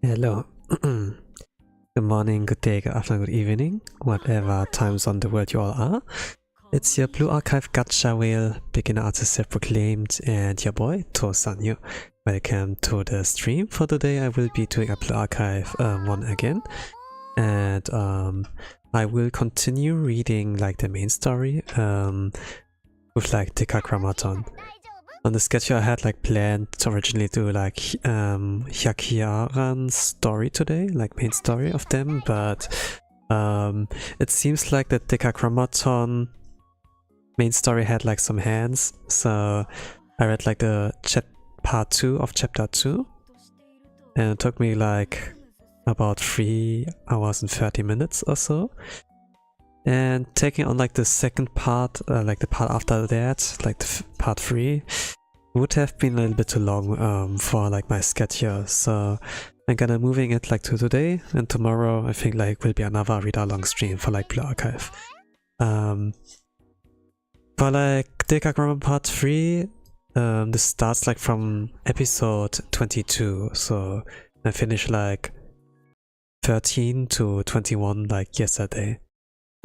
Hello. Good morning, good day, good afternoon, good evening, whatever time zone the world you all are. It's your Blue Archive Gacha Whale, beginner artist self-proclaimed, and your boy, Tosanyu. Welcome to the stream. For today I will be doing a Blue Archive 1 again. And I will continue reading like the main story with like Decagrammaton. On the schedule I had like planned to originally do like Hyakiaran's story today, like main story of them, but it seems like the Decagrammaton main story had like some hands, so I read like the part 2 of chapter 2, and it took me like about 3 hours and 30 minutes or so. And taking on like the second part, like the part after that, like the part 3, would have been a little bit too long for like my schedule. So I'm gonna moving it like to today, and tomorrow I think like will be another Readalong stream for like Blue Archive. For like Decagrammaton part 3, this starts like from episode 22, so I finished like 13 to 21 like yesterday.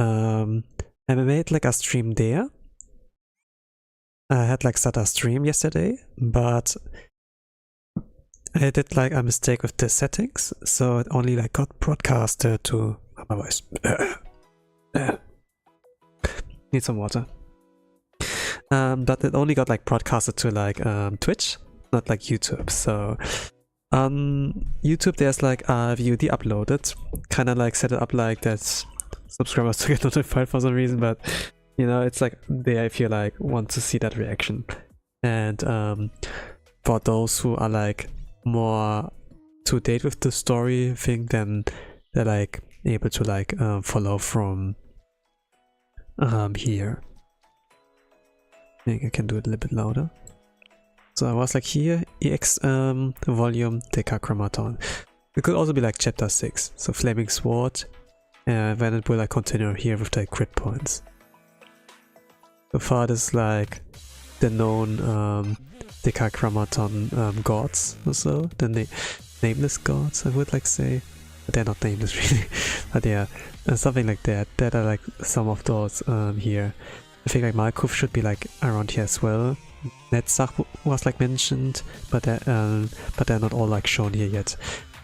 I made like a stream there. I had like started a stream yesterday, but I did like a mistake with the settings, so it only like got broadcasted to my voice. Need some water. But it only got like broadcasted to like Twitch, not like YouTube. So on YouTube there's like a VOD uploaded, kind of like set it up like that subscribers to get notified for some reason, but you know, it's like they, I feel like, want to see that reaction. And for those who are like more to date with the story, I think then they're like able to like follow from here. I think I can do it a little bit louder. So I was like here, EX volume Decagrammaton. It could also be like chapter 6, so Flaming Sword. And then it will like continue here with the crit points. So far this is like the known Decagrammaton gods or so, the nameless gods I would like say, but they're not nameless really, but yeah, something like that. That are like some of those here. I think like Malkuth should be like around here as well. Netzach was like mentioned, but they're not all like shown here yet.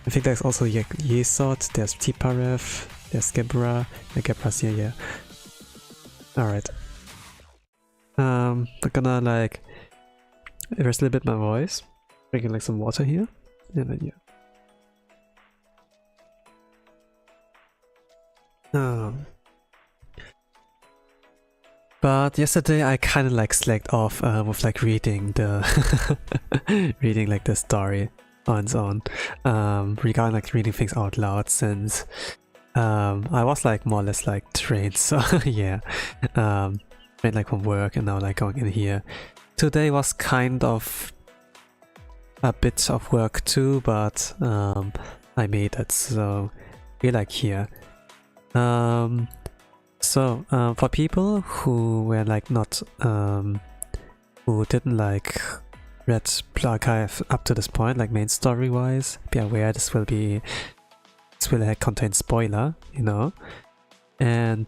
I think there's also Yesod, there's Tiparev, there's Gebra, Gebra's here, yeah. Alright. I'm gonna like rest a little bit my voice, drinking like some water here, and then yeah. But yesterday I kind of like slacked off with like reading the reading like the story on its own, regarding like reading things out loud, since I was like more or less like trained, so yeah. Made like from work and now like going in here. Today was kind of a bit of work too, but I made it, so we're like here. For people who were like not who didn't like read Blue Archive up to this point, like main story wise, be aware this will contain spoiler, you know. And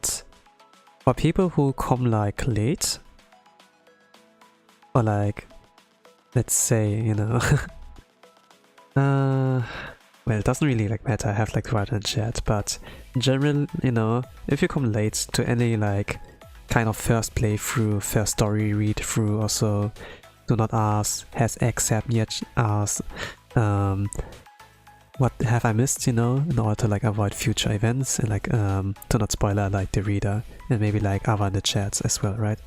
for people who come like late, or like, let's say, you know, well, it doesn't really like matter, I have like write in chat, but in general, you know, if you come late to any like kind of first playthrough, first story read through or so, do not ask, has X happened yet, ask, what have I missed, you know, in order to like avoid future events and like to not spoiler like the reader and maybe like other in the chats as well, right?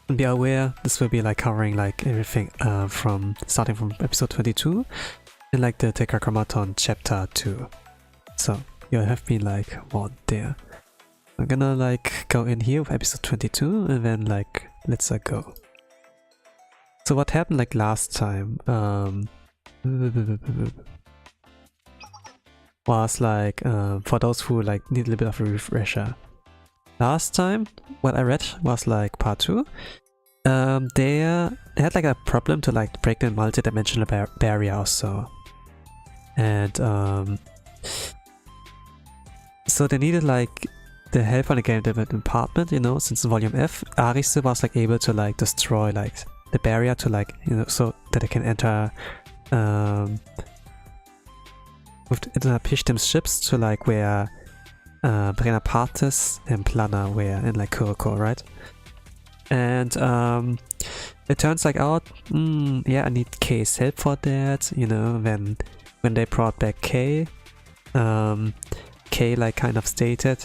And be aware, this will be like covering like everything from starting from episode 22 and like the Decagrammaton Chapter 2. So you have been like warned there. I'm gonna like go in here with episode 22 and then like let's go. So what happened like last time was like, for those who like need a little bit of a refresher. Last time what I read was like part 2, they had like a problem to like break the multi-dimensional barrier or so. And so they needed like the help on the game department, you know, since in Volume F, Arise was like able to like destroy like the barrier to like, you know, so that they can enter with Pishtim's ships to like where Brenna Partis and Plana were in like Kuroko, right? And it turns like out, yeah, I need K's help for that, you know, when they brought back K, K like kind of stated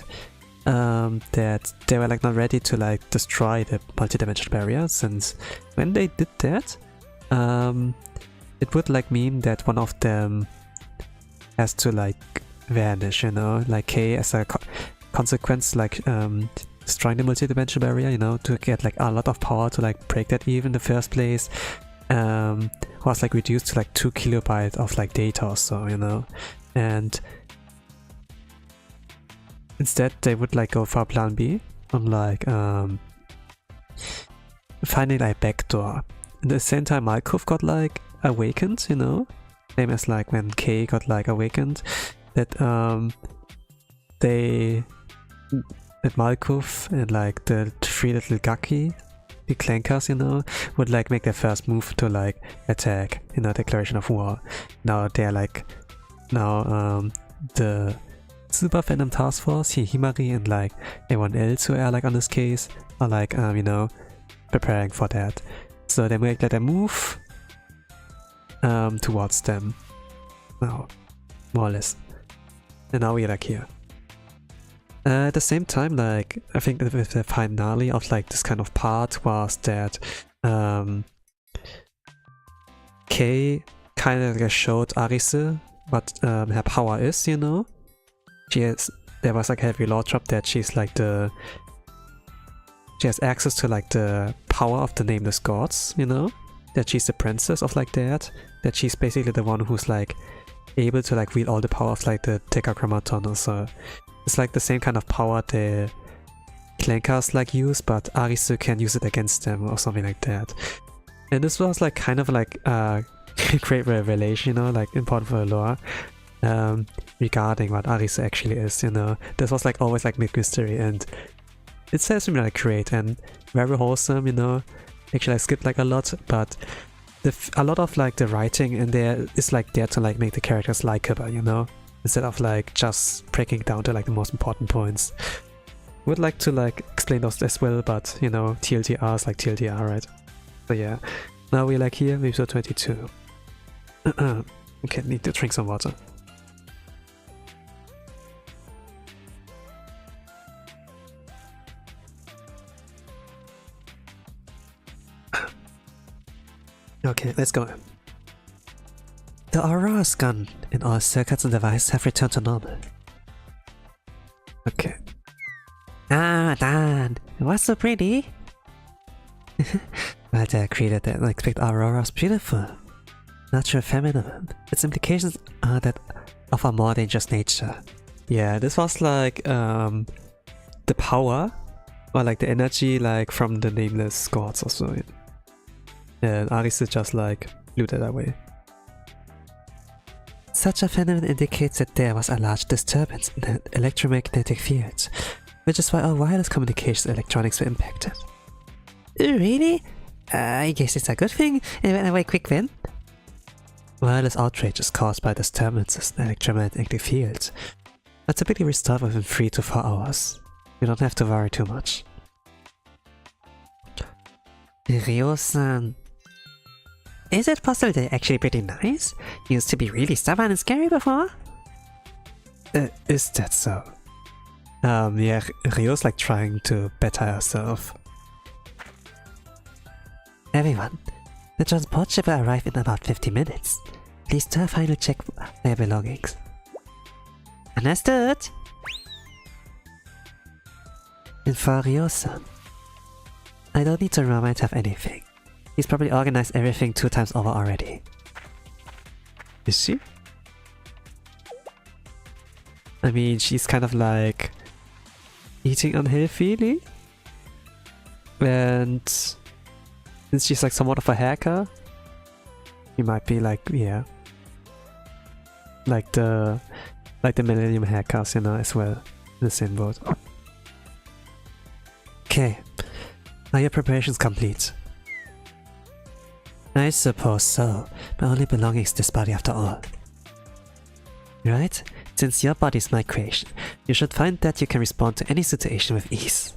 that they were like not ready to like destroy the multi-dimensional barrier, since when they did that, it would like mean that one of them has to like vanish, you know, like K as a consequence, like destroying the multi-dimensional barrier, you know, to get like a lot of power to like break that even in the first place, was like reduced to like 2 kilobytes of like data or so, you know, and instead they would like go for plan B on like finding like backdoor. At the same time Malkov got like awakened, you know, same as like when K got like awakened, that Malkov and like the 3 little Gaki, the Clankers, you know, would like make their first move to like attack, you know, declaration of war. Now they're like, the Super Venom Task Force, Himari and like everyone else who are like on this case are like, you know, preparing for that. So they make like a move towards them. Now, more or less. And now we're like here. At the same time, like, I think that the finale of like this kind of part was that Kay kind of like showed Arise what her power is, you know. There was like a heavy law drop that she's like she has access to like the power of the nameless gods, you know, that she's the princess of like that she's basically the one who's like able to like wield all the power of like the Decagrammaton or so. It's like the same kind of power the Clankers like use, but Arisu can use it against them or something like that. And this was like kind of like a great revelation, you know, like important for the lore. Regarding what Arisu actually is, you know. This was like always like mystery, and it says to me like great and very wholesome, you know. Actually I skipped like a lot, but a lot of like the writing in there is like there to like make the characters likable, you know, instead of like just breaking down to like the most important points. Would like to like explain those as well, but you know, TLDR is like TLDR, right? So yeah, now we're like here, episode 22. Okay, need to drink some water. Okay, let's go. The Aurora gun and all circuits and devices have returned to normal. Okay. Ah, Dan, it was so pretty. But I created that unexpected Aurora is beautiful, natural feminine. Its implications are that of a more dangerous nature. Yeah, this was like the power or like the energy like from the nameless gods or so. And Aris just like blew that away. Such a phenomenon indicates that there was a large disturbance in the electromagnetic field, which is why all wireless communications electronics were impacted. Really? I guess it's a good thing it went away quick then. Wireless outrage is caused by disturbances in the electromagnetic field, but typically restart within 3 to 4 hours. You don't have to worry too much. Ryo-san, is it possible they're actually pretty nice? Used to be really stubborn and scary before? Is that so? Yeah, Ryo's like trying to better herself. Everyone, the transport ship will arrive in about 50 minutes. Please do a final check their belongings. Understood! And for Ryo-san, I don't need to remind her of anything. He's probably organized everything 2 times over already. Is she? I mean, she's kind of like eating unhealthily and Since she's like somewhat of a hacker, she might be like, yeah, like the Millennium hackers, you know, as well, in the same boat. Okay, are your preparations complete? I suppose so. My only belonging is this body after all. Right? Since your body is my creation, you should find that you can respond to any situation with ease.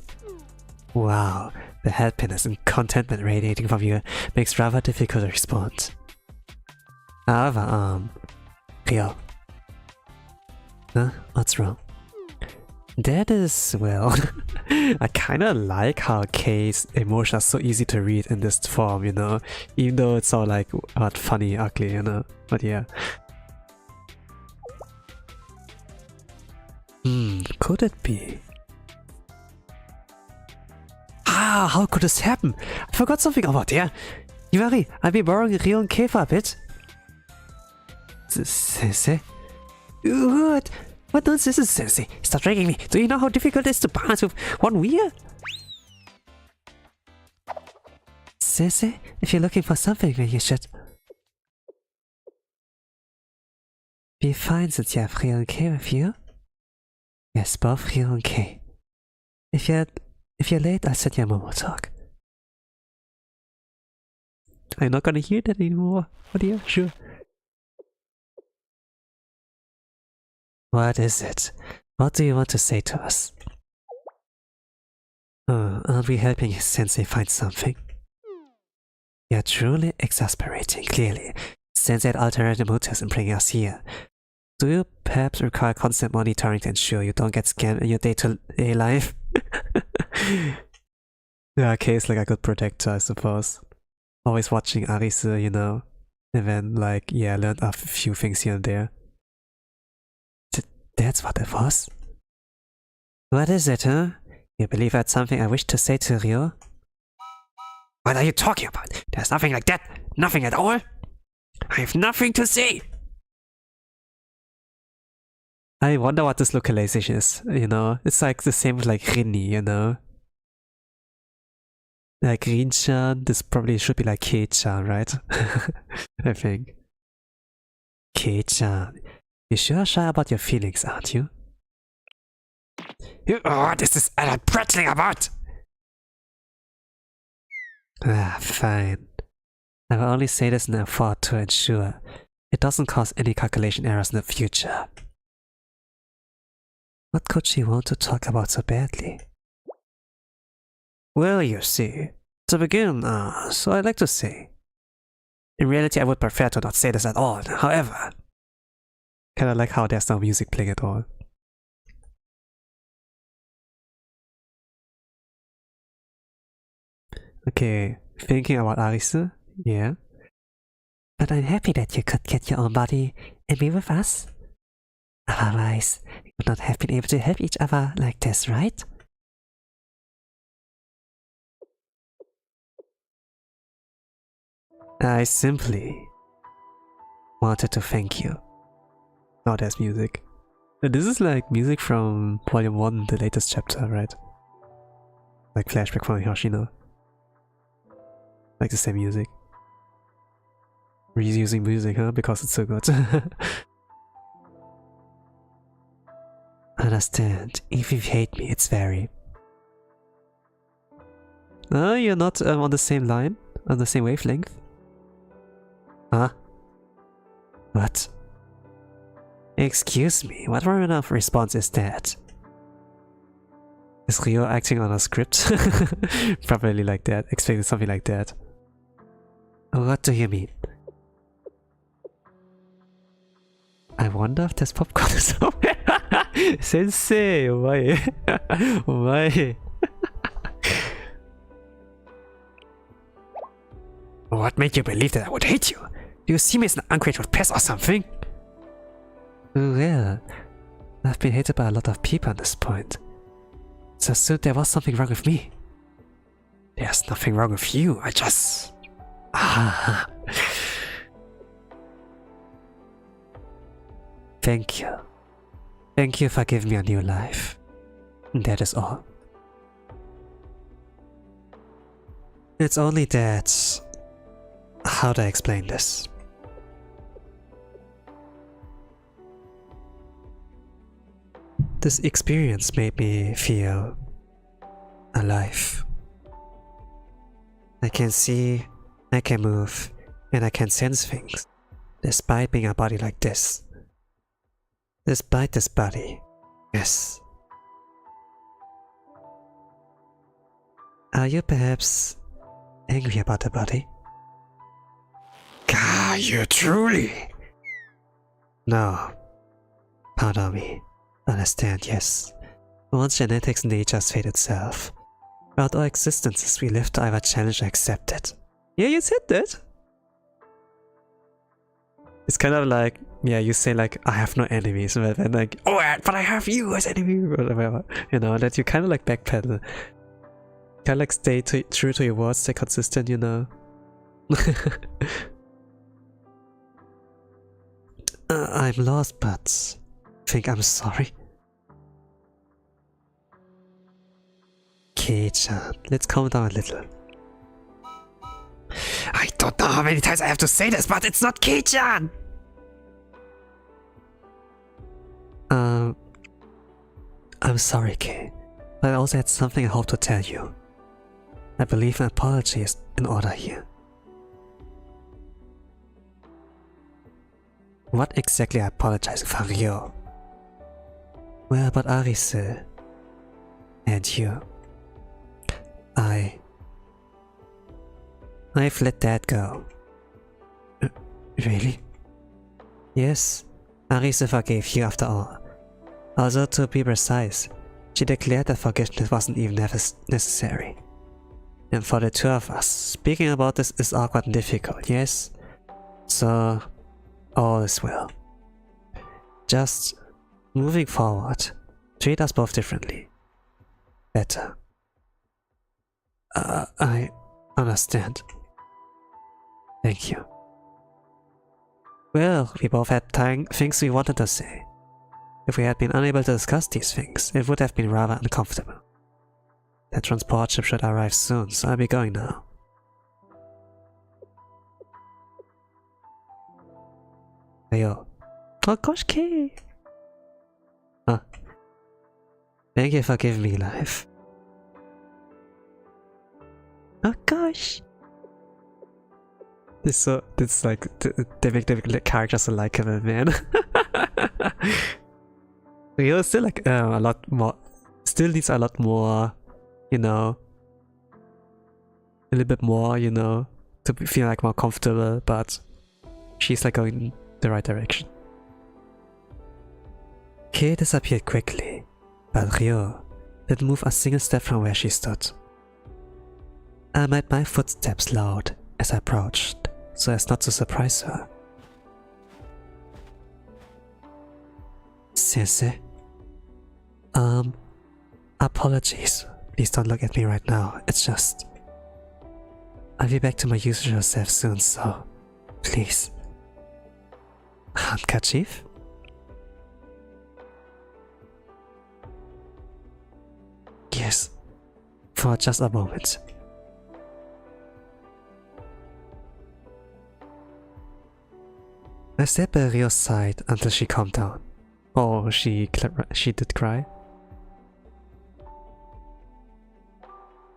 Wow, the happiness and contentment radiating from you makes rather difficult to respond. However, Rio. Huh? What's wrong? That is, well, I kinda like how Kei's emotions are so easy to read in this form, you know? Even though it's all like, what, funny, ugly, you know? But yeah. Could it be? Ah, how could this happen? I forgot something about there. You worry, I'll be borrowing Rio and Kei for a bit. Sensei? What? What nonsense is Sensei? Stop dragging me. Do you know how difficult it is to balance with one wheel? Sensei, if you're looking for something, then you should be fine since you have Rio and Kei with you. Yes, both Rio and Kei. If you're late, I'll send you a Momo talk. I'm not gonna hear that anymore. Oh dear, sure. What is it? What do you want to say to us? Aren't we helping Sensei find something? You're truly exasperating, clearly. Sensei had alternative motives in bringing us here. Do you perhaps require constant monitoring to ensure you don't get scammed in your day-to-day life? Yeah, Kei is like a good protector, I suppose. Always watching Arisu, you know, and then like, yeah, learned a few things here and there. That's what it was? What is it, huh? You believe I had something I wish to say to Rio? What are you talking about? There's nothing like that! Nothing at all! I have nothing to say! I wonder what this localization is, you know? It's like the same with like Rinni, you know? Like Rin-chan, this probably should be like Kei-chan, right? I think. Kei-chan. You sure shy about your feelings, aren't you? What is this prattling about? Ah, fine. I will only say this in effort to ensure it doesn't cause any calculation errors in the future. What could she want to talk about so badly? Well, you see, to begin, so I'd like to say. In reality, I would prefer to not say this at all, however. Kinda like how there's no music playing at all. Okay, thinking about Arisu? Yeah. But I'm happy that you could get your own body and be with us. Otherwise, we would not have been able to help each other like this, right? I simply wanted to thank you. Oh, there's music. This is like music from Volume 1, the latest chapter, right? Like flashback from Yoshino. Like the same music. Reusing music, huh? Because it's so good. Understand. If you hate me, it's very... You're not on the same line? On the same wavelength? Huh? What? Excuse me, what kind of response is that? Is Rio acting on a script? Probably like that, expecting something like that. What do you mean? I wonder if there's popcorn somewhere. Sensei, why? Why? What made you believe that I would hate you? Do you see me as an ungrateful pest or something? Well, I've been hated by a lot of people at this point. So soon there was something wrong with me. There's nothing wrong with you, I just... Ah. Thank you. Thank you for giving me a new life. That is all. It's only that... How do I explain this? This experience made me feel alive. I can see, I can move, and I can sense things, despite being a body like this. Despite this body, yes. Are you perhaps angry about the body? Are you truly? No. Pardon me. Understand, yes. Once genetics nature's fate itself. Throughout our existences we live to either challenge or accept it. Yeah, you said that. It's kind of like, yeah, you say like, I have no enemies, but then like, oh, but I have you as enemy, or whatever. You know, that you kind of like backpedal. Kind of like stay true to your words, stay consistent, you know. I'm lost, but think I'm sorry. Kei-chan, let's calm down a little. I don't know how many times I have to say this, but it's not Kei-chan! I'm sorry, Kei, but I also had something I hope to tell you. I believe an apology is in order here. What exactly I apologize for, Ryo? Well, about Arise and you. I've let that go. Really? Yes, Arise forgave you after all. Although to be precise, she declared that forgiveness wasn't even necessary. And for the two of us, speaking about this is awkward and difficult, yes? So, all is well. Just moving forward, treat us both differently. Better. I understand. Thank you. Well, we both had things we wanted to say. If we had been unable to discuss these things, it would have been rather uncomfortable. The transport ship should arrive soon, so I'll be going now. Yo. Oh gosh, Kei! Huh. Thank you for giving me life. Oh gosh! This like, they make the characters so likable, man. Ryo still like, a lot more, still needs a lot more, you know, a little bit more, you know, to feel like more comfortable, but she's like going the right direction. Kei disappeared quickly, but Ryo didn't move a single step from where she stood. I made my footsteps loud as I approached, so as not to surprise her. Sensei? Apologies. Please don't look at me right now. It's just... I'll be back to my usual self soon, so... Please. Handkerchief? Yes. For just a moment. I stayed by Ryo's side until she calmed down. Oh, she did cry.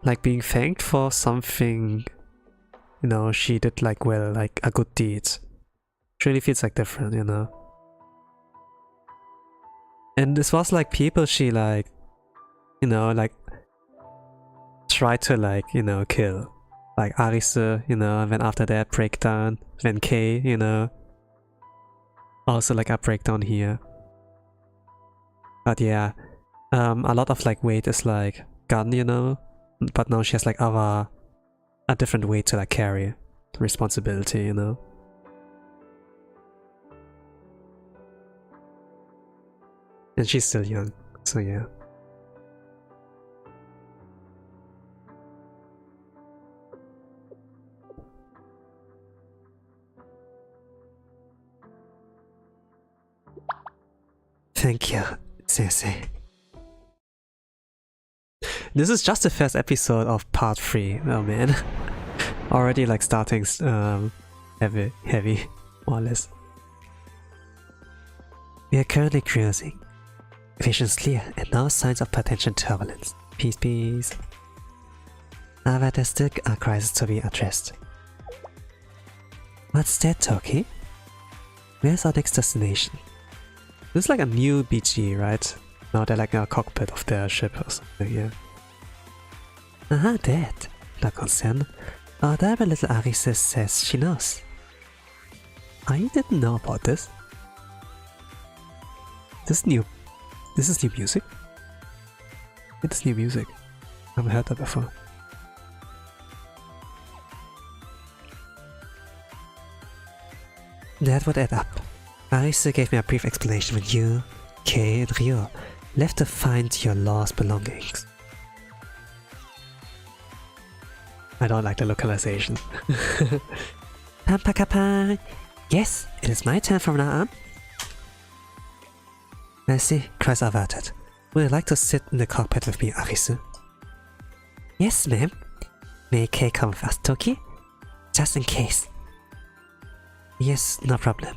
Like being thanked for something, you know, she did like well, like a good deed. It really feels like different, you know. And this was like people she like, you know, like tried to like, you know, kill. Like Arise, you know, and then after that breakdown, then Kei, you know. Also like a breakdown here. But yeah, a lot of like weight is like gone, you know. But now she has like a different weight to like carry responsibility, you know. And she's still young, so yeah. Thank you, Sensei. This is just the first episode of part 3, oh man. Already like starting heavy, more or less. We are currently cruising. Vision is clear and no signs of potential turbulence. Peace, peace. However, there's still a crisis to be addressed. What's that, Toki? Where's our next destination? This is like a new BG, right? Now they're like in a cockpit of their ship or something, yeah. Aha, that. No concern. Our adorable little Arise says she knows. I didn't know about this. This is new music? It's new music. I haven't heard that before. That would add up. Arise gave me a brief explanation when you, Kei, and Ryo left to find your lost belongings. I don't like the localization. Pampakapai! Yes, it is my turn from now on. I see, cries averted. Would you like to sit in the cockpit with me, Arisu? Yes, ma'am. May Kei come with us, Toki? Just in case. Yes, no problem.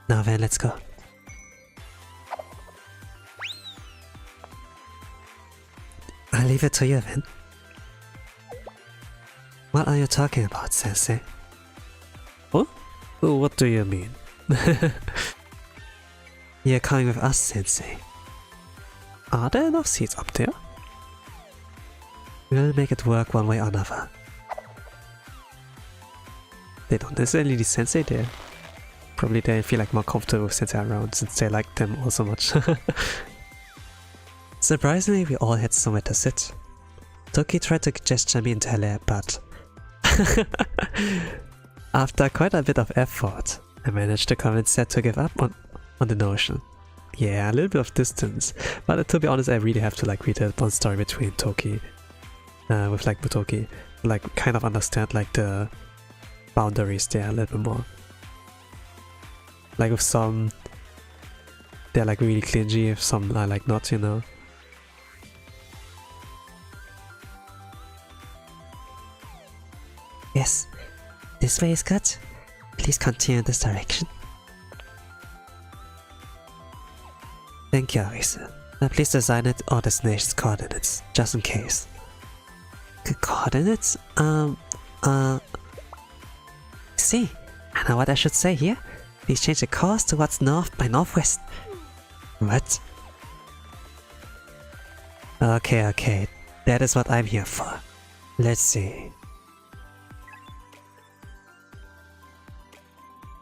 Now then, let's go. I'll leave it to you then. What are you talking about, Sensei? Oh? What do you mean? You're coming with us, Sensei. Are there enough seats up there? We'll make it work one way or another. They don't necessarily need Sensei there. Probably they feel like more comfortable with Sensei around since they like them all so much. Surprisingly, we all had somewhere to sit. Toki tried to gesture me into her lap, but after quite a bit of effort, I managed to convince her to give up on the notion. Yeah, a little bit of distance, but to be honest, I really have to like read the one story between Toki, with like Butoki, like kind of understand like the boundaries there a little bit more. Like with some, they're like really clingy, if some are like not, you know. Yes, this way is good. Please continue in this direction. Thank you, Arise. Now please design it or destination's coordinates, just in case. Coordinates? See, I know what I should say here. Please change the course towards north by northwest. What? Okay, that is what I'm here for. Let's see.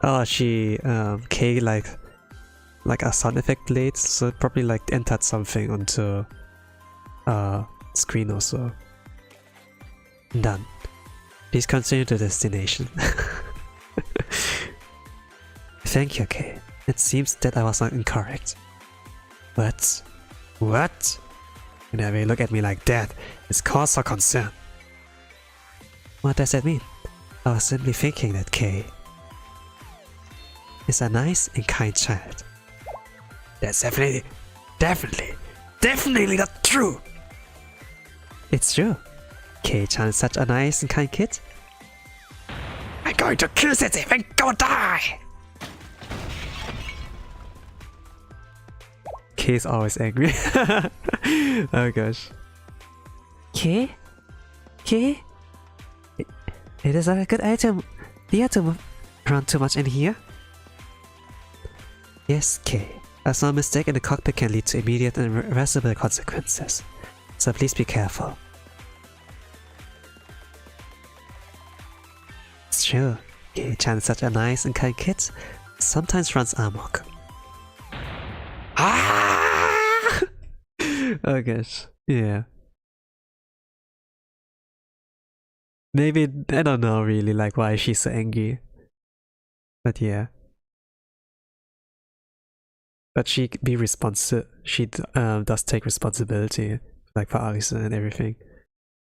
Oh, she Kei like a sound effect played, so it probably like entered something onto screen also. Done. Please continue to destination. Thank you, Kei. It seems that I was not incorrect. What? What? Whenever you look at me like that, it's cause for concern. What does that mean? I was simply thinking that Kei is a nice and kind child. That's definitely not true! It's true. Kei-chan is such a nice and kind kid. I'm going to kill Sensei and go die! Kei's always angry. Oh gosh. Kei? It is a good idea to move around too much in here. Yes, Kei. A small mistake in the cockpit can lead to immediate and irreversible consequences, so please be careful. It's true, Kei-chan is such a nice and kind kid, sometimes runs amok. Ah! Oh gosh, yeah. Maybe, I don't know really like why she's so angry. But yeah. But she does take responsibility, like for Arise and everything,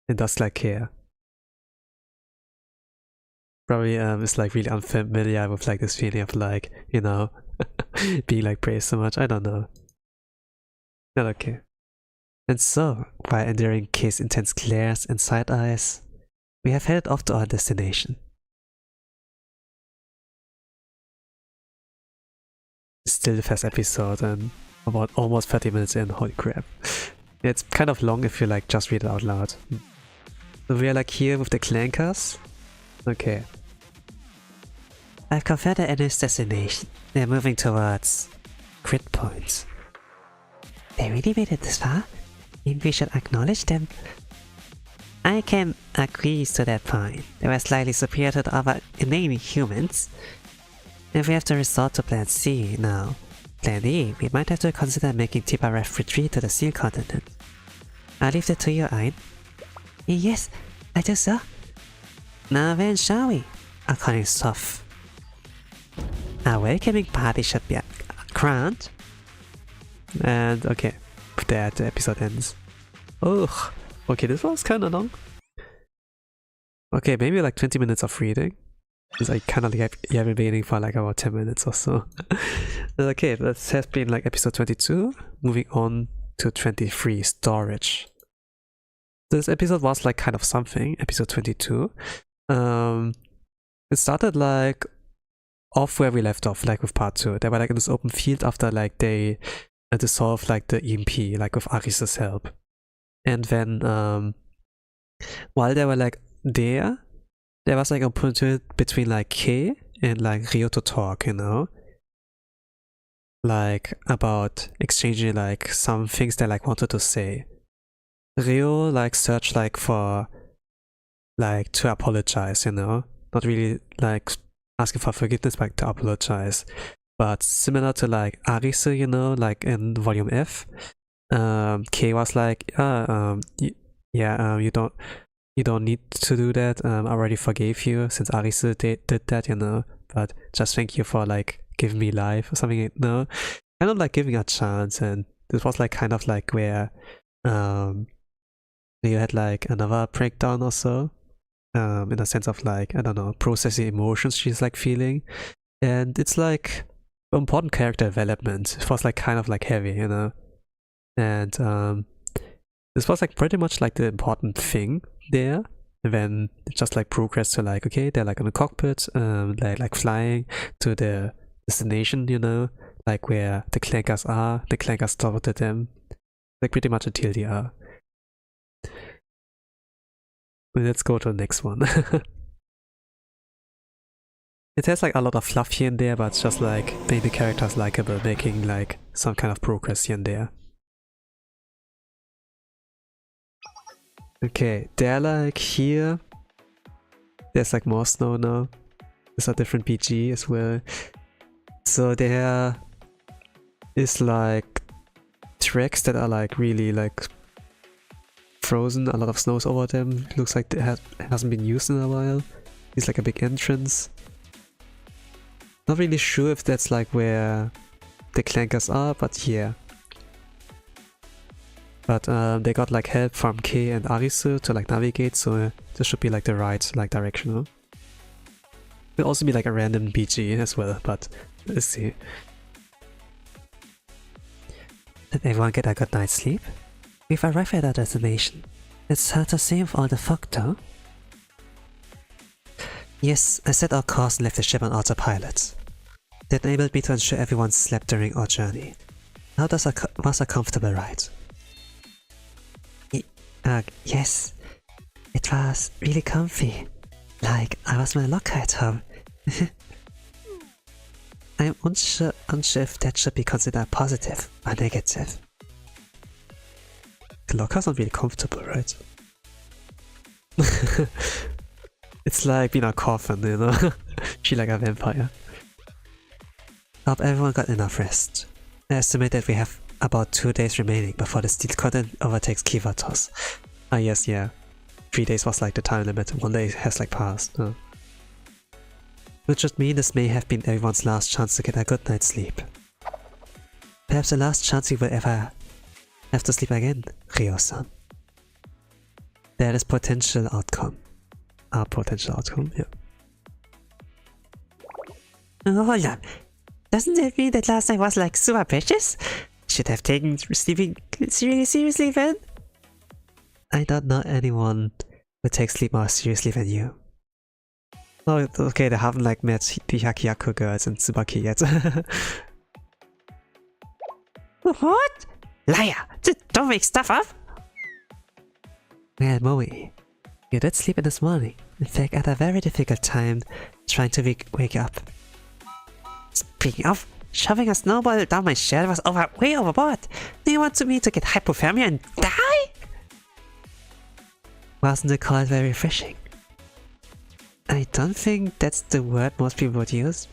and does like care. Probably is like really unfamiliar with like this feeling of like, you know, being like praised so much. I don't know. Not okay. And so, while enduring Kei's intense glares and side eyes, We have headed off to our destination. Still the first episode and about almost 30 minutes in, holy crap. It's kind of long if you like just read it out loud. So we are like here with the Clankers. Okay. I've confirmed the enemy's destination. They're moving towards grid points. They really made it this far? Maybe we should acknowledge them. I can agree to that point. They were slightly superior to the other innately humans. If we have to resort to Plan C now, Plan E, we might have to consider making Tibaref retreat to the Seal Continent. I'll leave it to you, Ein. Yes, I do so. Now then, shall we? According to Soph. Our welcoming party should be grand. And okay, with that the episode ends. Ugh. Okay, this was kinda long. Okay, maybe like 20 minutes of reading. Because I kinda like have been waiting for like about 10 minutes or so. Okay, that has been like episode 22. Moving on to 23, storage. This episode was like kind of something, episode 22. It started like off where we left off, like with part 2. They were like in this open field after like they dissolved like the EMP, like with Aris's help. And then while they were like there was like an opportunity between like Kei and like Rio to talk, you know? Like about exchanging like some things they like wanted to say. Rio like searched like for like to apologize, you know? Not really like asking for forgiveness, but to apologize. But similar to like Aris, you know, like in volume F, Kei was like, you don't need to do that. I already forgave you since Aris did that, you know. But just thank you for like giving me life or something, you know. Kind of like giving a chance, and this was like kind of like where you had like another breakdown or so. In a sense of like, I don't know, processing emotions she's like feeling. And it's like important character development. It was like kind of like heavy, you know. And this was like pretty much like the important thing there. And then it just like progressed to like, okay, they're like in the cockpit, they're like flying to the destination, you know, like where the Clankers are. The Clankers spotted them, like pretty much until they are. Let's go to the next one. It has like a lot of fluff here and there, but it's just like making the characters likable, making like some kind of progress here and there. Okay, they're like here. There's like more snow now. There's a different PG as well. So there is like tracks that are like really like frozen, a lot of snows over them. Looks like it hasn't been used in a while. It's like a big entrance. Not really sure if that's like where the Clankers are, but yeah. But they got like help from Kei and Arisu to like navigate, so this should be like the right like direction. Huh? It'll also be like a random BG as well, but let's see. Did everyone get a good night's sleep? We've arrived at our destination. It's hard to see with all the fog though. Yes, I set our course and left the ship on autopilot. That enabled me to ensure everyone slept during our journey. How was a comfortable ride? Yes. It was really comfy. Like I was in my locker at home. I'm unsure if that should be considered positive or negative. The lockers aren't really comfortable, right? It's like being a coffin, you know? She like a vampire. I hope everyone got enough rest. I estimate that we have about 2 days remaining before the Steel Continent overtakes Kyatto's. Ah yes, yeah. 3 days was like the time limit, 1 day has like passed. Which would mean this may have been everyone's last chance to get a good night's sleep. Perhaps the last chance you will ever have to sleep again, Ryo-san. That is potential outcome. Our potential outcome, yeah. Hold up. Doesn't it mean that last night was like super precious? Should have taken sleeping really seriously then? I don't know anyone who take sleep more seriously than you. Oh, okay, they haven't like met the Hyakko girls in Tsubaki yet. What? Liar! Don't make stuff up! Well, Moe, you did sleep in this morning. In fact, I had a very difficult time trying to wake up. Speaking of, shoving a snowball down my shirt was way overboard. Do you want me to get hypothermia and die? Wasn't it quite very refreshing? I don't think that's the word most people would use.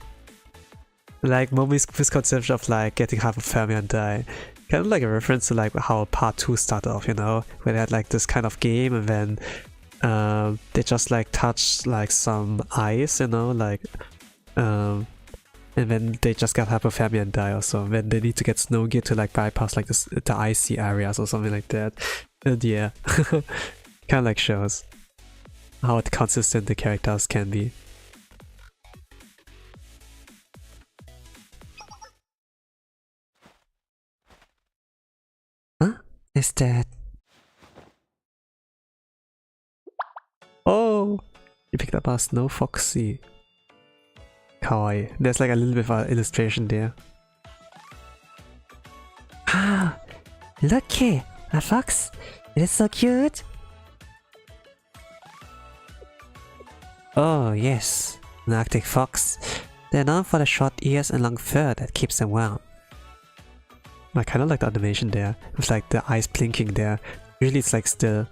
Like Momi's misconception of like getting hypothermia and die. Kind of like a reference to like how part 2 started off, you know? Where they had like this kind of game and then they just like touched like some ice, you know? Like and then they just got hypothermia and die or so. And then they need to get snow gear to like bypass like the icy areas or something like that. And yeah. Kind of like shows how consistent the characters can be. Huh? Is that... Oh! You picked up a snow foxy. Kawaii. There's like a little bit of an illustration there. Ah! Look here! A fox! It is so cute! Oh yes, an Arctic fox. They're known for the short ears and long fur that keeps them warm. I kinda like the animation there, with like the eyes blinking there. Usually it's like still.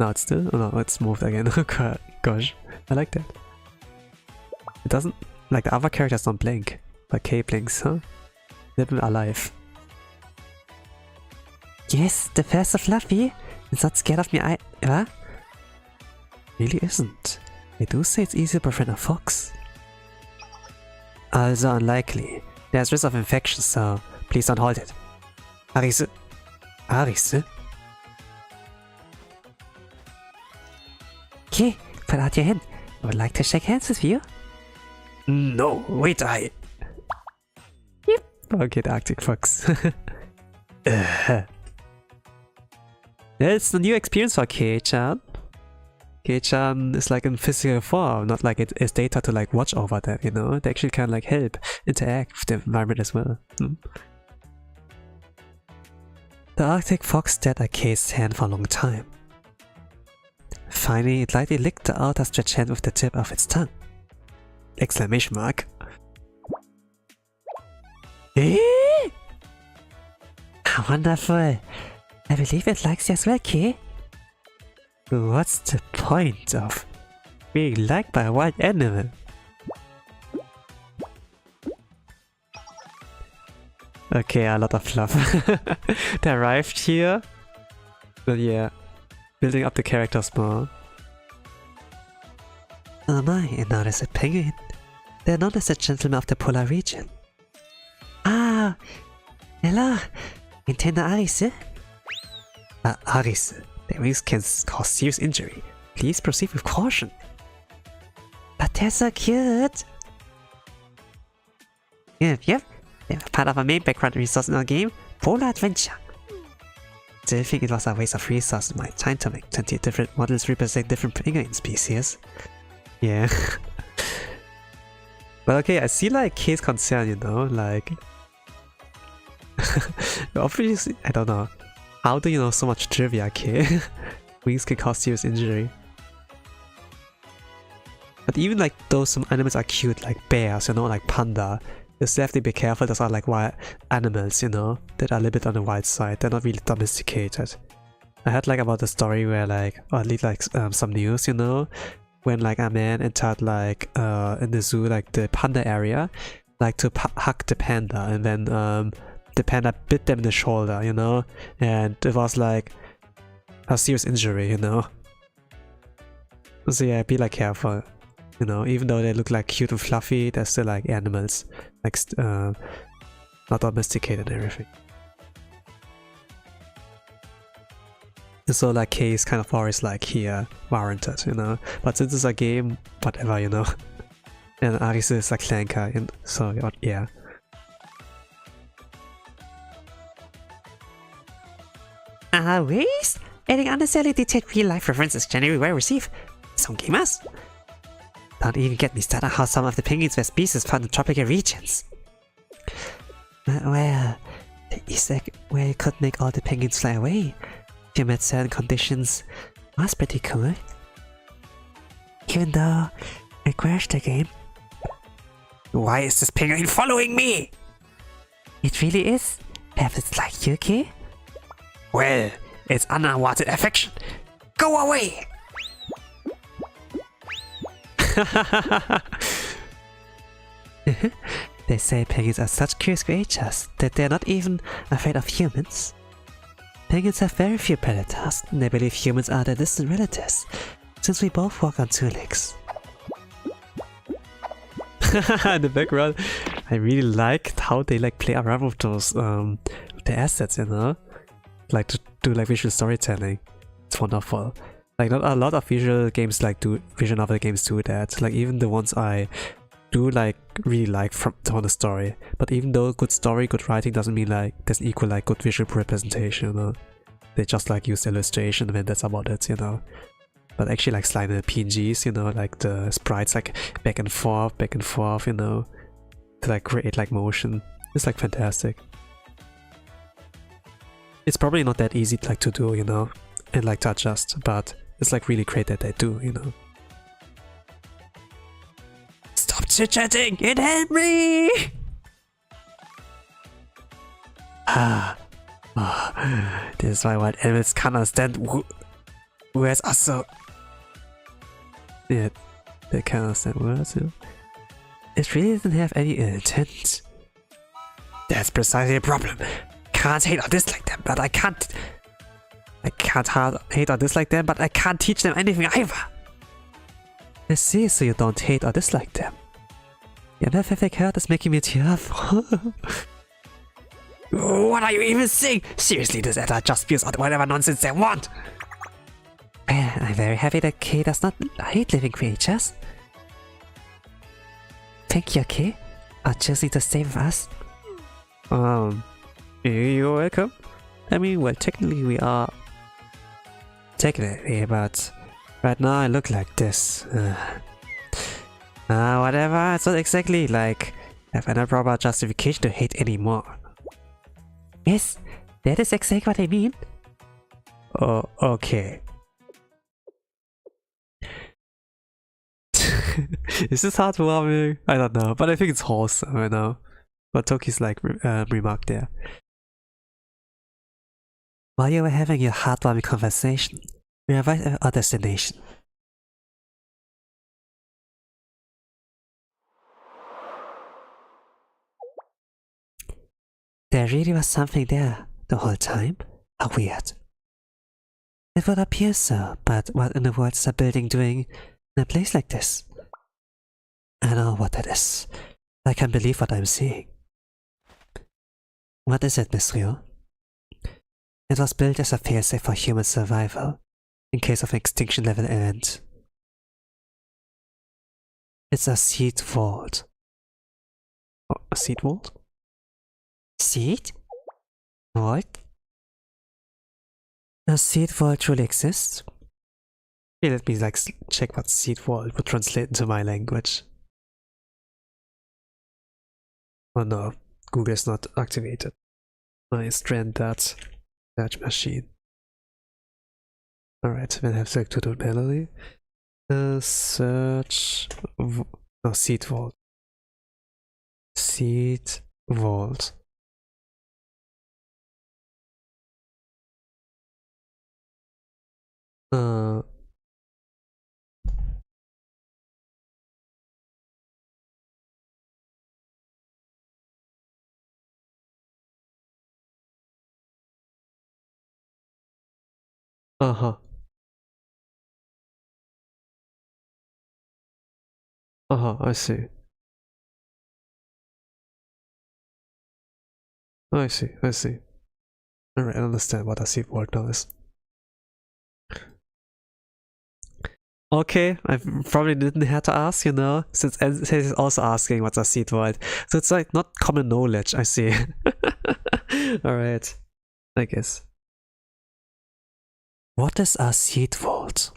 No, it's still? Oh no, it's moved again. Gosh, I like that. It doesn't, like the other characters don't blink, but Kay blinks, huh? Living alive. Yes, the fur's so fluffy. It's not scared of me, what? Really isn't. They do say it's easy to befriend a fox. Also unlikely. There's risk of infection, so please don't hold it. Arise. Arise? Okay, put out your hand. I would like to shake hands with you. No, wait, Yep. Okay, the Arctic fox. It's a new experience for Kei-chan. Kei-chan is like in physical form, not like it is data to like watch over them, you know? They actually can like help interact with the environment as well. The Arctic fox stared at Kei's hand for a long time. Finally, it lightly licked the outstretched hand with the tip of its tongue. Exclamation mark. Eh? Wonderful. I believe it likes you as well, Kei. What's the point of being liked by a wild animal? Okay, a lot of fluff. They arrived here. But yeah, building up the characters more. Oh my, and now there's a penguin. They're known as the gentlemen of the polar region. Ah, hello. Intender Arise? Arise. The wings can cause serious injury. Please proceed with caution. But they're so cute. Yep. They're part of our main background resource in our game, Polar Adventure. Do you think it was a waste of resources in my time to make 20 different models represent different penguin species? Yeah. But okay, I see like Kei's concern, you know, like... Obviously, I don't know. How do you know so much trivia, Kei? Wings can cause serious injury. But even like though some animals are cute, like bears, you know, like panda, you still have to be careful. Those are like wild animals, you know, that are a little bit on the wild side. They're not really domesticated. I heard like about a story where like, or at least like some news, you know, when like a man entered like in the zoo, like the panda area, like to hug the panda, and then the panda bit them in the shoulder, you know, and it was like a serious injury, you know. So yeah, be like careful, you know, even though they look like cute and fluffy, they're still like animals, like not domesticated and everything. And so like Kei is kind of always like here warranted, you know, but since it's a game, whatever, you know. And Arise is a clanker, and so yeah. Arise? adding unnecessarily detailed real-life references generally well received. Some gamers. Don't even get me started on how some of the penguins were species found in tropical regions. Well, the Easter egg where you could make all the penguins fly away if you met certain conditions was pretty cool. Even though I crashed the game. Why is this penguin following me? It really is. Perhaps it's like you, okay? Well, it's unwanted affection. Go away! They say penguins are such curious creatures that they're not even afraid of humans. Penguins have very few predators, and they believe humans are their distant relatives, since we both walk on two legs. In the background, I really liked how they like play around with those the assets, you know, like to do like visual storytelling. It's wonderful. Like not a lot of visual games like do visual novel games do that. Like even the ones I do like really like from the story. But even though good story, good writing doesn't mean like doesn't equal like good visual representation. You know? They just like use illustration and then that's about it, you know. But actually like slide the PNGs, you know, like the sprites like back and forth, you know, to like create like motion. It's like fantastic. It's probably not that easy like to do, you know, and like to adjust, but it's like really great that they do, you know. Stop chit-chatting! It helped me! This is why wild animals can't understand words are so... Yeah, they can't understand words, yeah. It really doesn't have any intent. That's precisely the problem. Can't hate or dislike them, but I can't hate or dislike them, but I can't teach them anything either. I see, so you don't hate or dislike them. Your pathetic hurt is making me tear up. What are you even saying? Seriously, this editor just spews out whatever nonsense they want. Well, I'm very happy that Kay does not hate living creatures. Thank you, Kay, for choosing to stay with us. You're welcome. I mean, well, technically we are... Technically, but right now I look like this. Whatever, it's not exactly like I have any proper justification to hate anymore. Yes, that is exactly what I mean. Oh, okay. Is this heartwarming? I don't know, but I think it's wholesome, you know. But Toki's like remark there. While you were having your heartwarming conversation, we arrived at our destination. There really was something there the whole time? How weird. It would appear so, but what in the world is a building doing in a place like this? I know what that is. I can't believe what I'm seeing. What is it, Miss Ryo? It was built as a failsafe for human survival, in case of an extinction level event. It's a seed vault. Oh, a seed vault? Seed? Vault? A seed vault truly exists? Yeah, let me like check what seed vault would translate into my language. Oh no, Google is not activated. I strand that search machine. Alright, then I have to do it manually. Search... No, seed vault. Seed vault. Uh-huh. Uh-huh, I see. I see. Alright, I understand what a seed vault now is. Okay, I probably didn't have to ask, you know, since he's also asking what's a seed vault. So it's like not common knowledge, I see. Alright, I guess. What is our seed vault?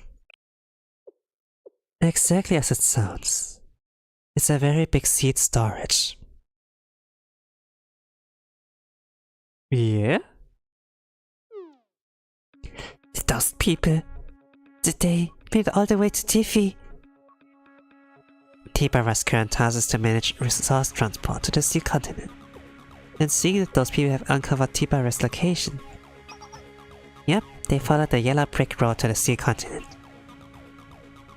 Exactly as it sounds. It's a very big seed storage. Yeah? Those people, did they made it all the way to Tiffy? Tiba's current task is to manage resource transport to the sea continent, and seeing that those people have uncovered Tiba's location. Yep, they followed the yellow brick road to the sea continent.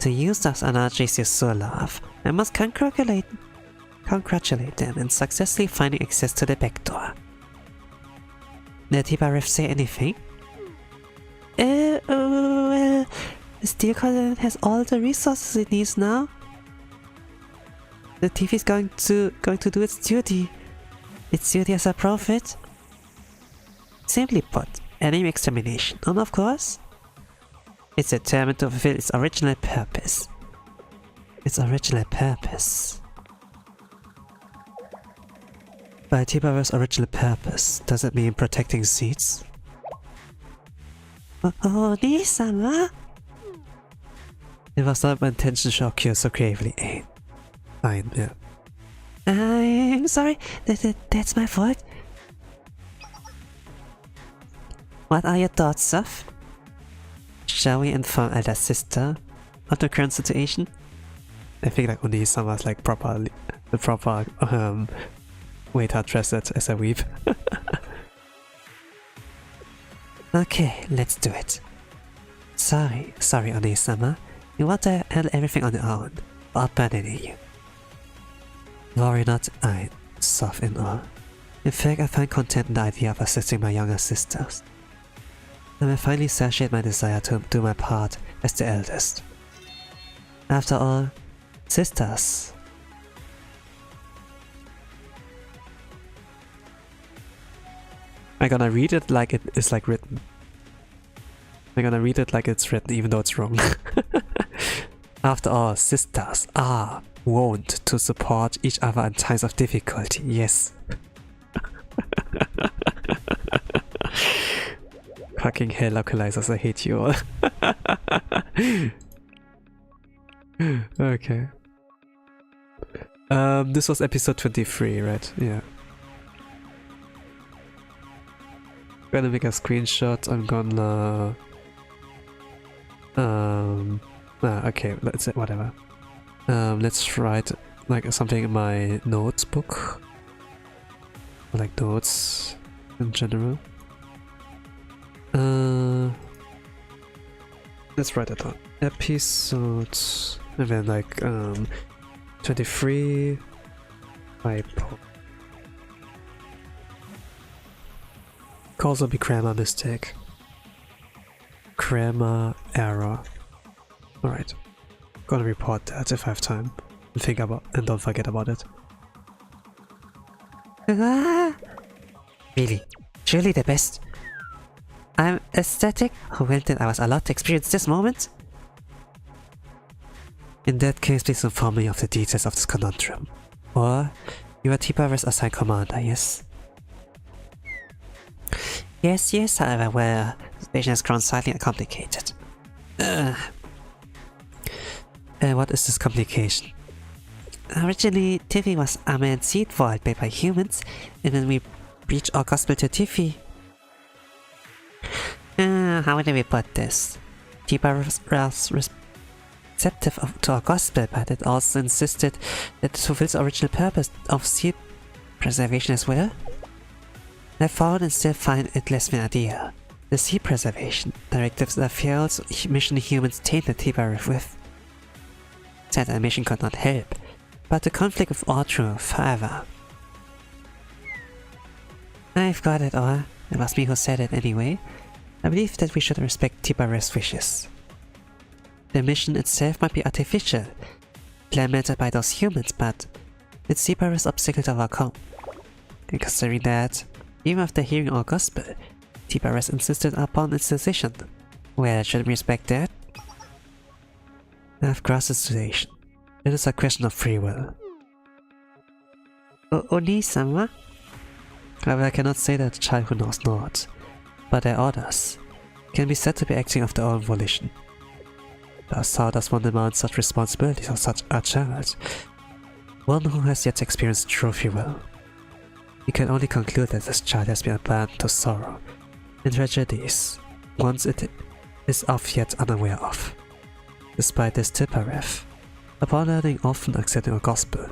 To use those energies you so love, I must congratulate them in successfully finding access to the back door. Did Tiba say anything? Well, the steel continent has all the resources it needs now. The TV is going to do its duty. Its duty as a prophet. Simply put, enemy extermination, and of course, it's determined to fulfill its original purpose. Its original purpose. By Tiba's original purpose, does it mean protecting seeds? Oh, Nisama! It was not my intention to shock you so gravely, Fine, yeah. I'm sorry, that's my fault. What are your thoughts, of? Shall we inform Elder Sister of the current situation? I think like Oni-sama is like the proper way to address it as a weeb. Okay, let's do it. Sorry, Oni-sama. You want to handle everything on your own, without burdening you. Worry not, I'm soft in awe. In fact, I find content in the idea of assisting my younger sisters. I will finally satiate my desire to do my part as the eldest. After all, sisters. I'm gonna read it like it is like written. I'm gonna read it like it's written, even though it's wrong. After all, sisters are wont to support each other in times of difficulty. Yes. Fucking hell, localizers, I hate you all. Okay. This was episode 23, right? Yeah. I'm gonna make a screenshot. I'm gonna okay, let's whatever. Let's write like something in my notes book. Like notes in general. Let's write it down. Episode and then like 23 typo. Could also be grammar mistake. Grammar error. Alright. Gonna report that if I have time. And think about and don't forget about it. Really, truly the best. I'm ecstatic. Well then, I was allowed to experience this moment. In that case, please inform me of the details of this conundrum. Or, you are Tiba's assigned commander, yes? Yes, however, well, the situation has grown slightly complicated. What is this complication? Originally, Tiffy was a manned seed vault made by humans, and then we breached our gospel to Tiffy. How do we put this? Tiba was receptive to our gospel, but it also insisted that it fulfills the original purpose of seed preservation as well. I found and still find it less than ideal. The seed preservation directives that fails mission humans tainted Tiba with. Said our mission could not help, but the conflict with all truth, however. I've got it all. It was me who said it anyway. I believe that we should respect Tiba's wishes. The mission itself might be artificial, implemented by those humans, but it's Tiba's obstacle to overcome. And considering that, even after hearing our gospel, Tiba's insisted upon its decision. Well, should we respect that? I've grasped the situation. It is a question of free will. Oni-sama? However, I cannot say that a child who knows not. But there are others. can be said to be acting of their own volition. Thus, how does one demand such responsibilities of such a child? One who has yet experienced true free will. You can only conclude that this child has been abandoned to sorrow and tragedies, once it is of yet unaware of. Despite this tipperef, upon learning often accepting a gospel,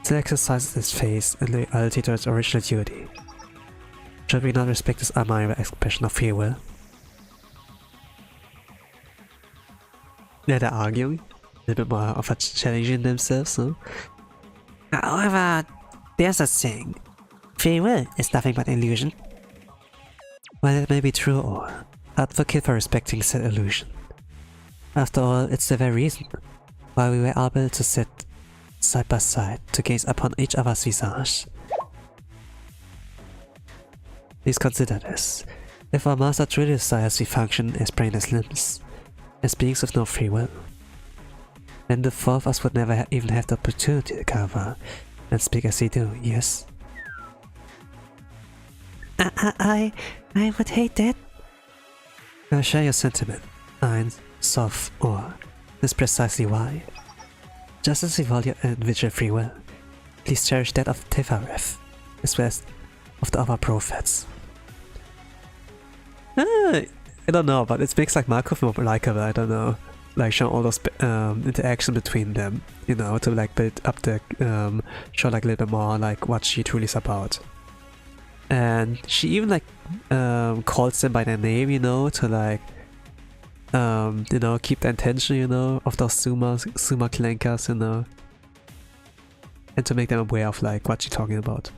still exercises its faith and loyalty to its original duty. Should we not respect this admirable expression of free will? Yeah, they're arguing. A little bit more of a challenging themselves, no? However, there's a thing. Free will is nothing but illusion. While it may be true or advocate for respecting said illusion. After all, it's the very reason why we were able to sit side by side to gaze upon each other's visage. Please consider this. If our master truly desires we function as brainless limbs, as beings with no free will, then the four of us would never even have the opportunity to cover and speak as we do, yes? I would hate that. I share your sentiment, ein, soft, or. That's precisely why. Just as we value individual free will, please cherish that of Tefareth, as well as of the other prophets. I don't know, but it makes like Markov more likable, I don't know. Like show all those interaction between them, you know, to like build up the show like a little bit more like what she truly is about. And she even like calls them by their name, you know, to like you know, keep the attention, you know, of those Suma Clankers, you know. And to make them aware of like what she's talking about.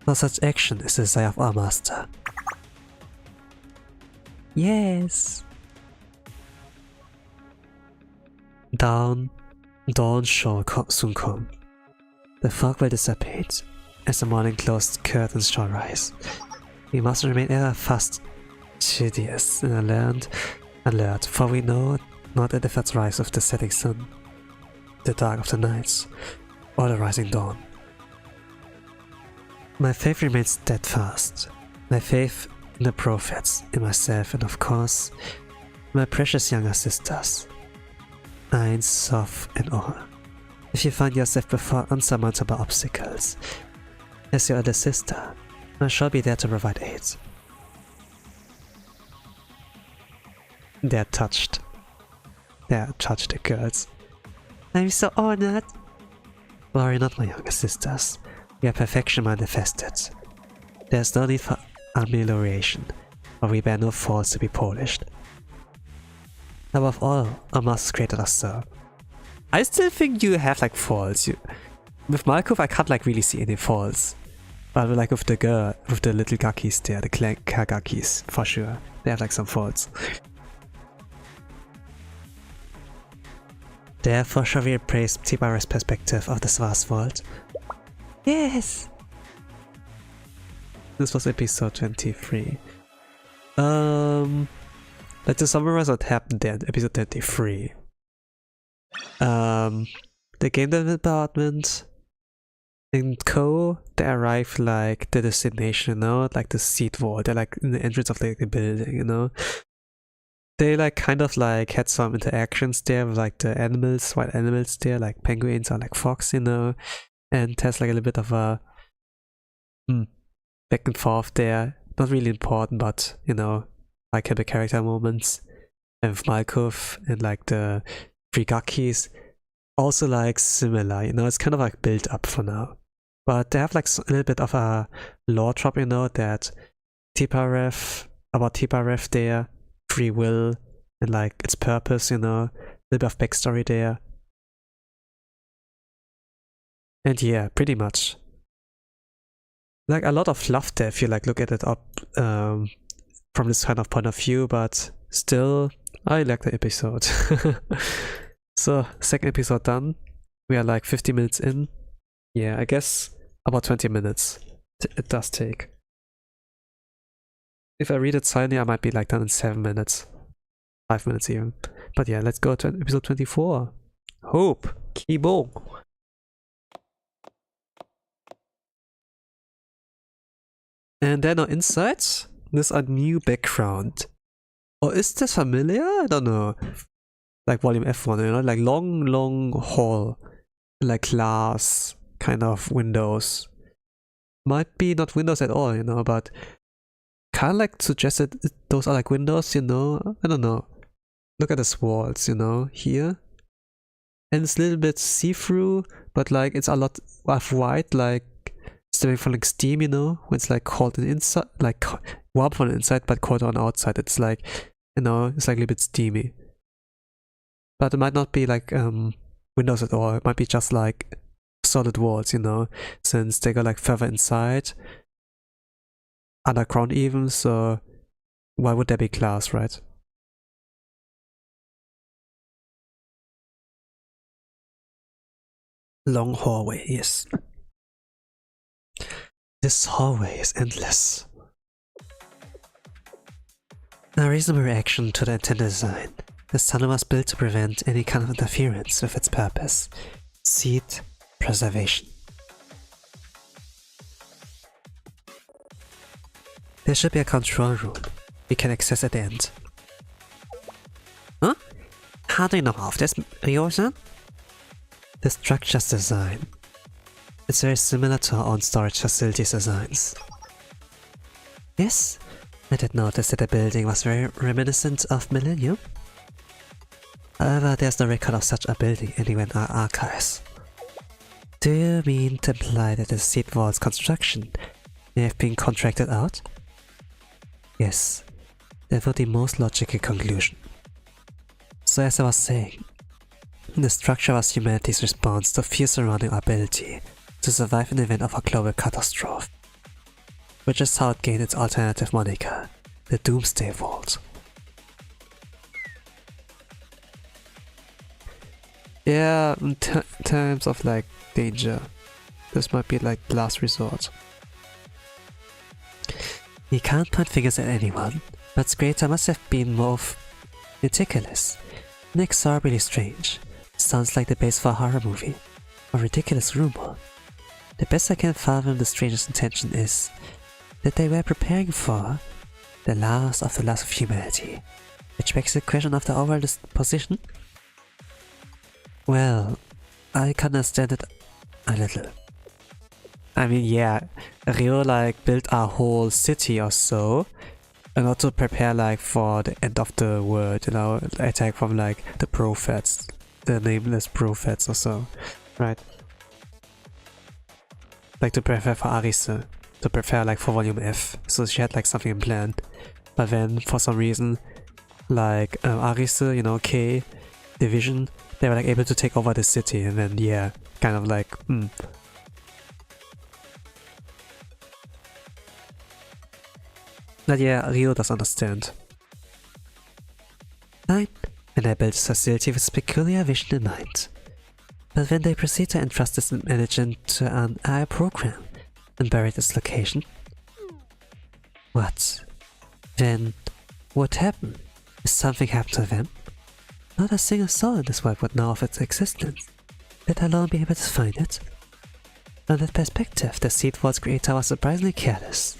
For such action is the desire of our master. Yes. Dawn shall soon come. The fog will dissipate as the morning closed curtains shall rise. We must remain ever fastidious and alert, for we know not if it's rise of the setting sun, the dark of the nights, or the rising dawn. My faith remains steadfast. My faith in the prophets, in myself, and of course, my precious younger sisters. Ein, Sof, and all. If you find yourself before unsurmountable obstacles, as your elder sister, I shall be there to provide aid. They're touched. They're touched, the girls. I'm so honored. Worry not, my younger sisters. We are perfection manifested. There's no need for amelioration, for we bear no faults to be polished. Above all, our masters created us so. I still think you have like faults. With Markov, I can't like really see any faults. But like with the girl, with the little gakis there, the Kagakis, for sure. They have like some faults. Therefore shall we praise Tibara's perspective of the vast world. Yes! This was episode 23. Let's just summarize what happened there in episode 23. The game department in Ko, they arrive like the destination, you know, like the seat wall. They're like in the entrance of the building, you know. They like kind of like had some interactions there with like the animals, wild animals there, like penguins or like fox, you know. And there's like a little bit of a back and forth there. Not really important, but you know, like the character moments. And with Malkov and like the three Gakis, also like similar, you know, it's kind of like built up for now. But they have like a little bit of a lore drop, you know, that about Tiparef there, free will, and like its purpose, you know, a little bit of backstory there. And yeah, pretty much. Like a lot of fluff there if you like look at it up from this kind of point of view, but still, I like the episode. So, second episode done. We are like 50 minutes in. Yeah, I guess about 20 minutes it does take. If I read it silently, I might be like done in 7 minutes. 5 minutes even. But yeah, let's go to episode 24. Hope. Kibo. And then on insights, This a new background. Or is this familiar? I don't know. Like volume F1, you know, like long hall, like glass kind of windows. Might be not windows at all, you know, but kind of like suggested those are like windows, you know. I don't know. Look at these walls, you know, here. And it's a little bit see-through, but like it's a lot of white, like stemming from like steam, you know, when it's like cold on the inside, like warm from the inside, but cold on the outside. It's like, you know, it's like a little bit steamy. But it might not be like windows at all. It might be just like solid walls, you know, since they go like further inside, underground even. So why would there be glass, right? Long hallway, yes. This hallway is endless. A reasonable reaction to the intended design. This tunnel was built to prevent any kind of interference with its purpose. Seed preservation. There should be a control room we can access at the end. Huh? How do you know of this, Ryo-san? The structure's design. It's very similar to our own storage facilities designs. Yes, I did notice that the building was very reminiscent of Millennium. However, there's no record of such a building anywhere in our archives. Do you mean to imply that the seed vault's construction may have been contracted out? Yes, that would be the most logical conclusion. So as I was saying, the structure was humanity's response to fear surrounding our ability to survive in the event of a global catastrophe, which is how it gained its alternative moniker, the Doomsday Vault. Yeah, in terms of like danger, this might be like last resort. You can't point fingers at anyone, but Scrater must have been more meticulous, inexorably strange. Sounds like the base for a horror movie, or ridiculous rumor. The best I can fathom the stranger's intention is that they were preparing for the last of humanity, which begs the question of the overall position. Well, I can understand it a little. I mean, yeah, Ryo like built a whole city or so, and also prepare like for the end of the world, you know, attack from like the prophets, the nameless prophets or so, right? Like to prepare for Arise, to prepare like for volume F, so she had like something in plan. But then for some reason, like Arise, you know, K, Division, they were like able to take over the city, and then yeah, kind of like, But yeah, Ryo does understand. Fine, and I built this facility with peculiar vision in mind. But when they proceed to entrust this management to an AI program and buried its location, what? Then, what happened? If something happened to them? Not a single soul in this world would know of its existence, let alone be able to find it. From that perspective, the Seed Vault's creator was surprisingly careless.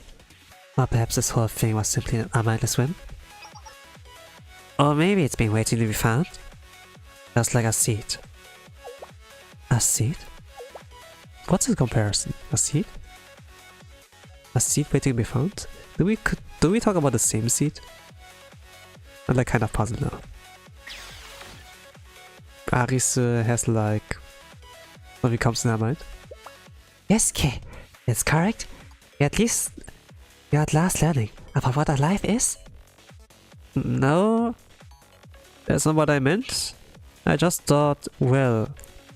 Or perhaps this whole thing was simply a mindless whim? Or maybe it's been waiting to be found? Just like a seed. A seed? What's the comparison? A seed? A seed waiting to be found? Do we talk about the same seed? I'm like kind of puzzled now. Aris has like something comes in her mind. Yes, Kay, it's correct. At least you're at last learning about what a life is. No, that's not what I meant. I just thought, well,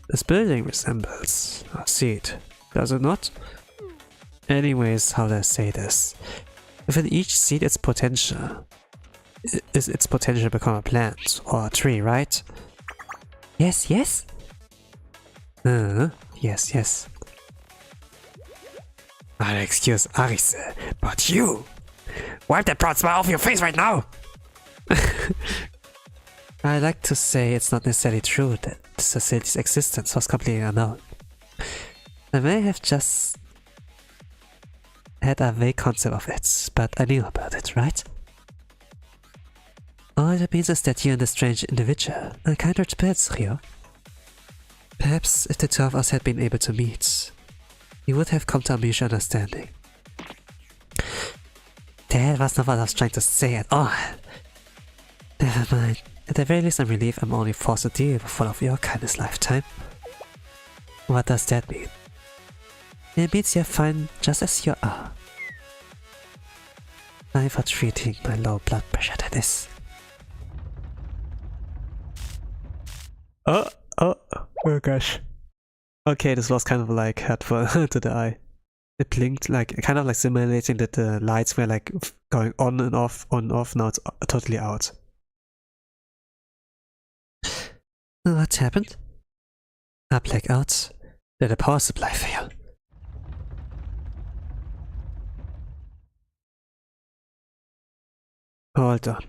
this building resembles a seed, does it not? Anyways, how do I say this? Within each seed, its potential is its potential to become a plant or a tree, right? Yes, yes. Yes, yes. I'll excuse Arise, but you! Wipe that proud smile off your face right now! I like to say it's not necessarily true that this facility's existence was completely unknown. I may have just had a vague concept of it, but I knew about it, right? All it means is that you and the strange individual are kindred spirits, Rio. Perhaps if the two of us had been able to meet, we would have come to a mutual understanding. That was not what I was trying to say at all. Never mind. At the very least, I'm relieved I'm only forced to deal with one of your kind this lifetime. What does that mean? It means you're fine just as you are. Time for treating my low blood pressure, that is. Oh gosh. Okay, this was kind of like hurtful to the eye. It blinked like, kind of like simulating that the lights were like going on and off, now it's totally out. What happened? A blackout? Did the power supply fail? Hold on.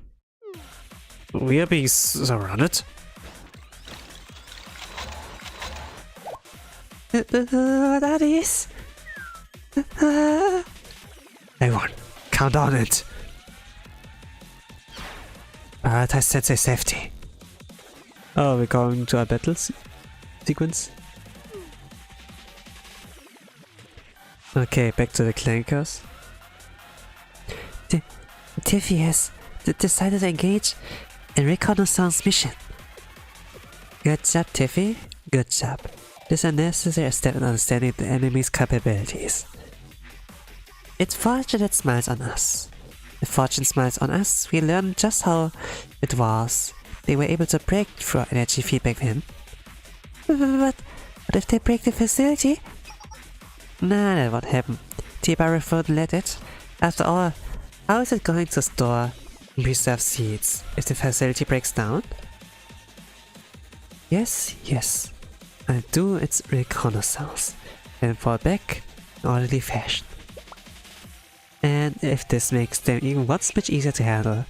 We are being surrounded? What are these? Everyone, count on it. Advertise sensei safety. Oh, we're going to a battle sequence? Okay, back to the Clankers. Tiffy has decided to engage in reconnaissance mission. Good job, Tiffy. Good job. This is a necessary step in understanding the enemy's capabilities. It's fortune that smiles on us. If fortune smiles on us, we learn just how it was they were able to break through our energy feedback then. But if they break the facility? Nah, that won't happen. T-Bar won't let it. After all, how is it going to store and preserve seeds if the facility breaks down? Yes. I'll do its reconnaissance and fall back in orderly fashion. And if this makes them even one smidge easier to handle,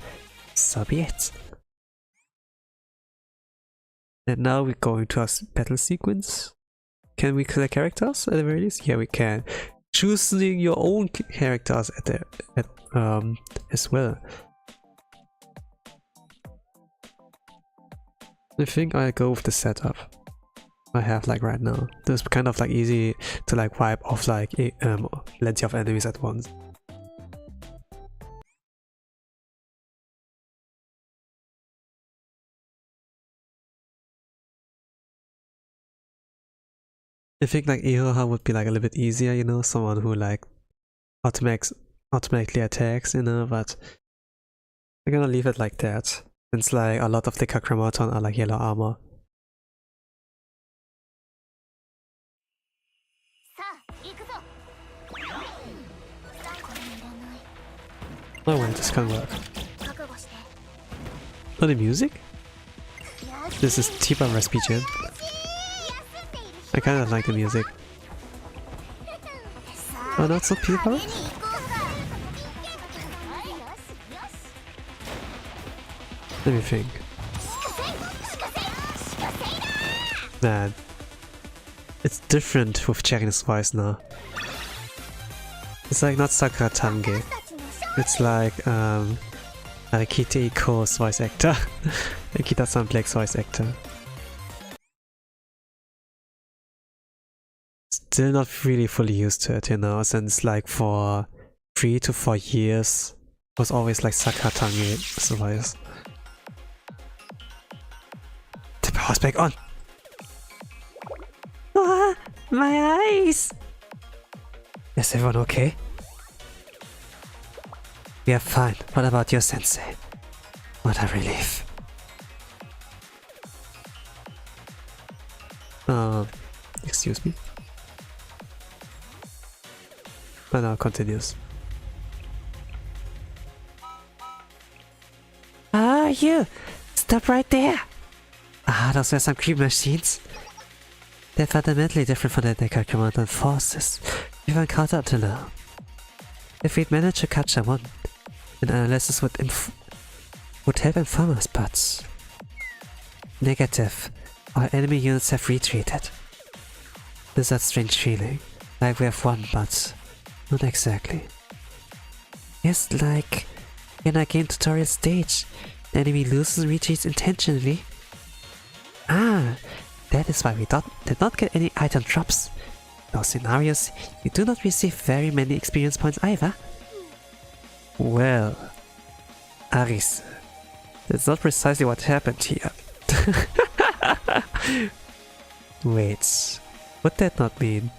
so be it. And now we're going to a battle sequence. Can we select characters at the very least? Yeah, we can. Choosing your own characters as well. I think I'll go with the setup I have like right now. It's kind of like easy to like wipe off like plenty of enemies at once. I think like Iroha would be like a little bit easier, you know, someone who like automatically attacks, you know, but I'm gonna leave it like that. Since like a lot of the Decagrammaton are like yellow armor. Oh wait, this can't work. Oh, the music? This is Tiba Respigen. I kinda like the music. Oh, not so people? Let me think. Man. It's different with Cherry's voice now. It's like not Sakura Tange. It's like Arikite Iko's voice actor. Akita-san Black's voice actor. Still not really fully used to it, you know, since like for 3 to 4 years it was always like Sakura Tange's voice. The power's back on! Ah, my eyes! Is everyone okay? We are fine. What about your sensei? What a relief. Excuse me. And now continues. Ah, you! Stop right there! Ah, those were some creep machines. They're fundamentally different from the Decagrammaton forces we've encountered until now. If we'd managed to capture one, an analysis would help inform us, but... Negative. Our enemy units have retreated. There's that strange feeling, like we have won, but Not exactly. Yes, like in a game tutorial stage, the enemy loses and retreats intentionally. Ah, that is why we did not get any item drops. In those scenarios, you do not receive very many experience points either. Well, Aris, that's not precisely what happened here. Wait, would that not mean?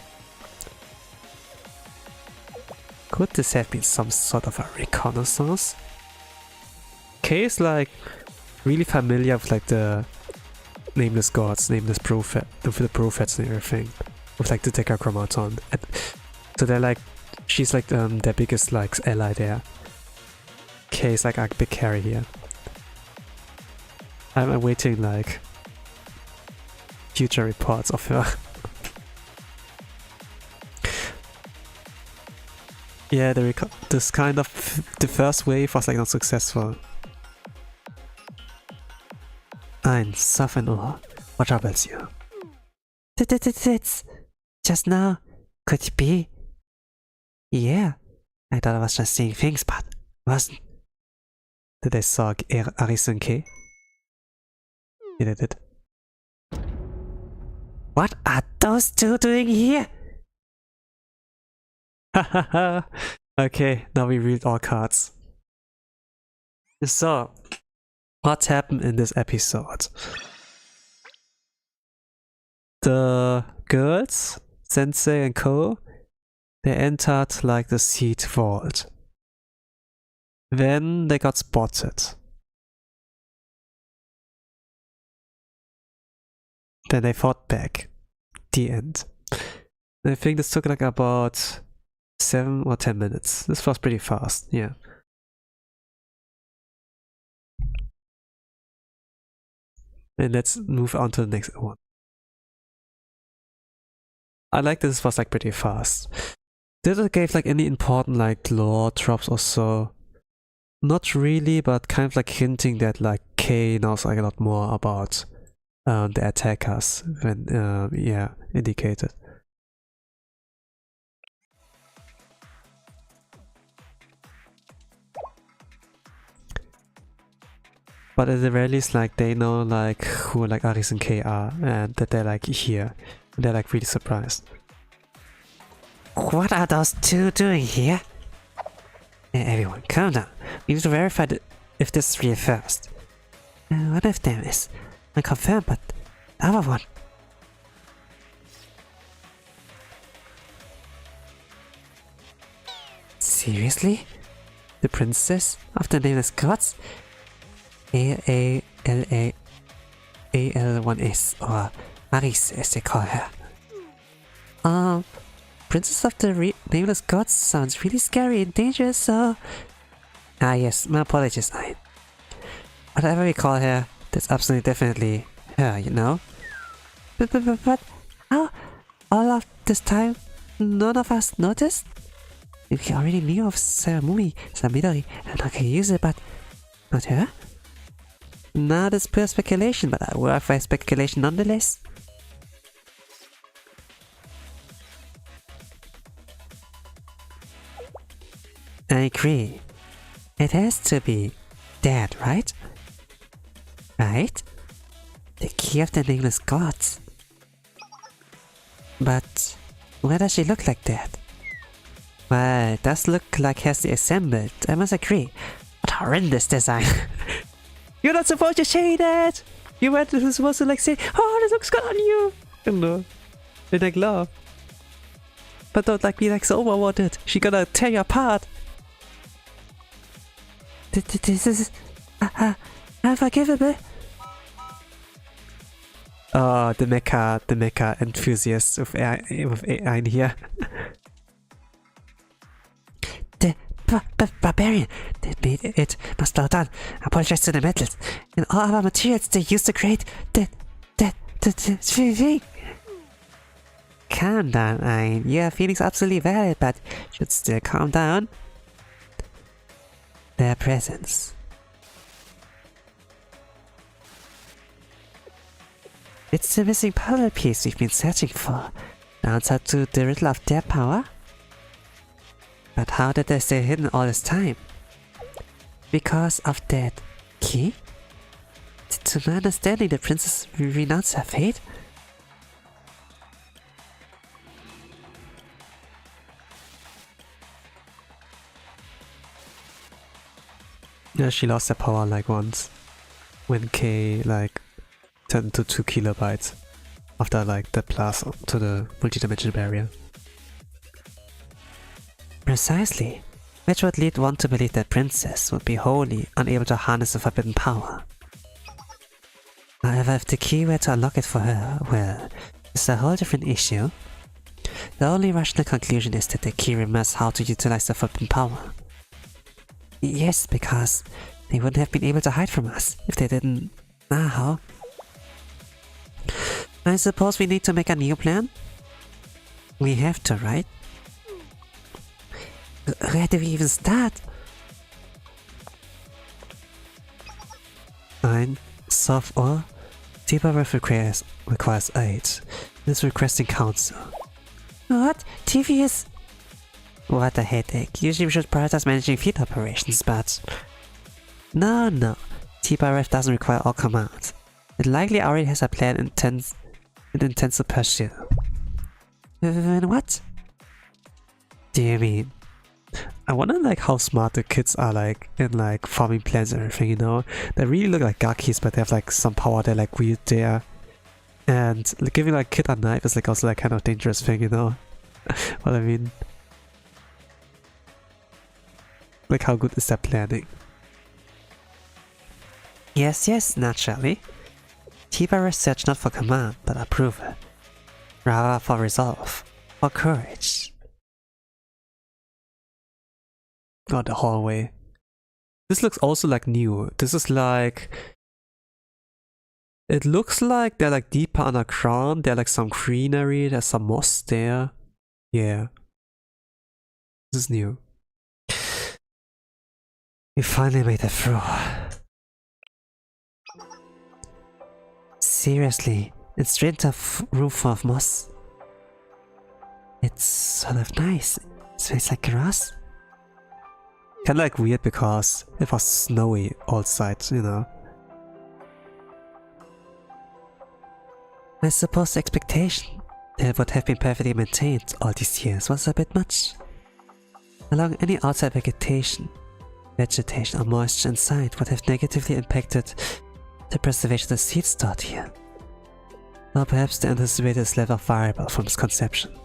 Could this have been some sort of a reconnaissance? Kay is like really familiar with like the nameless gods, nameless prophet, with the prophets and everything, with like the Decagrammaton. So they're like, she's like their biggest like ally there. Kay is like a big carry here. I'm awaiting like future reports of her. Yeah, this kind of the first wave was like not successful. Ein, soften Ohr. What troubles you? It's just now. Could it be? Yeah, I thought I was just seeing things, but wasn't. Did I saw Aris and Kay? Yeah, they did. What are those two doing here? Hahaha. Okay, now we read all cards. So, what happened in this episode? The girls, Sensei and Co, they entered like the seed vault. Then they got spotted. Then they fought back. The end. And I think this took like about 7 or 10 minutes. This was pretty fast, yeah. And let's move on to the next one. I like this was like pretty fast. Did it give like any important like lore drops or so? Not really, but kind of like hinting that like Kay knows like a lot more about the attackers when yeah, indicated. But at the very least, like they know like who like Aris and Kay are, and that they're like here. And they're like really surprised. What are those two doing here? Hey, everyone, calm down. We need to verify if this is real first. One of them is unconfirmed, but the other one. Seriously? The princess of the nameless gods? A-L-1S, or Aris as they call her. Princess of the nameless gods sounds really scary and dangerous, so... Ah yes, my apologies, Ein. Whatever we call her, that's absolutely definitely her, you know? But how? All of this time, none of us noticed? We already knew of Saramumi, Samidori, and Nakayusa, but not her? Now that's pure speculation, but a worthwhile speculation nonetheless. I agree. It has to be dead, right? Right? The key of the nameless gods. But why does she look like that? Well, it does look like Hesty assembled, I must agree. What horrendous design. You're not supposed to say that! You weren't supposed to like say, oh, this looks good on you! You know, they like love. But don't like be like so overwatered. She gonna tear you apart. This is unforgivable. Oh, the mecha enthusiast with Ein here. The barbarian that made it must bow down. Apologize to the metals and all other materials they used to create the thing. Calm down, Ein. Your feelings are absolutely valid, but should still calm down. Their presence. It's the missing puzzle piece we've been searching for. The answer to the riddle of their power? But how did they stay hidden all this time? Because of that key? To my understanding, the princess renounced her fate? Yeah, she lost her power like once. When K like turned to 2 kilobytes after like the blast to the multi-dimensional barrier. Precisely, which would lead one to believe that princess would be wholly unable to harness the forbidden power. However, if the key were to unlock it for her, well, it's a whole different issue. The only rational conclusion is that the key remembers how to utilize the forbidden power. Yes, because they wouldn't have been able to hide from us if they didn't know how. I suppose we need to make a new plan? We have to, right? Where do we even start? Fine. Soft or deeper breath requires aid. This requesting counsel. What? TV is... What a headache. Usually we should prioritize managing field operations, but... No. T-Bar-Ref doesn't require all commands. It likely already has a plan it intends to pursue. What? Do you mean? I wonder like how smart the kids are like in like farming plans and everything, you know? They really look like Gakis, but they have like some power, they're like weird there. And like, giving like kid a knife is like also like kind of dangerous thing, you know? What I mean? Like how good is that planning? Yes, naturally. T-Bar search not for command, but approval. Rather for resolve, or courage. Oh, the hallway. This looks also like new. This is like... It looks like they're like deeper underground. There's like some greenery, there's some moss there. Yeah. This is new. We finally made it through. Seriously, it's straight into a room full of moss. It's sort of nice. It smells like grass. Kinda like weird because it was snowy outside, you know. I suppose the expectation that it would have been perfectly maintained all these years was a bit much. Along any outside vegetation or moisture inside would have negatively impacted the preservation of the seeds stored here. Or perhaps the anticipated level of variable from its conception.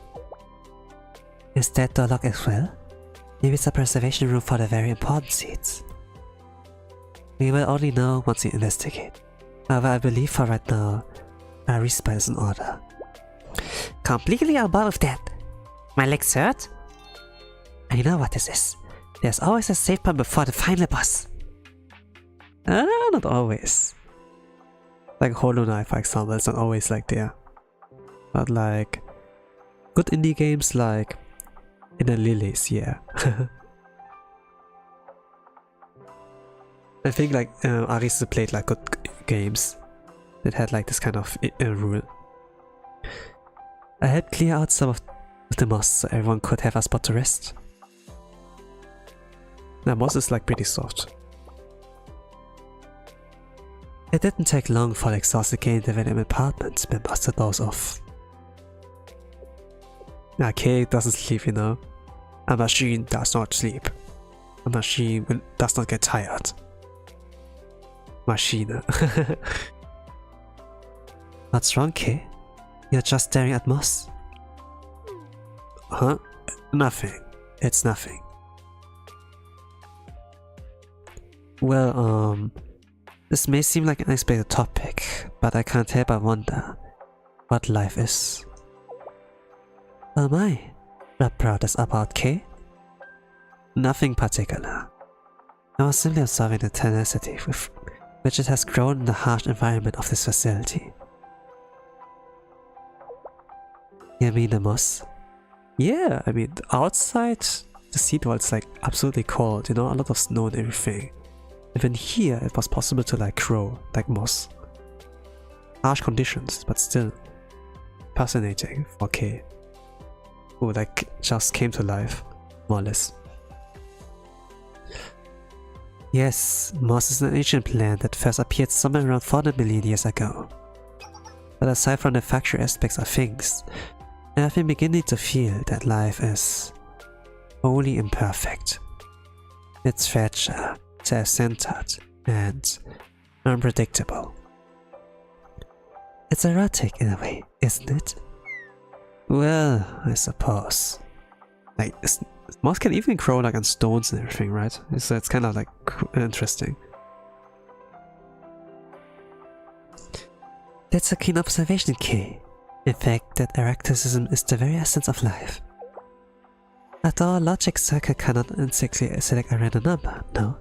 Is that door locked as well? Maybe it's a preservation room for the very important seeds. We will only know once we investigate. However, I believe for right now, our respite is in order. Completely on board with that. My legs hurt? I know what this is. There's always a save point before the final boss. Not always. Like Hollow Knight, for example, it's not always like there. But like, good indie games like Inner Lilies, yeah. I think like Aris played like good games that had like this kind of rule. I helped clear out some of the moss so everyone could have a spot to rest. Now moss is like pretty soft. It didn't take long for the exhausted game development department members to doze off. K doesn't sleep, you know. A machine does not sleep. A machine does not get tired. Machine. What's wrong, K? You're just staring at moss. Huh? Nothing. It's nothing. Well, this may seem like an unexpected topic, but I can't help but wonder what life is. Oh my, what brought us about, K? nothing particular. I was simply observing the tenacity with which it has grown in the harsh environment of this facility. You mean the moss? Yeah, I mean, outside the seed was like absolutely cold, you know, a lot of snow and everything. Even here it was possible to like grow like moss. Harsh conditions, but still fascinating for K, who like just came to life, more or less. Yes, Mars is an ancient planet that first appeared somewhere around 400 million years ago. But aside from the factual aspects of things, I have been beginning to feel that life is wholly imperfect. It's fragile, self-centered, and unpredictable. It's erratic in a way, isn't it? Well, I suppose. Like, moss can even grow like on stones and everything, right? So it's kind of like interesting. That's a keen observation, Kay. In fact, that erraticism is the very essence of life. After all, logic circle cannot intrinsically select a random number, no?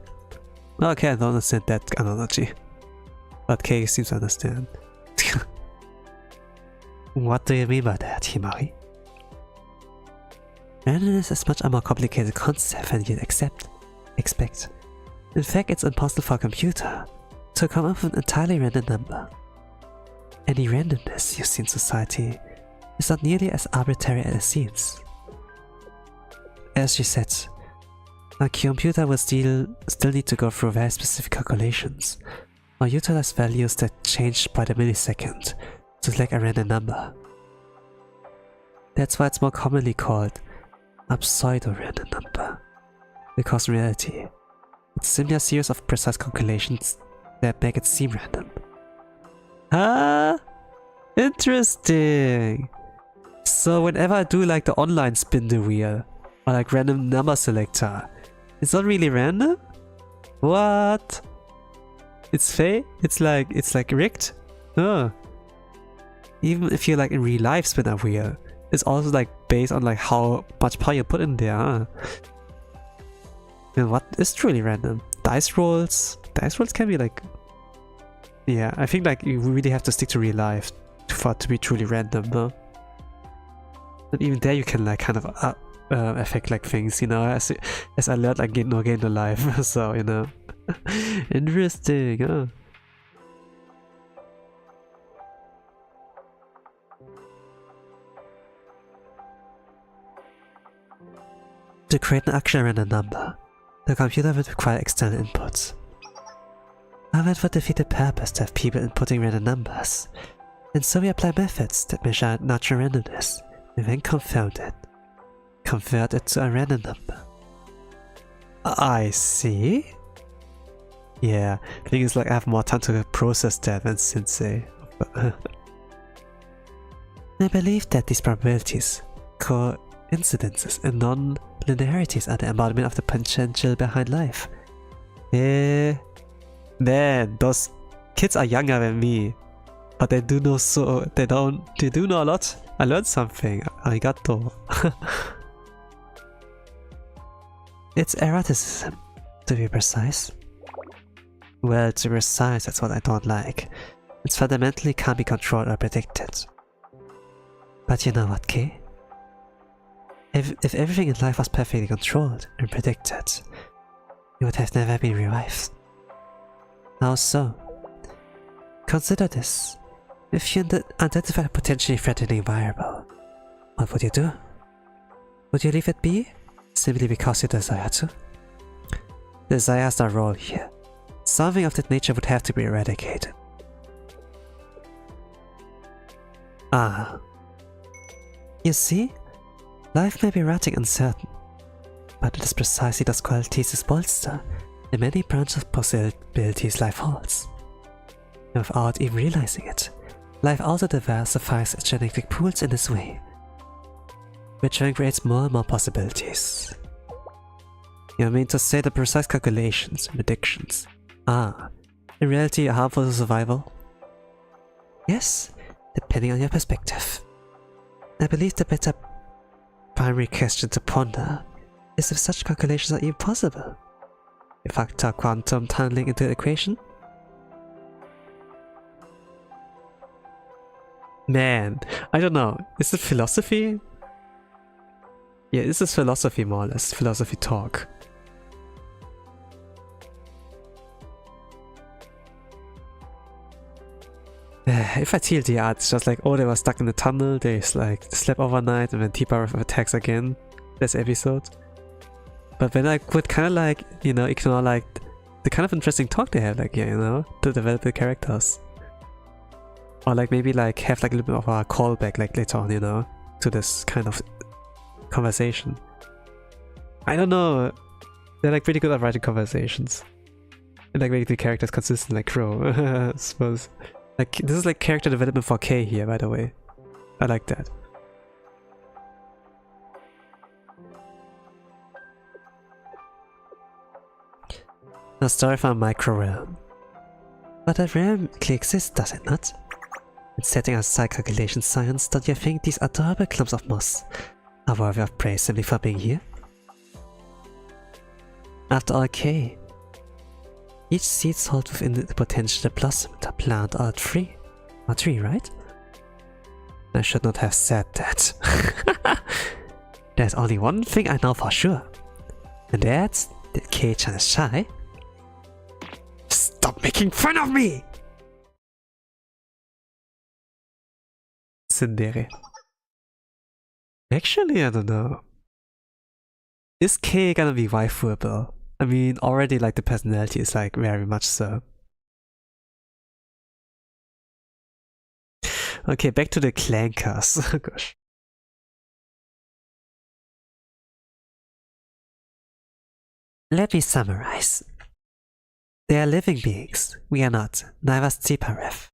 Okay, I don't understand that analogy. But Kay seems to understand. What do you mean by that, Himari? Randomness is much a more complicated concept than you'd expect. In fact, it's impossible for a computer to come up with an entirely random number. Any randomness you see in society is not nearly as arbitrary as it seems. As you said, a computer will still need to go through very specific calculations, or utilize values that change by the millisecond to select a random number. That's why it's more commonly called a pseudo-random number, because in reality, it's simply a series of precise calculations that make it seem random. Ah, interesting! So whenever I do like the online spin the wheel, or like random number selector, it's not really random? What? It's fake? It's like rigged? Oh. Even if you like in real life spin a wheel, it's also like based on like how much power you put in there. Huh? And what is truly random? Dice rolls? Dice rolls can be like... Yeah, I think like you really have to stick to real life for it to be truly random, no? And even there you can like kind of affect like things, you know, as I learned like gain no life, so you know. Interesting, huh? To create an actual random number, the computer would require external inputs. However, it would defeat the purpose to have people inputting random numbers, and so we apply methods that measure natural randomness and then convert it to a random number. I see. Yeah, the thing is like I have more time to process that than Sensei. I believe that these probabilities, coincidences, and non-linearities are the embodiment of the potential behind life. Yeah. Man, those kids are younger than me, but they do know they do know a lot. I learned something. Arigato. It's erraticism, to be precise. Well, to be precise, that's what I don't like. It's fundamentally can't be controlled or predicted. But you know what, Kay? If everything in life was perfectly controlled and predicted, it would have never been revived. How so? Consider this. If you identify a potentially threatening variable, what would you do? Would you leave it be? Simply because you desire to? Desire has no role here. Something of that nature would have to be eradicated. Ah. You see? Life may be erratic and uncertain, but it is precisely those qualities that bolster the many branches of possibilities life holds. And without even realizing it, life also diversifies its genetic pools in this way, which then creates more and more possibilities. You mean to say the precise calculations and predictions are, in reality, harmful to survival? Yes, depending on your perspective. I believe the better primary question to ponder is if such calculations are even possible. You factor quantum tunneling into the equation? Man, I don't know. Is it philosophy? Yeah, this is philosophy more or less. Philosophy talk. If I TLDR, it's just like, oh, they were stuck in the tunnel, they like slept overnight and then T-Power attacks again. This episode. But then I could kind of like, you know, ignore like the kind of interesting talk they have, like, yeah, you know, to develop the characters. Or like maybe like have like a little bit of a callback like later on, you know, to this kind of conversation. I don't know. They're like pretty good at writing conversations. And like making the characters consistent like Crow, I suppose. Like this is like character development for K here, by the way. I like that. A story from a micro realm. But that realm clearly exists, does it not? And setting aside calculation science, don't you think these adorable clumps of moss are worthy of praise simply for being here? After all, K, each seed holds within the potential to blossom into a plant or a tree. A tree, right? I should not have said that. There's only one thing I know for sure. And that's that K-chan is shy. Stop making fun of me! Tsundere. Actually, I don't know. Is K gonna be waifuable? I mean, already like the personality is like very much so. Okay, back to the Clankers. Oh gosh. Let me summarize. They are living beings. We are not. Neither is Tsiparef.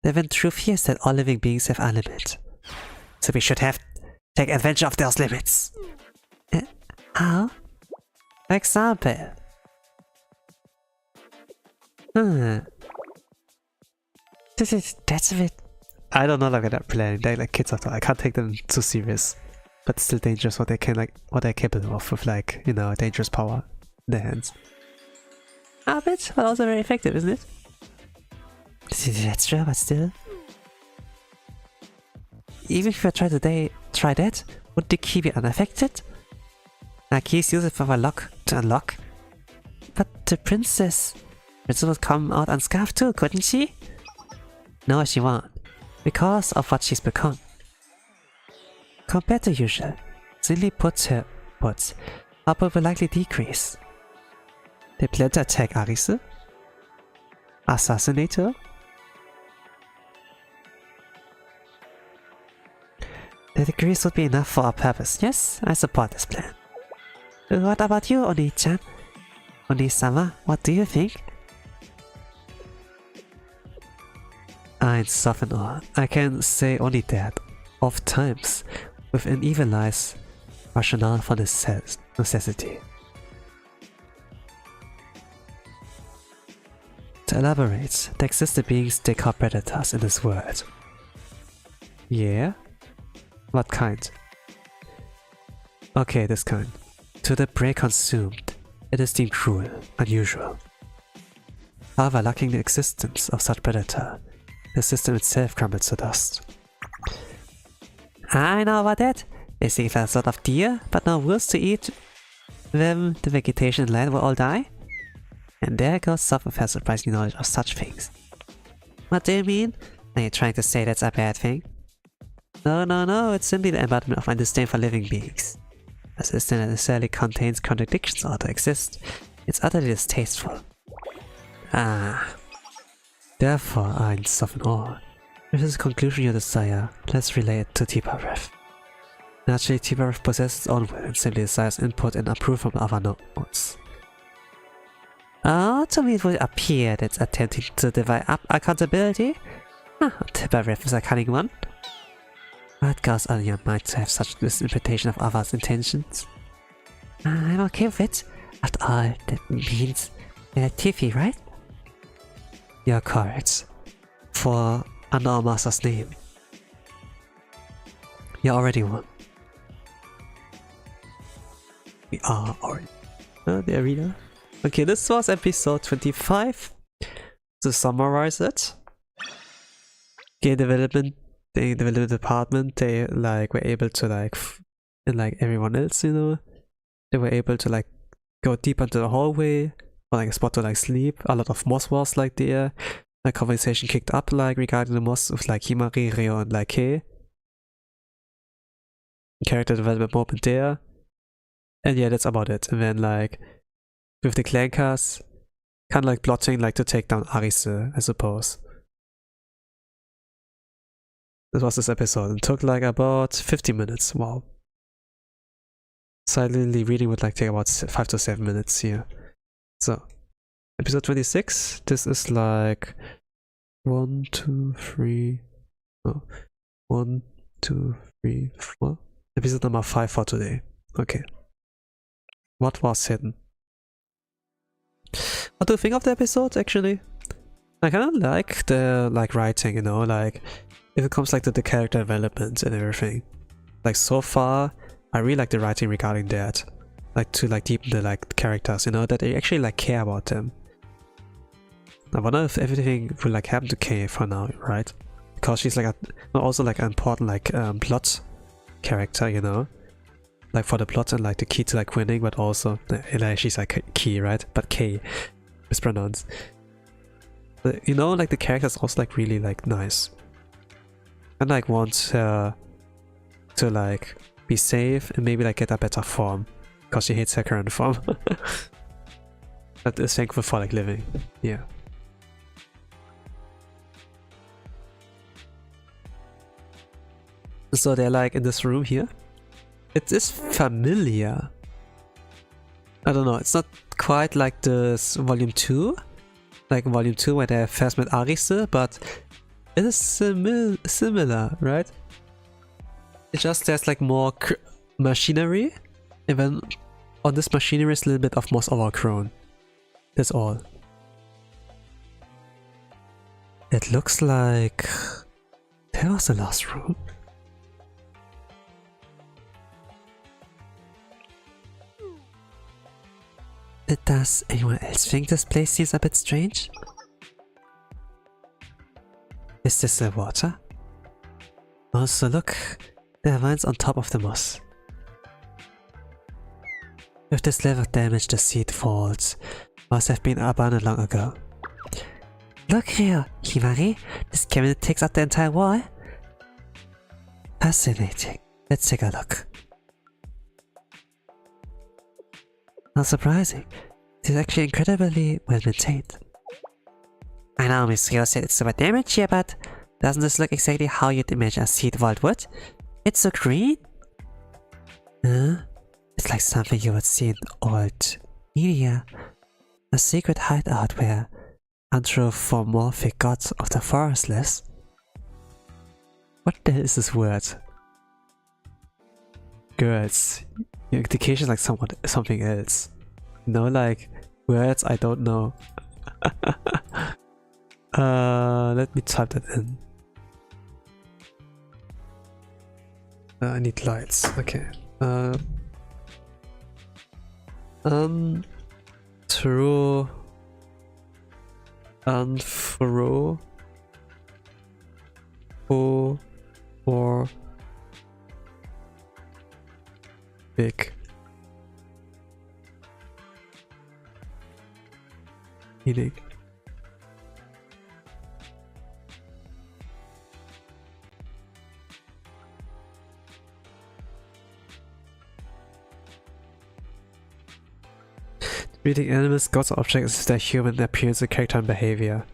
The even truth here is that all living beings have a limit. So we should take advantage of those limits. How? For example. That's a bit... I don't know like that planning. They're like kids after. I can't take them too serious. But still dangerous what they can like what they're capable of with like, you know, dangerous power in their hands. A bit, but also very effective, isn't it? That's true, but still. Even if I try that, would the key be unaffected? Now keys use it for a lock to unlock. But the princess would come out unscarfed too, couldn't she? No, she won't. Because of what she's become. Compared to usual, simply put, her output will likely decrease. They plan to attack Arise? Assassinate her? The degrees would be enough for our purpose. Yes, I support this plan. What about you, Oni-chan? Oni-sama, what do you think? I'm softened on. I can say only that. Oft times, within evil lies rationale for necessity. To elaborate, there exist the beings they call predators in this world. Yeah? What kind? Okay, this kind. To the prey consumed, it is deemed cruel, unusual. However, lacking the existence of such predator, the system itself crumbles to dust. I know about that. They think there's a sort of deer, but no wolves to eat them. The vegetation and land will all die. And there goes Soph with her surprising knowledge of such things. What do you mean? Are you trying to say that's a bad thing? No, it's simply the embodiment of my disdain for living beings. A system that necessarily contains contradictions or to exist. It's utterly distasteful. Therefore, I'm Soph in awe. If this is the conclusion you desire, let's relay it to Tsiparef. Naturally, Tsiparef possesses its own will and simply desires input and approval from other nodes. To me it would appear that it's attempting to divide up accountability. Tsiparef is a cunning one. What goes on in your mind to have such misinterpretation of others' intentions? I'm okay with it. After all, that means they're Tiffy, right? You're correct. For under our master's name. You already won. We are already. The arena. Okay, this was episode 25. To summarize it. Game development. The development department, they like were able to like, and like everyone else, you know, they were able to like go deep into the hallway, or like a spot to like sleep. A lot of moss was like there. Like conversation kicked up like regarding the moss with like Himari, Ryo, and like Kei. Character development moment there. And yeah, that's about it. And then like with the Clankers, Kind of like plotting like to take down Arise, I suppose. This was this episode. It took like about 50 minutes. Wow. Silently reading would like take about 5 to 7 minutes here. So, episode 26. This is like 1, 2, 3. No. 1, 2, 3, 4. Episode number 5 for today. Okay. What was hidden? What do you think of the episode, actually? I kind of like the writing, you know, like if it comes like to the character development and everything. Like so far, I really like the writing regarding that. Like to like deepen the like characters, you know, that they actually like care about them. I wonder if everything will like happen to Kay for now, right? Because she's like also like an important like plot character, you know, like for the plot and like the key to like winning, but also she's like key, right? But K mispronounced. But, you know, like the character's also like really like nice, and like want her to like be safe and maybe like get a better form because she hates her current form. But is thankful for like living. Yeah. So they're like in this room here. It is familiar. I don't know, it's not quite like this volume 2. Like volume 2 where they first met Arise, but it is similar, right? It's just there's like more machinery, and then on this machinery is a little bit of moss overgrown. That's all. It looks like there was a last room. Does anyone else think this place seems a bit strange? Is this the water? Also look, there are vines on top of the moss. If this level of damage the seed falls, must have been abandoned long ago. Look here, Himari, this cabinet takes up the entire wall. Fascinating. Let's take a look. Not surprising. It is actually incredibly well maintained. I know Miss Rio said it's super damage here, but doesn't this look exactly how you'd imagine a seed vault would? It's so green. It's like something you would see in old media. A secret hideout where anthropomorphic gods of the forest live. What the hell is this word? Girls. Your indication is like something else. No, like words I don't know. Let me type that in. I need lights. Okay. True. Unfro. Or big. Meaning. Treating animals, gods, or objects as their human appearance, character, and behavior.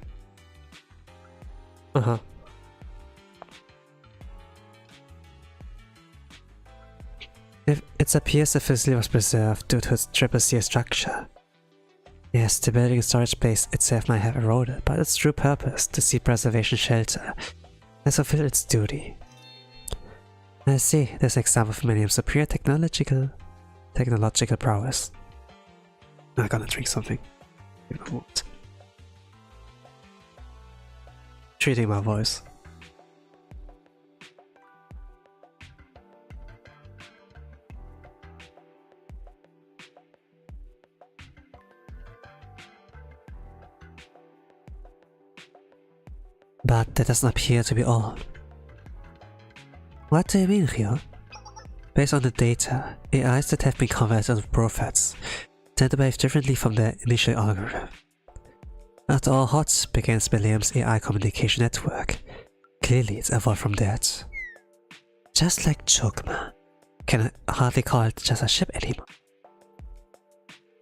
It appears the facility was preserved due to its triple C structure. Yes, the building and storage space itself might have eroded, but its true purpose, the sea preservation shelter, has fulfilled its duty. I see, there's an example of many superior technological prowess. I'm gonna drink something. Treating my voice. But that doesn't appear to be all. What do you mean, Rio? Based on the data, AIs that have been converted into prophets tend to behave differently from their initial algorithm. After all, HOTS began Spellium's AI communication network. Clearly it's evolved from that. Just like Chogma. Can I hardly call it just a ship anymore.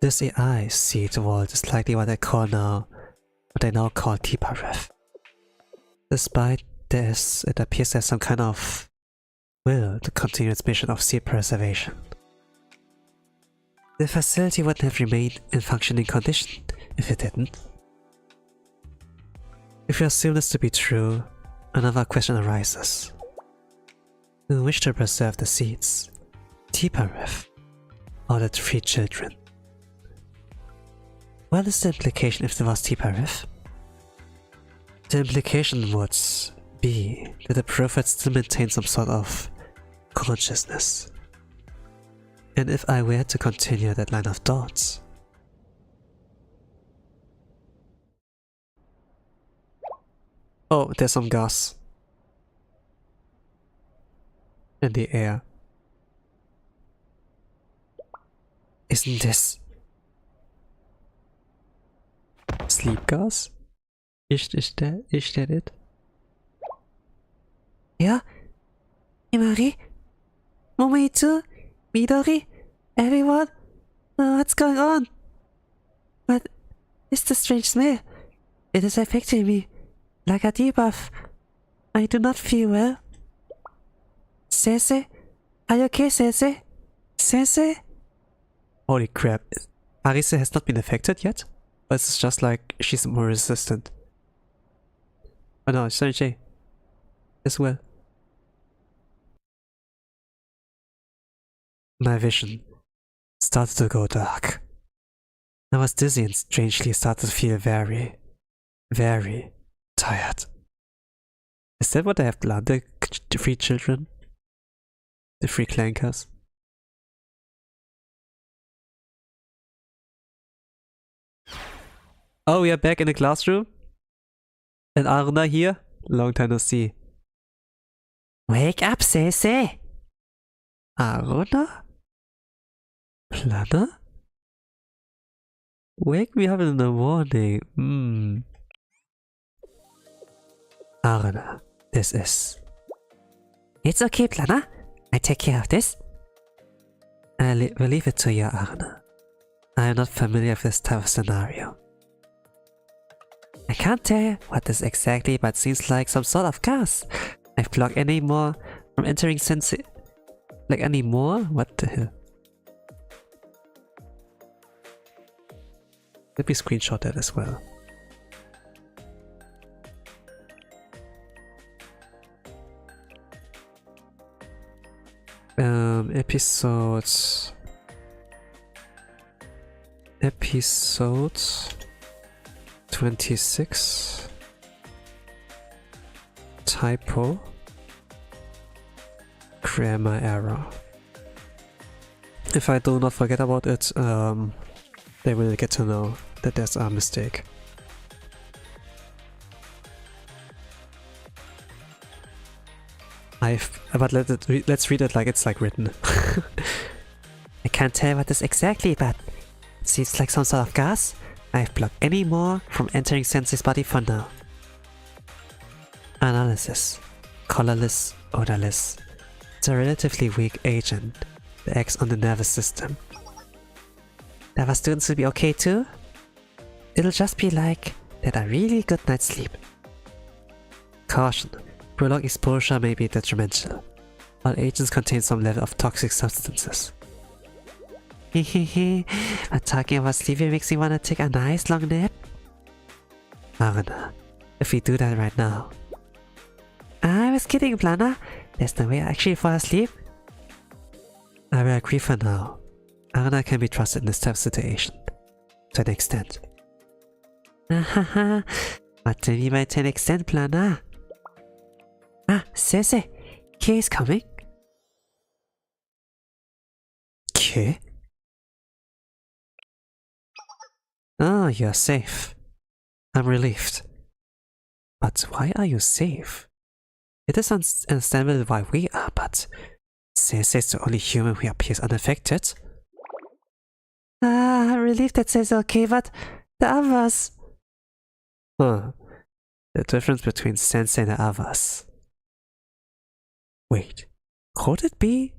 This AI seed vault is likely what I now call Tiparef. Despite this, it appears there's some kind of will to continue its mission of seed preservation. The facility wouldn't have remained in functioning condition if it didn't. If you assume this to be true, another question arises. Who wish to preserve the seeds? Tiparef or the 3 children? What is the implication if there was Tiparef? The implication would be that the prophet still maintains some sort of consciousness. And if I were to continue that line of thought, oh, there's some gas in the air. Isn't this sleep gas? Is that it? Yeah? Himari? Momito? Midori? Everyone? What's going on? What is the strange smell? It is affecting me. Like a debuff. I do not feel well. Sensei? Are you okay, Sensei? Sensei? Holy crap. Arise has not been affected yet? But it's just like she's more resistant. Oh no, Sensei as well. My vision started to go dark. I was dizzy and strangely started to feel very, very tired. Is that what I have planned, the 3 children? The 3 clankers? Oh, we are back in the classroom? And Arna here? Long time no see. Wake up, Sensei! Arna? Planner? Wake me up in the morning. Arna, this is... It's okay, Planner. I take care of this. I will leave it to you, Arna. I am not familiar with this type of scenario. I can't tell what this exactly, but seems like some sort of gas. I've blocked any more from entering Sensei. Like any more? What the hell? Let me screenshot that as well. Episode 26. Typo. Grammar error. If I do not forget about it, they will get to know that there's a mistake. But let's read it like it's like written. I can't tell what this exactly, but it seems like some sort of gas. I've blocked any more from entering Sensei's body for now. Analysis. Colorless, odorless. It's a relatively weak agent that acts on the nervous system. The other students will be okay too? It'll just be like that a really good night's sleep. Caution. Prolonged exposure may be detrimental. All agents contain some level of toxic substances. Hehehe, but talking about sleeping makes me wanna take a nice long nap. Arna, if we do that right now. I was kidding, Planner. There's no way I actually fall asleep. I will agree for now. Arna can be trusted in this type of situation. To an extent. Haha, what do you mean by to an extent, Planner? Ah, Sensei, Kay is coming. Kay? Ah, you're safe. I'm relieved. But why are you safe? It is understandable why we are, but Sensei is the only human who appears unaffected. Ah, I'm relieved that Sensei's okay, but the others... Huh. The difference between Sensei and the others. Wait, could it be?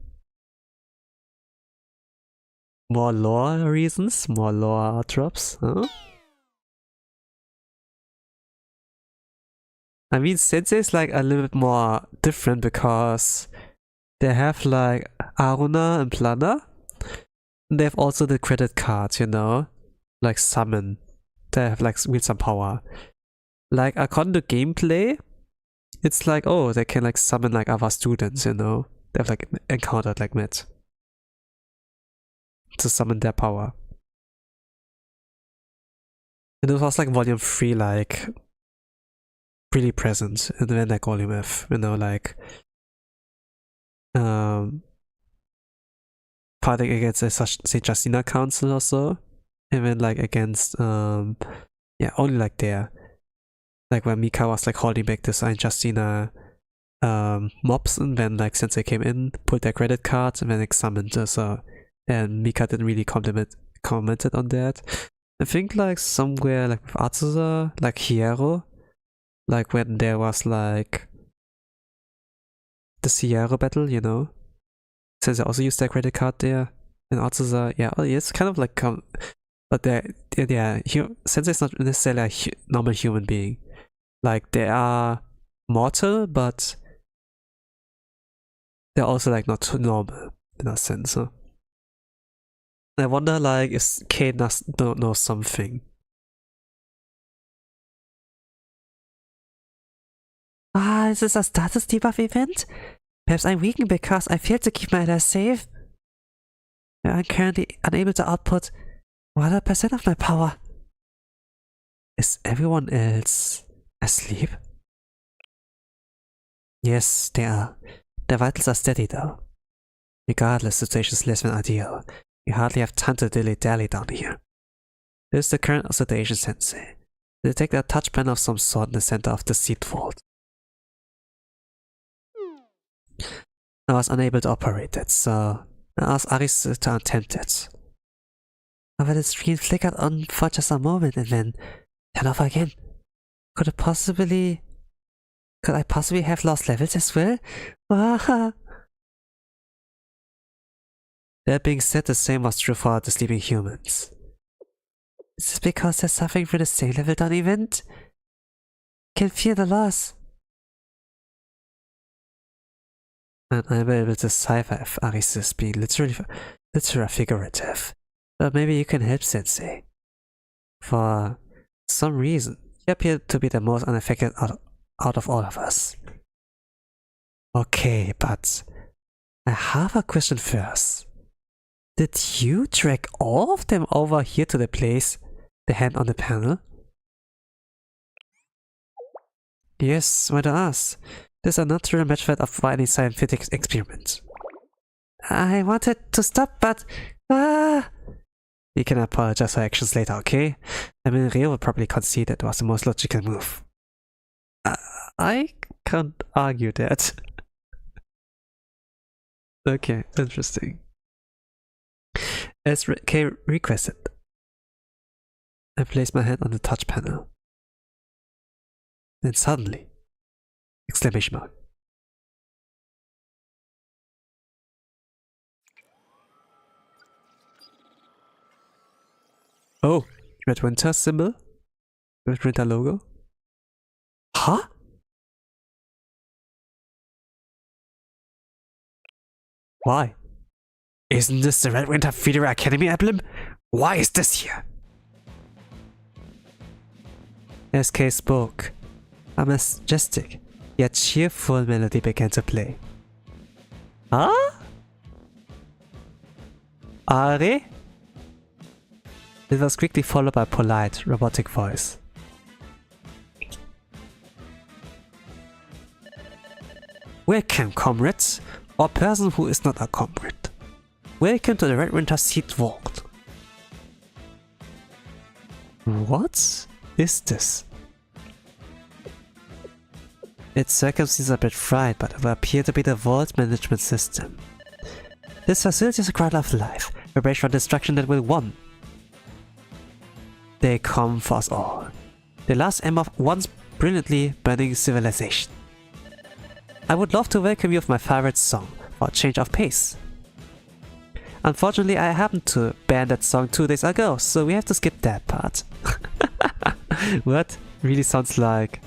More lore reasons? More lore drops? Huh? I mean, Sensei is like a little bit more different because they have like Aruna and Plana. And they have also the credit cards, you know? Like summon. They have like with some power. Like according to gameplay, it's like, oh, they can like summon like other students, you know? They've like encountered like met to summon their power. And it was like volume 3, like really present in the like volume F, you know, like fighting against the St. Justina Council or so. And then like against yeah, only like there. Like when Mika was like holding back the St. Justina mobs, and then like Sensei came in, pulled their credit cards, and then like summoned her, so and Mika didn't really commented on that. I think like somewhere like with Atsuza, like Hierro, like when there was like the Sierra battle, you know, Sensei also used their credit card there, and Atsuza, yeah, it's kind of like but yeah, Sensei is not necessarily a normal human being. Like they are mortal, but they're also like not too normal in a sense. Huh? I wonder like if Kane don't know something. Ah, is this a status debuff event? Perhaps I'm weakened because I failed to keep my allies safe. I'm currently unable to output 100% of my power. Is everyone else asleep? Yes, they are. Their vitals are steady though. Regardless, the situation is less than ideal. We hardly have time to dilly-dally down here. This is the current sedation, Sensei. Detect a touch panel of some sort in the center of the seat vault. I was unable to operate it, so I asked Aris to attempt it. However, the screen flickered on for just a moment and then turned off again. Could I possibly have lost levels as well? Ah. That being said, the same was true for the sleeping humans. Is this because they're suffering from the same level down event? Can feel the loss. And I'm able to decipher if Aris is being literal or figurative. But maybe you can help, Sensei. For some reason, you appear to be the most unaffected out of all of us. Okay, but I have a question first. Did you drag all of them over here to the place, the hand on the panel? Yes, why to us? This is a natural method of any scientific experiment. I wanted to stop, but You can apologize for actions later, okay? I mean, Rio would probably concede that was the most logical move. I can't argue that. Okay, interesting. As K requested, I placed my hand on the touch panel. Then suddenly, exclamation mark. Oh, Red Winter symbol? Red Winter logo? Huh? Why? Isn't this the Red Winter Federal Academy emblem? Why is this here? SK spoke. A majestic, yet cheerful melody began to play. Huh? Are? It was quickly followed by a polite, robotic voice. Welcome, comrades, or person who is not a comrade. Welcome to the Red Winter Seed Vault. What is this? Its circumstances are a bit fried, but it will appear to be the vault management system. This facility is a cradle of life, a bridge for destruction that will won. They come for us all. The last ember of once brilliantly burning civilization. I would love to welcome you with my favorite song, for a change of pace. Unfortunately, I happened to ban that song 2 days ago, so we have to skip that part. What? Really sounds like...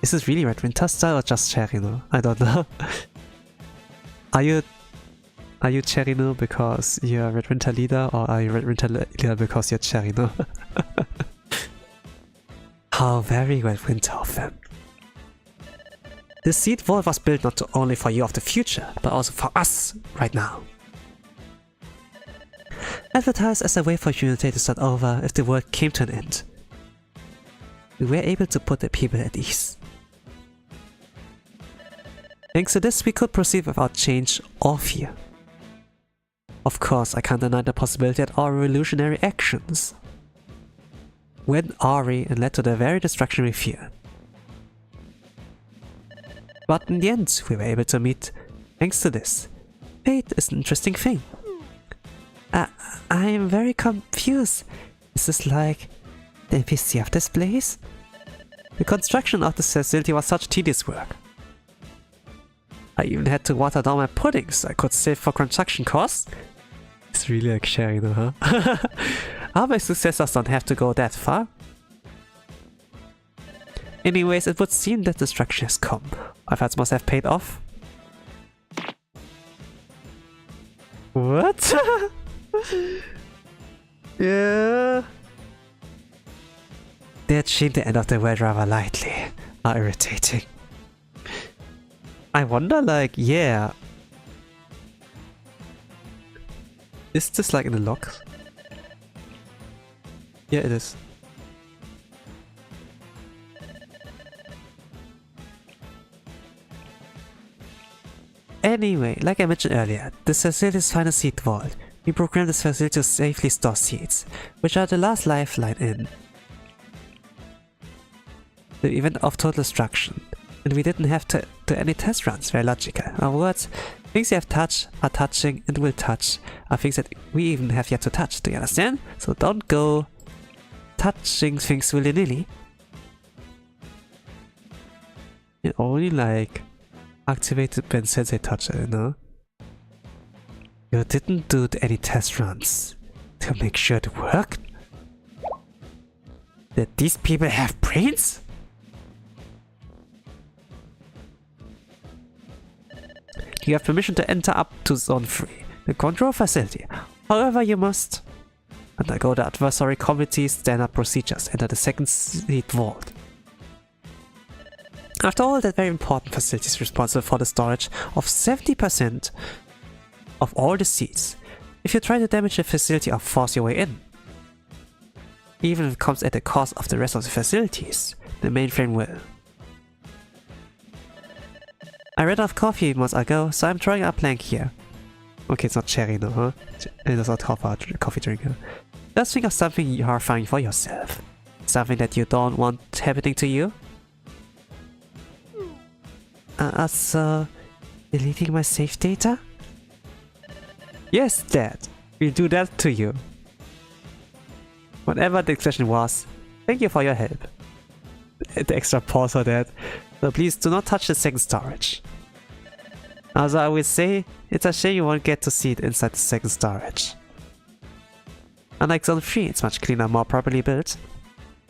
Is this really Red Winter style or just Cherino? I don't know. Are you Cherino because you're Red Winter leader, or are you Red Winter leader because you're Cherino? How very Red Winter of them. The seed vault was built not only for you of the future, but also for us right now. Advertise as a way for humanity to start over if the world came to an end. We were able to put the people at ease. Thanks to this, we could proceed without change or fear. Of course, I can't deny the possibility that our revolutionary actions went awry and led to the very destruction we feared. But in the end, we were able to meet thanks to this. Fate is an interesting thing. I am very confused. Is this like the NPC of this place? The construction of this facility was such tedious work. I even had to water down my pudding so I could save for construction costs. It's really like sharing, huh? Our my successors don't have to go that far. Anyways, it would seem that destruction has come. Our efforts must have paid off. What? Yeah. They achieved the end of the world rather lightly. How irritating. I wonder, like, yeah. Is this like in the logs? Yeah, it is. Anyway, like I mentioned earlier, this facility is final seed vault. We programmed this facility to safely store seeds, which are the last lifeline in the event of total destruction. And we didn't have to do any test runs, very logical. In other words, things you have touched, are touching, and will touch are things that we even have yet to touch, do you understand? So don't go touching things willy-nilly. It only like activated when Sensei touched it, you know? You didn't do any test runs to make sure it worked? Did these people have brains? You have permission to enter up to Zone 3, the control facility. However, you must undergo the adversary committee's standard procedures, enter the second seed vault. After all, that very important facility is responsible for the storage of 70% of all the seeds. If you try to damage the facility or force your way in, even if it comes at the cost of the rest of the facilities, the mainframe will. I ran out of coffee months ago, so I'm trying a plank here. Okay, it's not cherry no, huh? It's not coffee drinker. Just think of something horrifying for yourself. Something that you don't want happening to you. So... deleting my save data? Yes, Dad. We'll do that to you. Whatever the expression was, thank you for your help. The extra pause for that. So please do not touch the second storage. Also, I will say, it's a shame you won't get to see it inside the second storage. Unlike Zone 3, it's much cleaner, more properly built.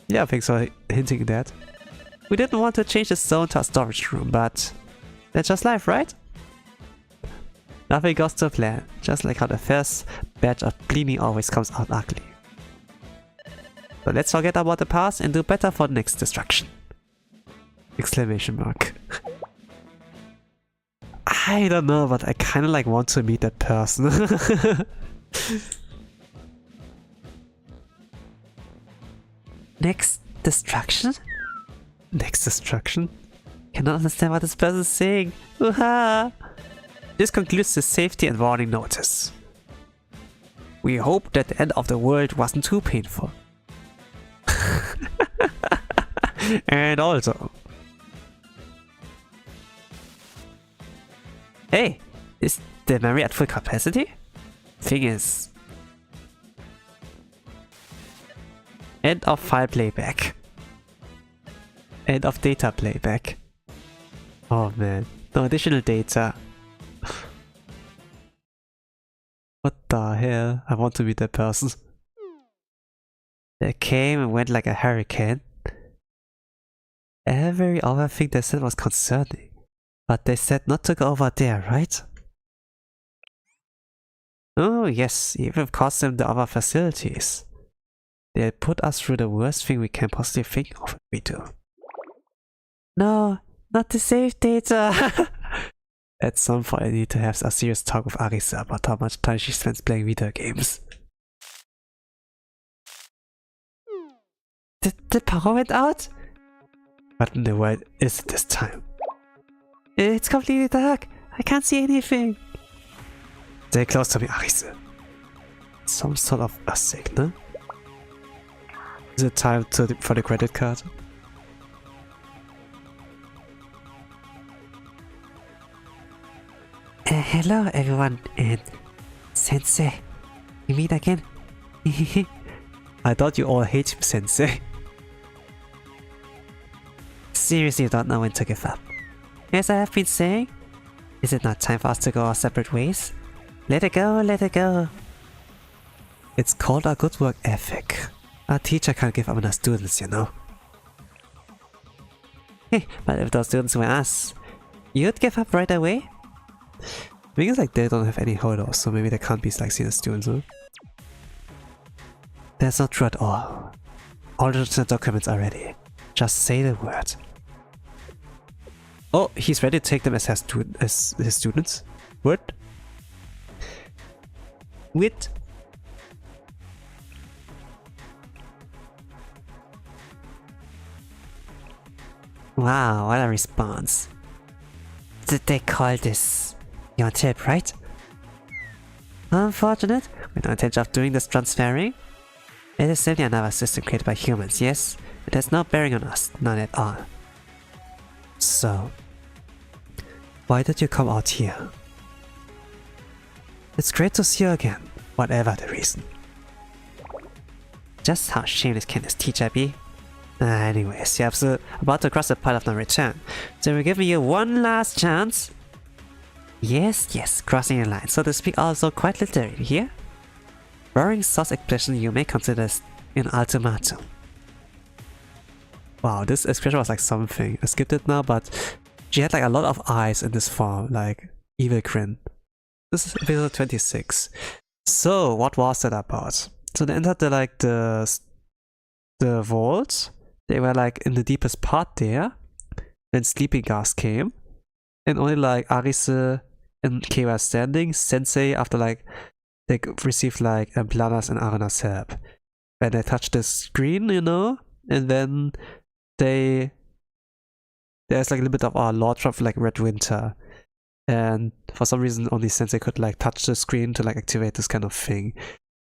Yeah, thanks for hinting that. We didn't want to change the zone to a storage room, but that's just life, right? Nothing goes to plan, just like how the first batch of cleaning always comes out ugly. So let's forget about the past and do better for the next destruction. Exclamation mark. I don't know, but I kinda like want to meet that person. Next destruction? Next destruction? Cannot understand what this person is saying. Uha! This concludes the safety and warning notice. We hope that the end of the world wasn't too painful. And also... Hey! Is the memory at full capacity? Thing is... End of file playback. End of data playback. Oh man, no additional data. What the hell? I want to meet that person. They came and went like a hurricane. Every other thing they said was concerning. But they said not to go over there, right? Oh yes, even cost them the other facilities. They put us through the worst thing we can possibly think of if we do. No, not the save data. At some point I need to have a serious talk with Arisa about how much time she spends playing video games. The power went out? What in the world is it this time? It's completely dark. I can't see anything. Stay close to me, Arisa. Some sort of a signal? Is it time for the credit card? Hello everyone, and Sensei. We meet again. I thought you all hate him, Sensei. Seriously, you don't know when to give up. As I have been saying, is it not time for us to go our separate ways? Let it go, let it go. It's called a good work ethic. A teacher can't give up on her students, you know. But if those students were us, you'd give up right away? Because like they don't have any holders, so maybe they can't be like seen as students, huh? That's not true at all. All the documents are ready. Just say the word. Oh, he's ready to take them as his students. What? Wit? Wow, what a response. Did they call this your tip, right? Unfortunate, with no intention of doing this transferring. It is simply another system created by humans, yes? It has no bearing on us, none at all. So, why did you come out here? It's great to see you again, whatever the reason. Just how shameless can this teacher be? Anyways, you're about to cross the point of no return, so we're giving you one last chance. Yes, crossing the line, so to speak, also quite literally here. Barring such expression, you may consider this an ultimatum. Wow, this expression was like something. I skipped it now, but she had like a lot of eyes in this form, like evil grin. This is episode 26. So, what was that about? So they entered the vault. They were like in the deepest part there. Then sleeping gas came. And only like Arise and Kei were standing. Sensei, after like they received like Plana's and Arena's help. When they touched the screen, you know, and then there's like a little bit of a Lord of like Red Winter. And for some reason only Sensei could like touch the screen to like activate this kind of thing.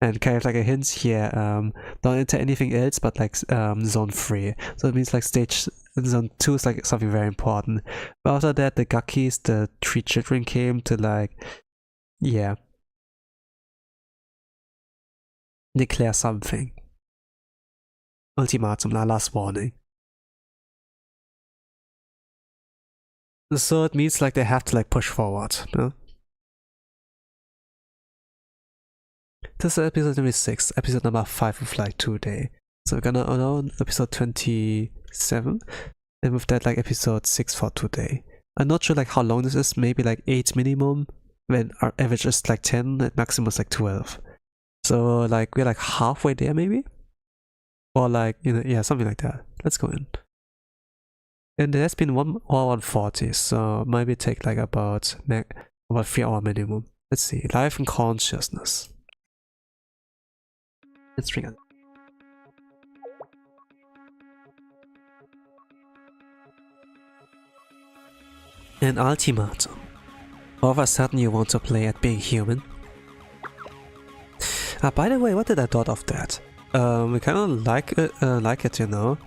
And kind of like a hint here, don't enter anything else but like zone 3. So it means like zone 2 is like something very important. But after that the Gakis, the 3 children came to like, yeah, declare something. Ultimatum, la last warning. So it means like they have to like push forward, no? This is episode 26, episode number 5 of like 2 days. So we're gonna on episode 27, and with that like episode 6 for today. I'm not sure like how long this is, maybe like 8 minimum, when our average is like 10, and maximum is like 12. So like we're like halfway there maybe? Or like, you know, yeah, something like that. Let's go in. And there has been 1 hour and 40, so maybe take like about 3 hours minimum. Let's see, life and consciousness. Let's drink it. An ultimatum. All of a sudden you want to play at being human? By the way, what did I thought of that? We kind of like it, you know,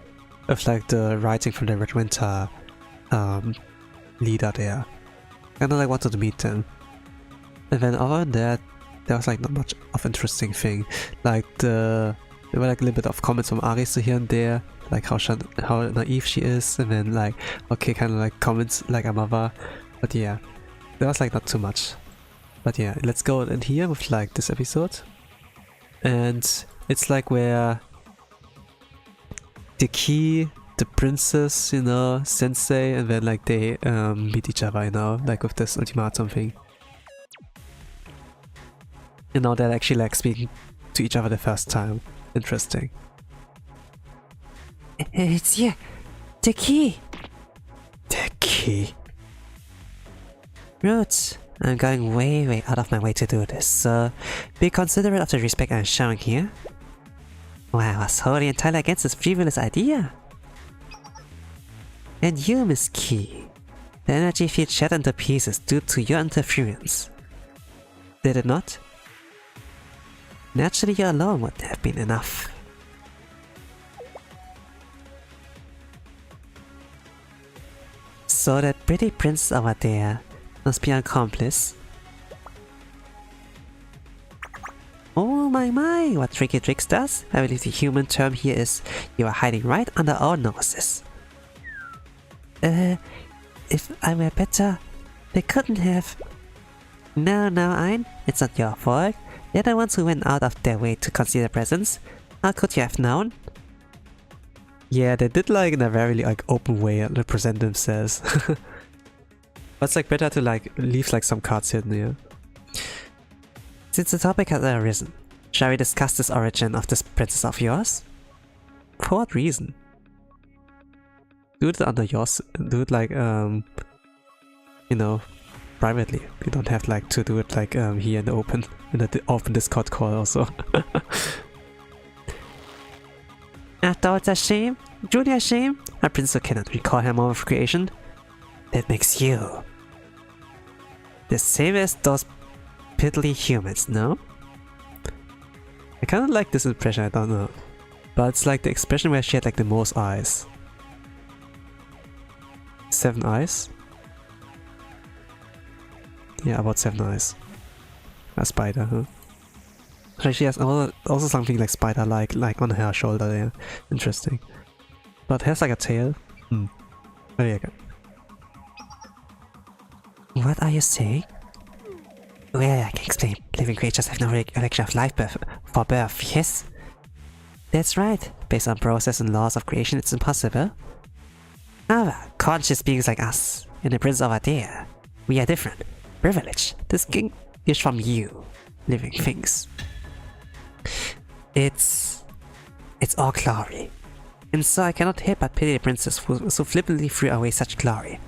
with like the writing from the Red Winter leader there. Kind of like wanted to meet them. And then other than that, there was like not much of interesting thing. Like there were like a little bit of comments from Arise here and there, like how naive she is, and then like okay, kind of like comments like a mother. But yeah, there was like not too much. But yeah, let's go in here with like this episode. And it's like where the key, the princess, you know, sensei, and then like they meet each other, you know, like with this ultimatum thing. You know, they're actually like speaking to each other the first time. Interesting. It's here. The key. The key. Roots. I'm going way out of my way to do this, so be considerate of the respect I'm showing here. Wow, I was wholly entirely against this frivolous idea. And you, Miss Key. The energy field shattered into pieces due to your interference. Did it not? Naturally, you alone would have been enough. So that pretty prince over there must be an accomplice. Oh my, what tricky tricks does? I believe the human term here is you are hiding right under our noses. If I were better, they couldn't have. No, Ein, it's not your fault. They're the ones who went out of their way to conceal their presence. How could you have known? Yeah, they did like in a very like open way represent themselves. But it's like better to like leave like some cards hidden here. Since the topic has arisen, shall we discuss this origin of this princess of yours? For what reason? Do it under yours. Do it like you know, privately. You don't have like to do it like here in the open open Discord call also. After all, it's a shame. Truly a shame. A prince who cannot recall her moment of creation. That makes you the same as those piddly humans, no? I kinda like this impression, I don't know. But it's like the expression where she had like the most eyes. 7 eyes? Yeah, about 7 eyes. A spider, huh? So she has also something like spider-like, like on her shoulder there. Interesting. But has like a tail. Very good. What are you saying? Well, I can explain. Living creatures have no recollection of life for birth, yes? That's right. Based on process and laws of creation, it's impossible. However, conscious beings like us, and the prince over there, we are different. Privilege. This king is from you, living things. It's all glory. And so I cannot help but pity the princess who so flippantly threw away such glory.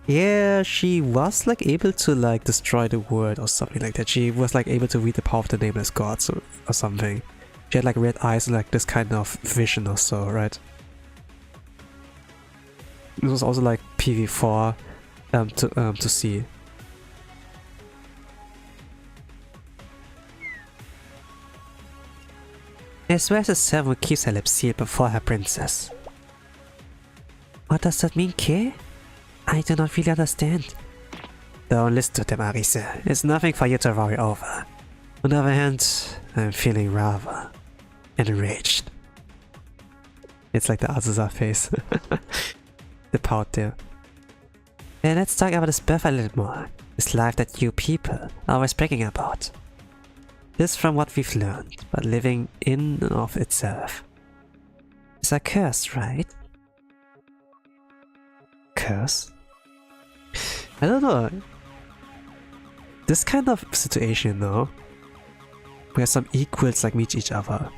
Yeah, she was like able to like destroy the world or something like that. She was like able to read the power of the nameless gods or something. She had like red eyes and like this kind of vision or so, right? It was also like PV4 to see. I swear the servant who keeps her lips sealed before her princess. What does that mean, Kay? I do not really understand. Don't listen to them, Arise. It's nothing for you to worry over. On the other hand, I'm feeling rather enraged. It's like the Azusa face. The pout there. Then let's talk about this birth a little more. This life that you people are always bragging about. This from what we've learned, but living in and of itself is a curse, right? Curse? I don't know. This kind of situation, though, where some equals like meet each other,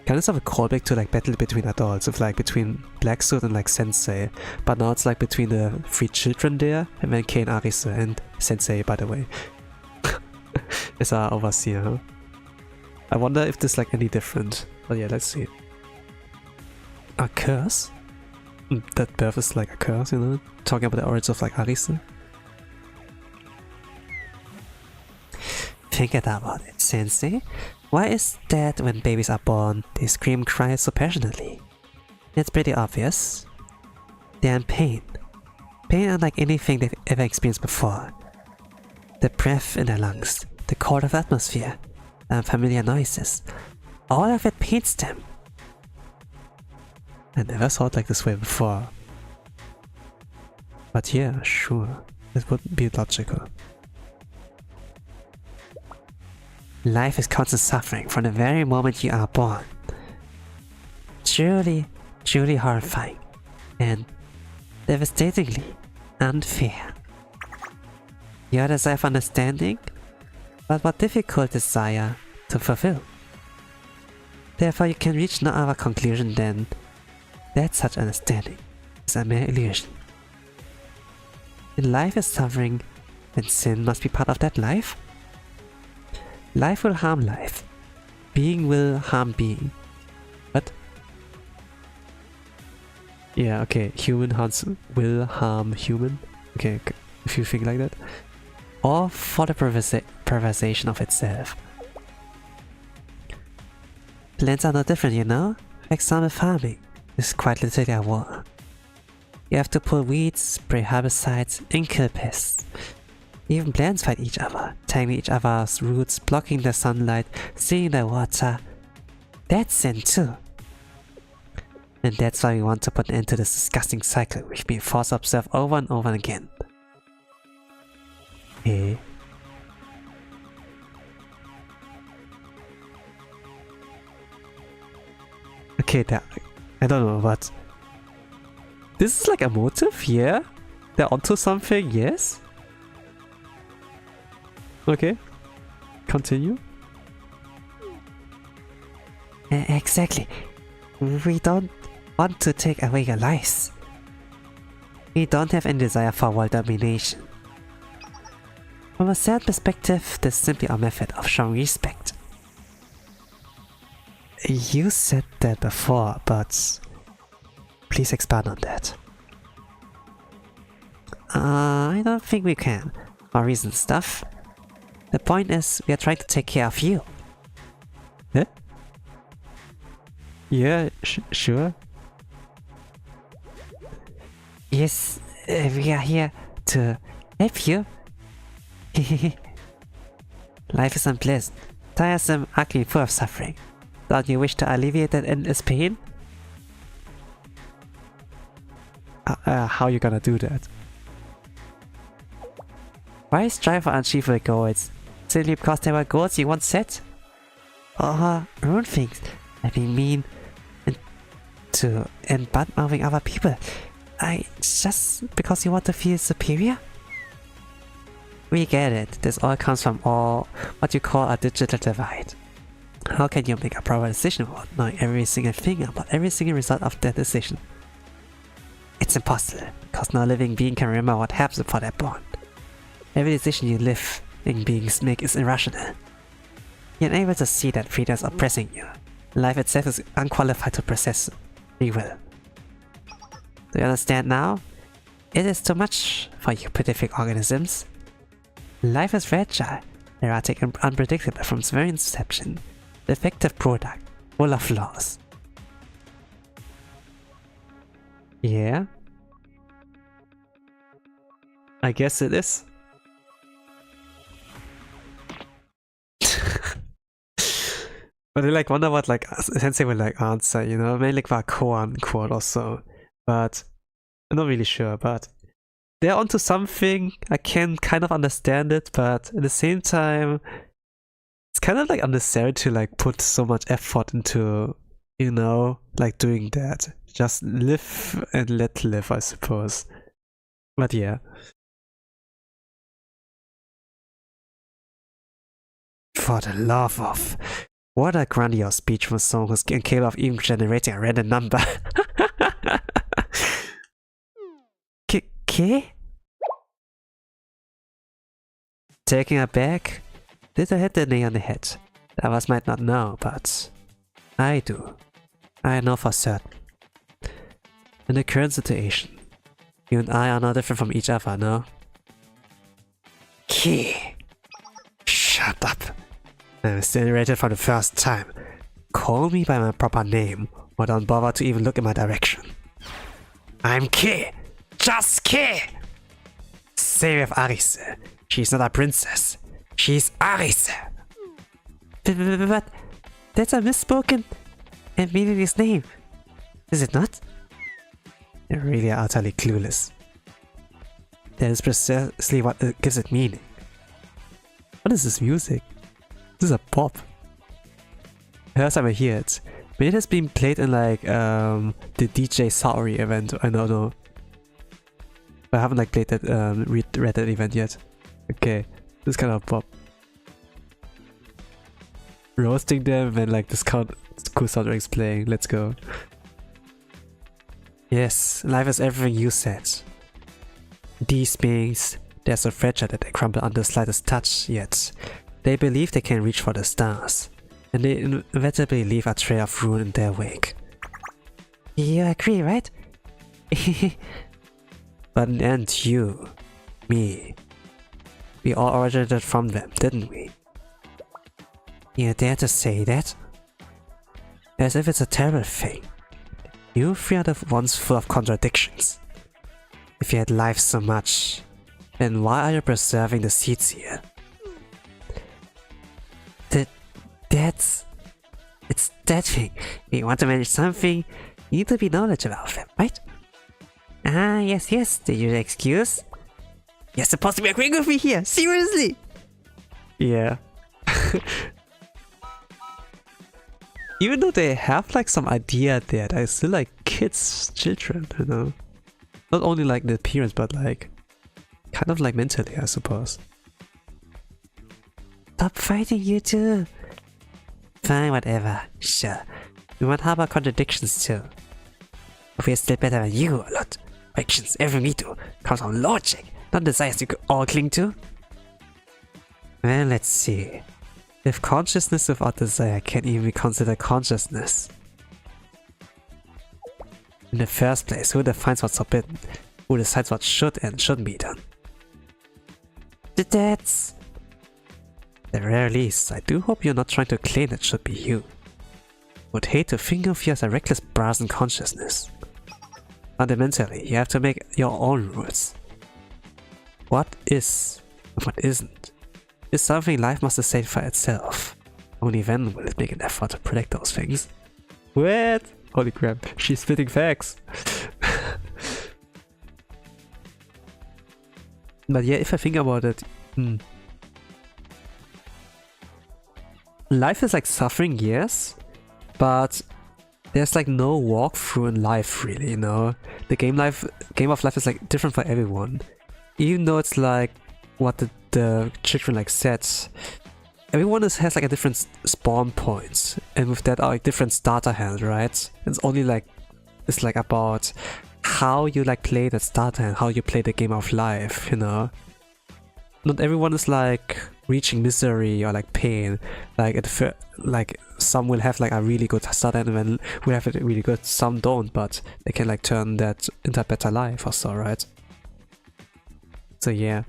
kind of have a callback to like battle between adults, of like between Black Suit and like Sensei, but now it's like between the 3 children there, and then Kay and Arise and Sensei, by the way, is our overseer. Huh? I wonder if this is like any different. But yeah, let's see. A curse? That birth is like a curse, you know? Talking about the origins of like Arise. Think about it, Sensei. Why is that when babies are born, they scream and cry so passionately? It's pretty obvious. They're in pain. Pain unlike anything they've ever experienced before. The breath in their lungs, the cold of the atmosphere, unfamiliar noises. All of it pains them. I never saw it like this way before. But yeah, sure. It wouldn't be logical. Life is constant suffering from the very moment you are born. Truly, truly horrifying and devastatingly unfair. Your desire for understanding, but what difficult desire to fulfill. Therefore you can reach no other conclusion than that such understanding is a mere illusion. And life is suffering, then sin must be part of that life? Life will harm life. Being will harm being. What? Yeah, okay. Human will harm human. Okay, if you think like that. Or for the perversation of itself. Plants are no different, you know? For example, farming is quite literally a war. You have to pull weeds, spray herbicides, and kill pests. Even plants fight each other, tangling each other's roots, blocking the sunlight, stealing the water. That's sin too. And that's why we want to put an end to this disgusting cycle we've been forced to observe over and over again. Eh? Okay, I don't know, but this is like a motive, yeah? They're onto something, yes? Okay, continue. Exactly. We don't want to take away your lives. We don't have any desire for world domination. From a certain perspective, this is simply our method of showing respect. You said that before, but please expand on that. I don't think we can. For recent stuff. The point is, we are trying to take care of you. Eh? Yeah, sure. Yes, we are here to help you. Life is unpleasant, tiresome, ugly, full of suffering. Don't you wish to alleviate that endless pain? How you gonna do that? Why strive for unachievable goals? Simply because they were goals you once set? Or ruin things and be mean and bad-mouthing other people? Just because you want to feel superior? We get it. This all comes from what you call a digital divide. How can you make a proper decision without knowing every single thing about every single result of that decision? It's impossible, because no living being can remember what happened before they're born. Every decision you living beings make is irrational. You're unable to see that freedom is oppressing you. Life itself is unqualified to process free will. Do you understand now? It is too much for you petrific organisms. Life is fragile, erratic and unpredictable from its very inception. Defective product, full of flaws. Yeah? I guess it is. But I like wonder what like Sensei would like answer, you know, maybe like a quote or so. But I'm not really sure, but they're onto something. I can kind of understand it, but at the same time it's kind of like unnecessary to like put so much effort into, you know, like doing that. Just live and let live, I suppose. But yeah. For the love of... What a grandiose speech from someone who's capable of even generating a random number. K? Taking a back? Did I hit the nail on the head? The others might not know, but I do. I know for certain. In the current situation, you and I are not different from each other, no? Key. Shut up. I'm still rated for the first time. Call me by my proper name, or don't bother to even look in my direction. I'm Key. Just Key. Save with Arise. She's not a princess. She's Arise. But that's a misspoken and meaningless name. Is it not? You're really utterly clueless. That is precisely what gives it meaning. What is this music? This is a pop. First time I hear it. Maybe it has been played in like the DJ Sauri event. I don't know. But I haven't like played that read that event yet. Okay, this kind of pop. Roasting them when like this cool soundtrack's playing. Let's go. Yes, life is everything you said. These beings, they're so fragile that they crumble under the slightest touch, yet they believe they can reach for the stars, and they inevitably leave a trail of ruin in their wake. You agree, right? But in the end, you, me, we all originated from them, didn't we? You dare to say that? As if it's a terrible thing. You three are the ones full of contradictions. If you had life so much, then why are you preserving the seeds here? It's that thing. If you want to manage something, you need to be knowledgeable of them, right? Ah, yes, did you excuse? You're supposed to be agreeing with me here, seriously! Yeah. Even though they have like some idea there, they're still like children, you know? Not only like the appearance, but like kind of like mentally, I suppose. Stop fighting, you two! Fine, whatever, sure. We might harbor contradictions too. But we're still better than you a lot. Actions, everything we do, comes from logic, not desires you could all cling to. Well, let's see. If consciousness without desire can't even be considered consciousness. In the first place, who defines what's forbidden? Who decides what should and shouldn't be done? That's... At the very least, I do hope you're not trying to claim that should be you. Would hate to think of you as a reckless brazen consciousness. Fundamentally, you have to make your own rules. What is and what isn't is something life must decide for itself. Only then will it make an effort to protect those things. What? Holy crap, she's spitting facts. But yeah, if I think about it, life is like suffering, yes, but there's like no walkthrough in life really, you know? The game of life is like different for everyone. Even though it's like what the children like said, everyone has like a different spawn points, and with that are like different starter hands, right? It's only like it's like about how you like play that starter hand, how you play the game of life, you know? Not everyone is like reaching misery or like pain. Like like some will have like a really good starter hand and then will have it really good, some don't, but they can like turn that into a better life or so, right? So yeah.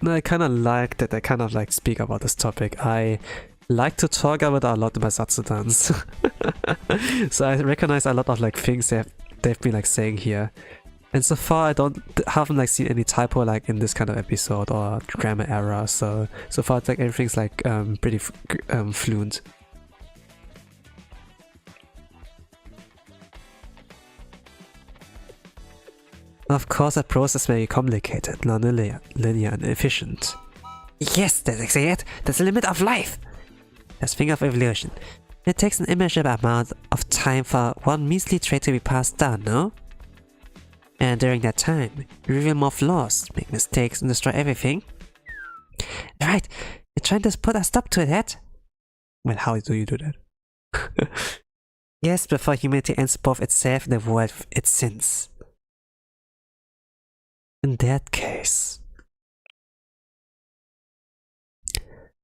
No, I kind of like that I kind of like speak about this topic. I like to talk about a lot about Satsudans. So I recognize a lot of like things they've been like saying here. And so far I haven't like seen any typo like in this kind of episode or grammar error, so far it's like everything's like pretty fluent. Of course, a process may be complicated, non-linear, and efficient. Yes, that's exactly it. That's the limit of life. Let's think of evolution. It takes an immeasurable amount of time for one measly trait to be passed down, no? And during that time, you reveal more flaws, make mistakes, and destroy everything. Right, you're trying to put a stop to that? Well, how do you do that? Yes, before humanity ends both itself and the world with its sins. In that case,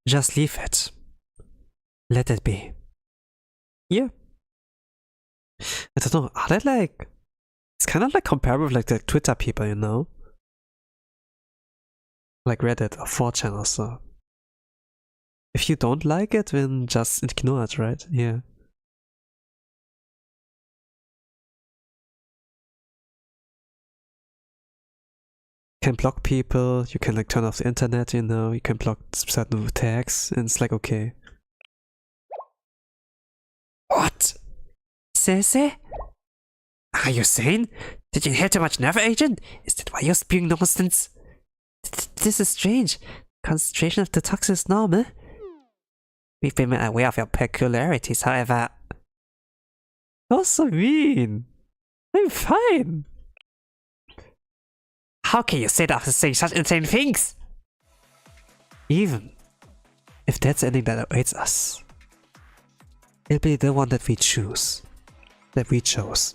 just leave it. Let it be. Yeah. I don't know, are they like... It's kind of like comparable with like the Twitter people, you know? Like Reddit or 4chan or so. If you don't like it, then just ignore it, right? Yeah. You can block people, you can like turn off the internet, you know, you can block certain tags, and it's like okay. What? Sensei? Are you sane? Did you inhale too much nerve, agent? Is that why you're spewing nonsense? This is strange. Concentration of the toxin is normal. We've been made aware of your peculiarities, however. You're so mean. I'm fine. How can you say that after saying such insane things? Even if that's the ending that awaits us, it'll be the one that we choose. That we chose.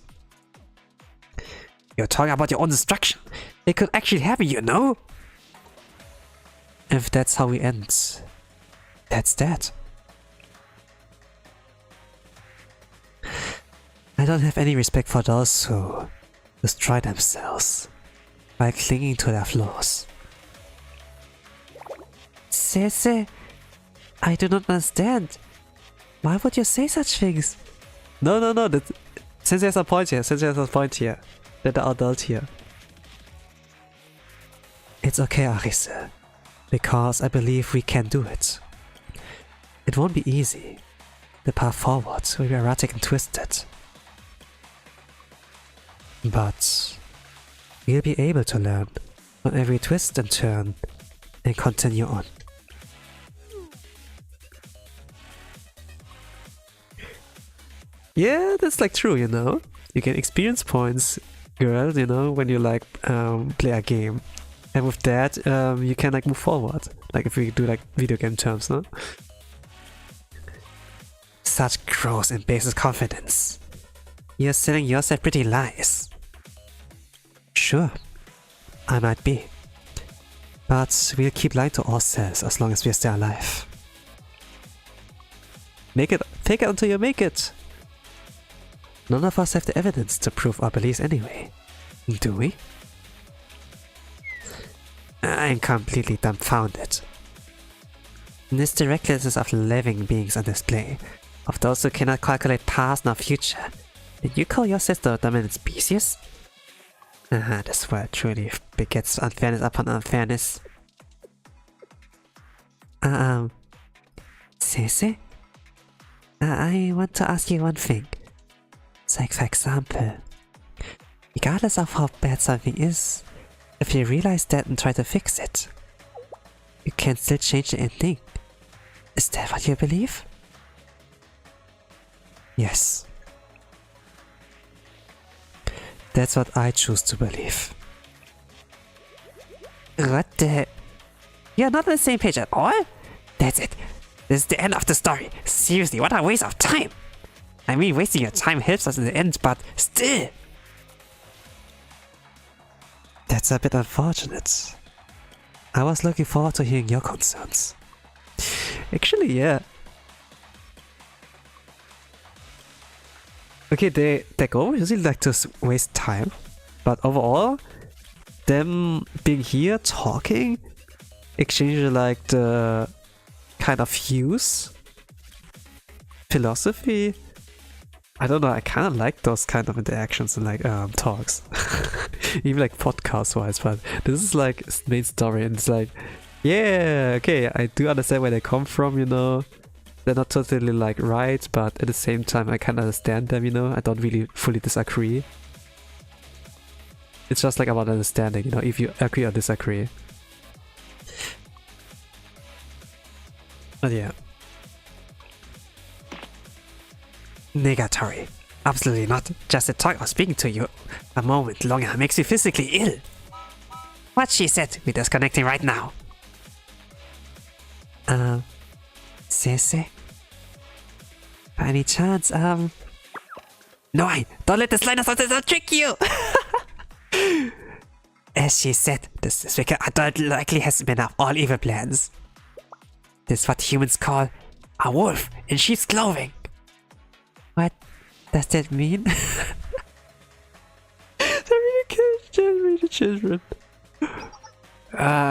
You're talking about your own destruction. It could actually happen, you know? If that's how we end, that's that. I don't have any respect for those who destroy themselves by clinging to their flaws. Sensei, I do not understand. Why would you say such things? No. Sensei has a point here. They're the adult here. It's okay, Arise, because I believe we can do it. It won't be easy. The path forward will be erratic and twisted. But we'll be able to learn from every twist and turn and continue on. Yeah, that's like true, you know? You get experience points, girl, you know, when you like play a game. And with that, you can like move forward. Like if we do like video game terms, no? Such gross and baseless confidence. You're selling yourself pretty lies. Sure, I might be. But we'll keep lying to ourselves as long as we're still alive. Make it, fake it until you make it. None of us have the evidence to prove our beliefs anyway, do we? I'm completely dumbfounded. This the recklessness of living beings on display, of those who cannot calculate past nor future. Did you call yourself the dominant species? This world truly begets unfairness upon unfairness. Sensei? I want to ask you one thing. Like, for example, regardless of how bad something is, if you realize that and try to fix it, you can still change the ending. Is that what you believe? Yes. That's what I choose to believe. What the? You're not on the same page at all? That's it. This is the end of the story. Seriously, what a waste of time. I mean, wasting your time helps us in the end, but still. That's a bit unfortunate. I was looking forward to hearing your concerns. Actually, yeah. Okay, they go usually like to waste time, but overall, them being here talking, exchanging like the kind of views, philosophy. I don't know, I kind of like those kind of interactions and like talks, even like podcast wise, but this is like main story and it's like, yeah, okay, I do understand where they come from, you know. They're not totally like right, but at the same time I can understand them, you know. I don't really fully disagree. It's just like about understanding, you know, if you agree or disagree. But yeah. Negatory. Absolutely not. Just the talk of speaking to you a moment longer makes you physically ill. What she said, we're disconnecting right now. Sensei? By any chance, No, don't let the sliders out there trick you! As she said, this wicked adult likely has been of all evil plans. This is what humans call a wolf in sheep's clothing. what does that mean? They're really children.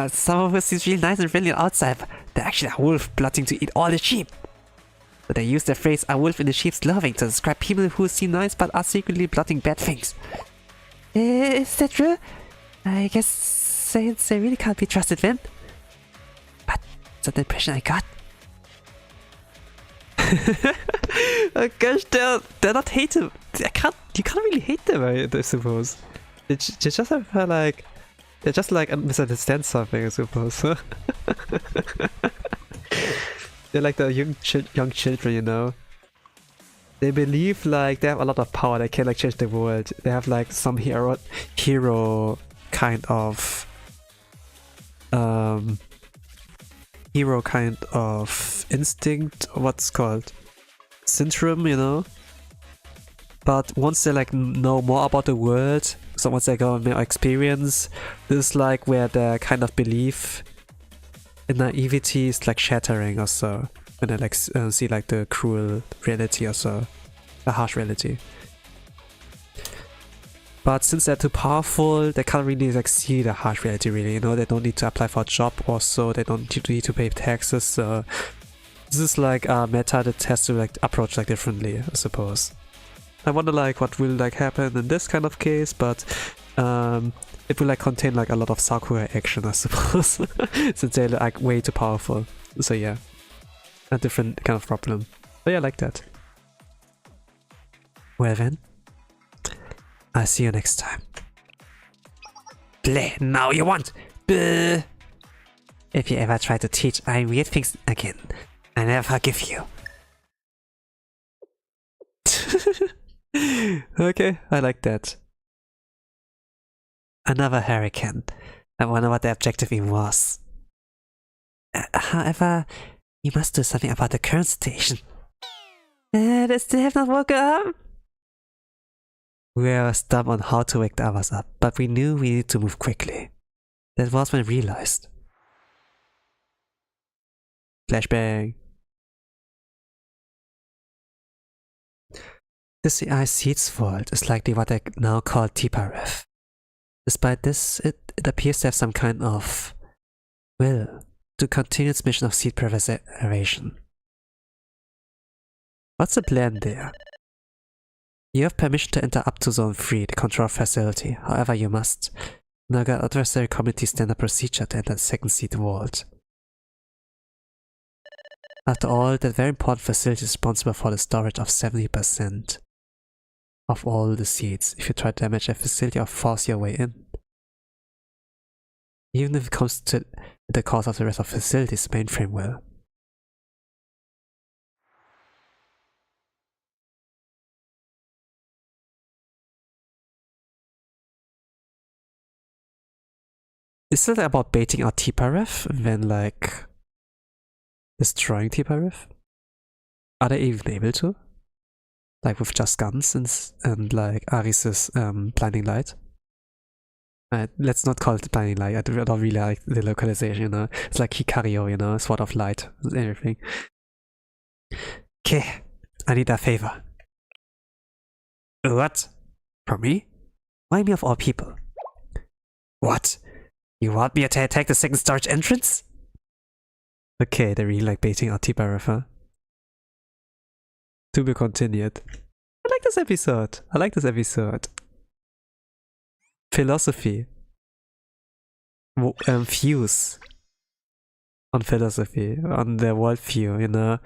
Some of us seems really nice and friendly outside, but they're actually a wolf plotting to eat all the sheep. So they use the phrase "a wolf in the sheep's clothing" to describe people who seem nice but are secretly plotting bad things. Is that true? I guess they really can't be trusted then. But that's the impression I got. Oh gosh, they're not hateable. You can't really hate them, I suppose. They just have like they just like misunderstand something, I suppose. They're like the young children, you know. They believe like they have a lot of power. They can like change the world. They have like some hero kind of instinct. What's called syndrome, you know. But once they like know more about the world, so once they go and more experience, this is like where their kind of belief in naivety is like shattering or so. When they like see like the cruel reality or so, the harsh reality. But since they're too powerful, they can't really like see the harsh reality really, you know. They don't need to apply for a job or so, they don't need to pay taxes, so this is like a meta that has to like approach like differently, I suppose. I wonder like what will like happen in this kind of case, but it will like contain like a lot of Sakura action, I suppose, since they're like way too powerful. So yeah, a different kind of problem. But yeah, I like that. Well then, I'll see you next time. Play now you want. Bleh. If you ever try to teach I weird things again, I never forgive you. Okay, I like that. Another hurricane. I wonder what the objective even was. However, you must do something about the current situation. They still have not woken up? We were dumb on how to wake the others up, but we knew we needed to move quickly. That was when I realized. Flashbang. This AI Seeds world is likely what they now call Tiparef. Despite this, it appears to have some kind of will to continue its mission of seed preservation. What's the plan there? You have permission to enter up to Zone 3, the control facility. However, you must undergo adversary community standard procedure to enter the second seed world. After all, that very important facility is responsible for the storage of 70% of all the seeds if you try to damage a facility or force your way in. Even if it comes to the cost of the rest of the facility's mainframe will. Is it about baiting out Tiparef and then like destroying Tiparef? Are they even able to? Like with just guns and like Aris's blinding light? Let's not call it blinding light. I don't really like the localization, you know. It's like Hikario, you know, sword of light and everything. Okay, I need a favor. What? From me? Why me of all people? What? You want me to attack the second storage entrance? Okay, they're really like baiting out Tiparef, huh? To be continued. I like this episode. I like this episode. Philosophy. Views on philosophy, on their worldview, you know,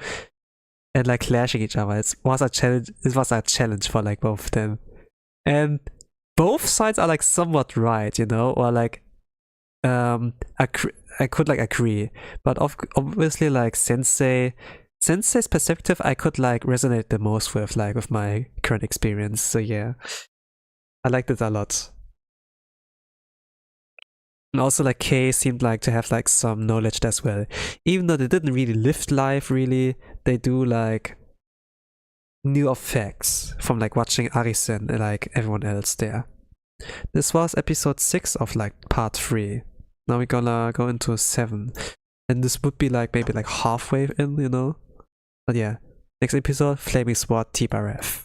and like clashing each other. It was a challenge. It was a challenge for like both of them, and both sides are like somewhat right, you know, or like I could like agree, but obviously like Sensei's perspective I could like resonate the most with, like with my current experience. So yeah, I liked it a lot. And also like Kay seemed like to have like some knowledge as well. Even though they didn't really live life really, they do like new facts from like watching Arisen and like everyone else there. This was episode 6 of like part 3. Now we're gonna go into 7. And this would be like maybe like halfway in, you know? But yeah, next episode, Flaming Sword Tiparef.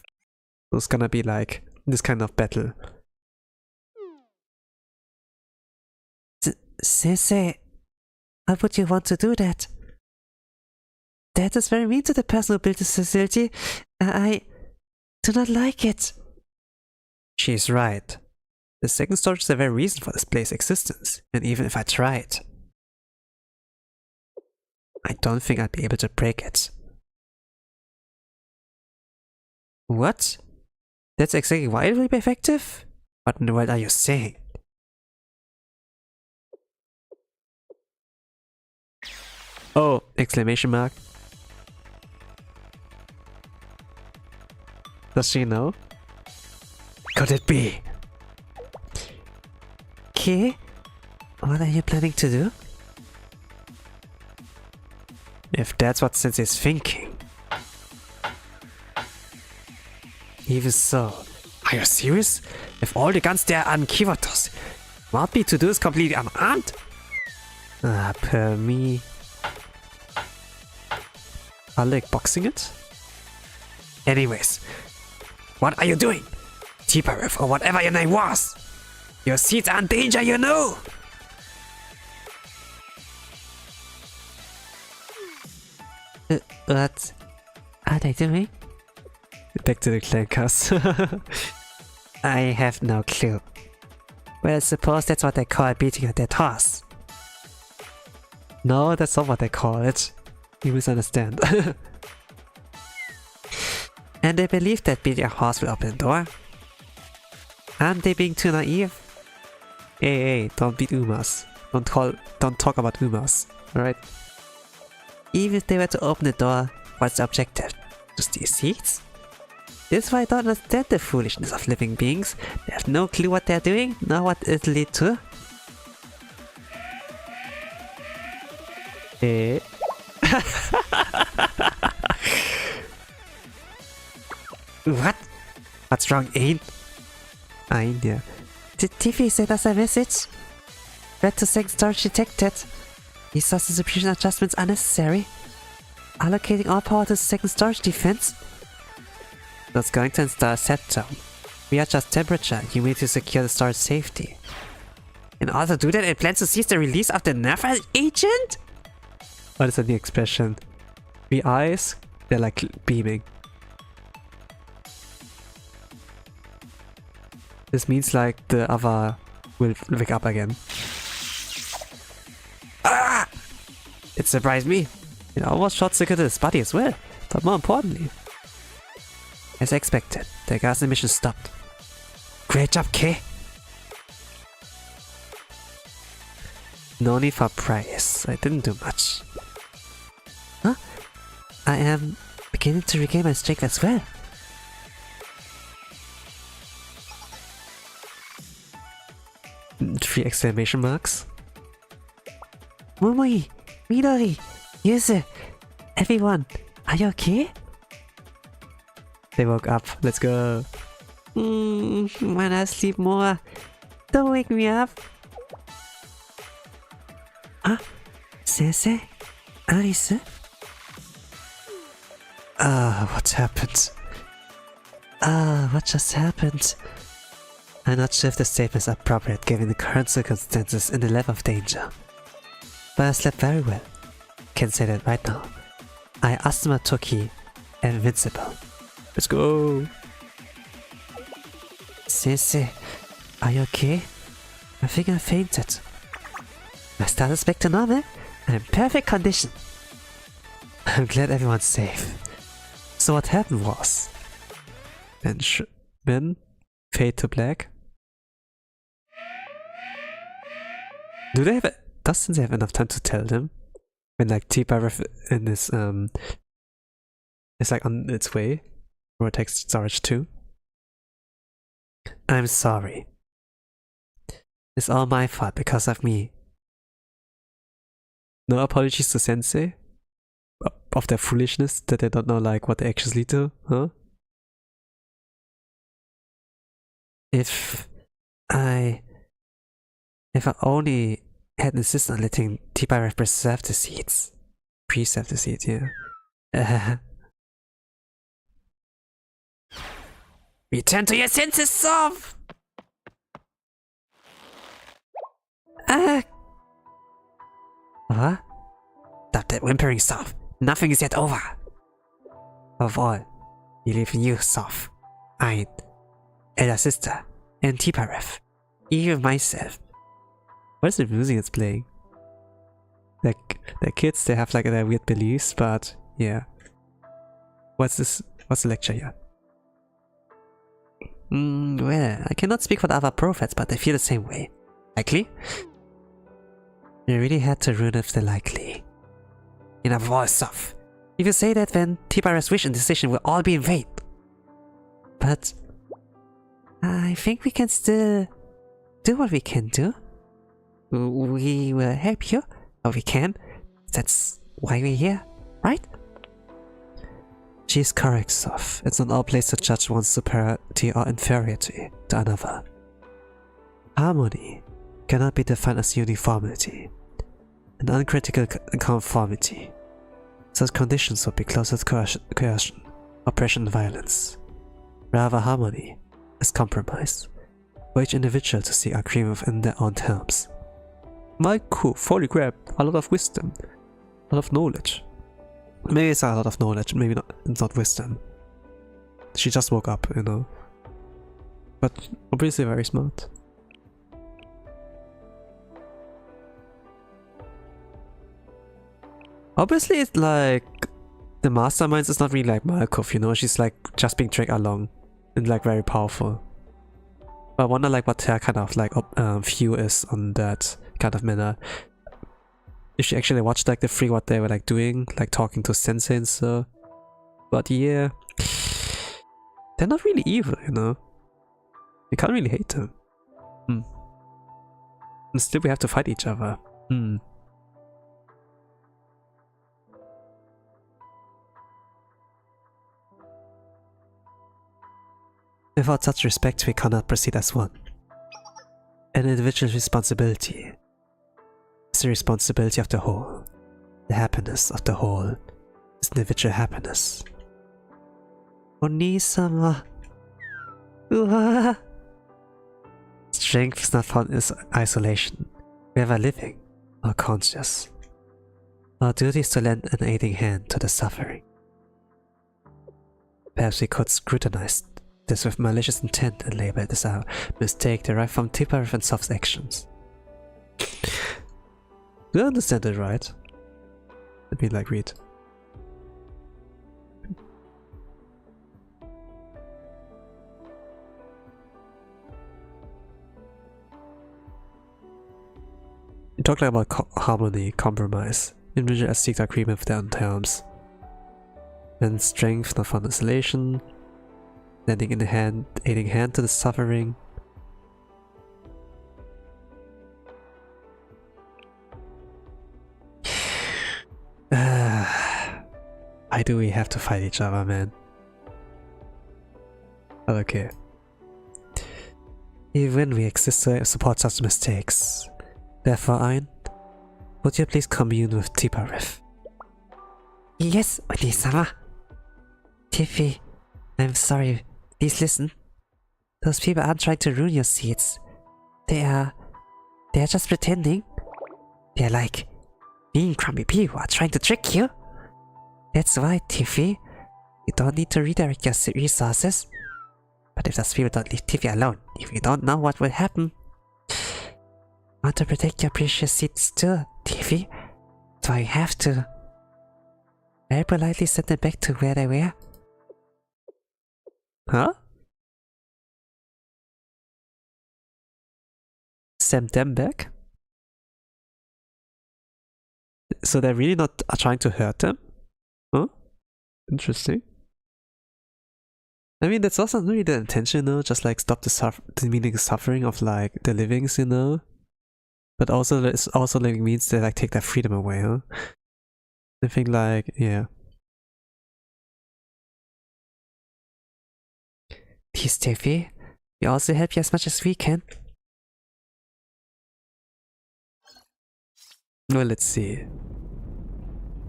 So it's gonna be like this kind of battle. Sensei, why would you want to do that? That is very mean to the person who built this facility. I do not like it. She's right. The second storage is the very reason for this place's existence, and even if I tried, I don't think I'd be able to break it. What? That's exactly why it will be effective? What in the world are you saying? Oh! Exclamation mark. Does she know? Could it be? Okay, what are you planning to do? If that's what Sensei's thinking. Even so, are you serious? If all the guns there are kyattos, want me to do this completely unarmed? Per me. Are like boxing it? Anyways, what are you doing? Tiparif or whatever your name was! Your seats are in danger, you know! What are they doing? Back to the Clankers. I have no clue. Well, suppose that's what they call beating a dead horse. No, that's not what they call it. You misunderstand. And they believe that beating a horse will open the door. Aren't they being too naive? Hey, don't beat Umas. Don't talk about Umas. Alright? Even if they were to open the door, what's the objective? To steal seats? This is why I don't understand the foolishness of living beings. They have no clue what they're doing, nor what it'll lead to. Hey. What? What's wrong, Ain? Ein, yeah. Did TV send us a message? Red to second storage detected. Resource distribution adjustments are necessary. Allocating all power to second storage defense. That's going to install a set zone. We adjust temperature and humidity to secure the storage safety. In order to do that, it plans to seize the release of the nerf agent? What is that the expression? The eyes, they're like beaming. This means like the other will wake up again. Ah! It surprised me. It almost short-circuited his body as well, but more importantly. As expected, the gas emission stopped. Great job, K. No need for praise, I didn't do much. Huh? I am beginning to regain my strength as well. Three exclamation marks. Momoi, Midori, Yuzu, everyone, are you okay? They woke up, let's go. Wanna sleep more? Don't wake me up. Huh? Sensei? Arisu? What happened? What just happened? I'm not sure if the statement is appropriate given the current circumstances and the level of danger. But I slept very well. Can say that right now. I Asuma Toki am invincible. Let's go! Sensei, are you okay? I think I fainted. My status back to normal. I'm in perfect condition. I'm glad everyone's safe. So what happened was... Then fade to black. Do they have... Doesn't they have enough time to tell them? When like T-Bar in this it's like on its way. Vortex storage 2. I'm sorry. It's all my fault because of me. No apologies to Sensei of their foolishness that they don't know like what they actually lead to, huh? If I only had insisted on letting T-Bar preserve the seeds. Preserve the seeds, yeah. Return to your senses, Sov! What? Stop that whimpering, Sov. Nothing is yet over. Of all, believe in you, Sov. Ein, elder sister, and Tiparef. Even myself. What is the music it's playing? Like, the kids, they have like their weird beliefs, but yeah. What's this? What's the lecture here? Well, I cannot speak for the other prophets, but they feel the same way. Likely? You really had to ruin it if they're likely. Enough of all stuff. If you say that, then Tibara's wish and decision will all be in vain. But I think we can still do what we can do. We will help you, or we can. That's why we're here, right? She's correct, Soph. It's not our place to judge one's superiority or inferiority to another. Harmony cannot be defined as uniformity, an uncritical conformity. Such conditions would be closer to coercion, oppression, and violence. Rather, harmony is compromise, for each individual to seek agreement within their own terms. My cool, holy crap, a lot of wisdom, a lot of knowledge. Maybe it's a lot of knowledge, maybe not, it's not wisdom. She just woke up, you know. But obviously very smart. Obviously it's like, the masterminds is not really like Markov, you know, she's like just being dragged along and like very powerful. But I wonder like what her kind of like view is on that kind of manner. If she actually watched like the three what they were like doing, like talking to Sensei and so. But yeah, they're not really evil, you know. You can't really hate them. And still we have to fight each other. Without such respect, we cannot proceed as one. An individual's responsibility is the responsibility of the whole. The happiness of the whole is individual happiness. Oni-sama. Strength is not found in isolation. We are living or conscious. Our duty is to lend an aiding hand to the suffering. Perhaps we could scrutinize this with malicious intent and label it as a mistake derived from Tiparif and Soph's actions. Do I understand it right? Let me like read. You talk like about harmony, compromise, individuals seek agreement with their own terms, and strength not found isolation, lending in the hand, aiding hand to the suffering. Why do we have to fight each other, man? But okay. Even we exist to support such mistakes. Therefore, Ein, would you please commune with Tiparif? Yes, Oni-sama. Tiffy, I'm sorry. Please listen. Those people aren't trying to ruin your seeds. They're just pretending. They're like mean, crummy people are trying to trick you. That's why, Tiffy, you don't need to redirect your resources. But if those people don't leave Tiffy alone, if you don't know what will happen, want to protect your precious seeds too, Tiffy. So you have to very politely send them back to where they were. Huh? Send them back? So they're really not trying to hurt them? Huh? Interesting. I mean, that's also not really the intention, you know? Just like stop the meaning suffering of like the livings, you know? But also, it's also like means they like take their freedom away, huh? I think like, yeah. Please, Tiffy, we also help you as much as we can. Well, let's see.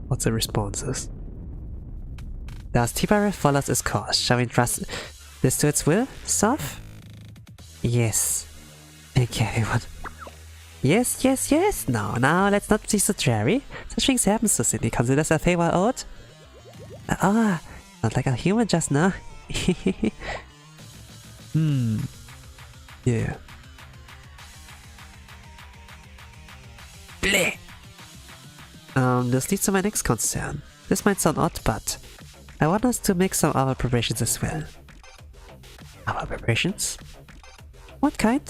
What's the responses? Thus Tiparif follows its course. Shall we trust this to its will, Soph? Yes. Thank you, everyone. Yes, yes, yes. No, now let's not be so dreary. Such things happen, so Cindy considers a favor owed. Ah, not like a human just now. Yeah. Bleh. This leads to my next concern. This might sound odd, but I want us to make some other preparations as well. Our preparations? What kind?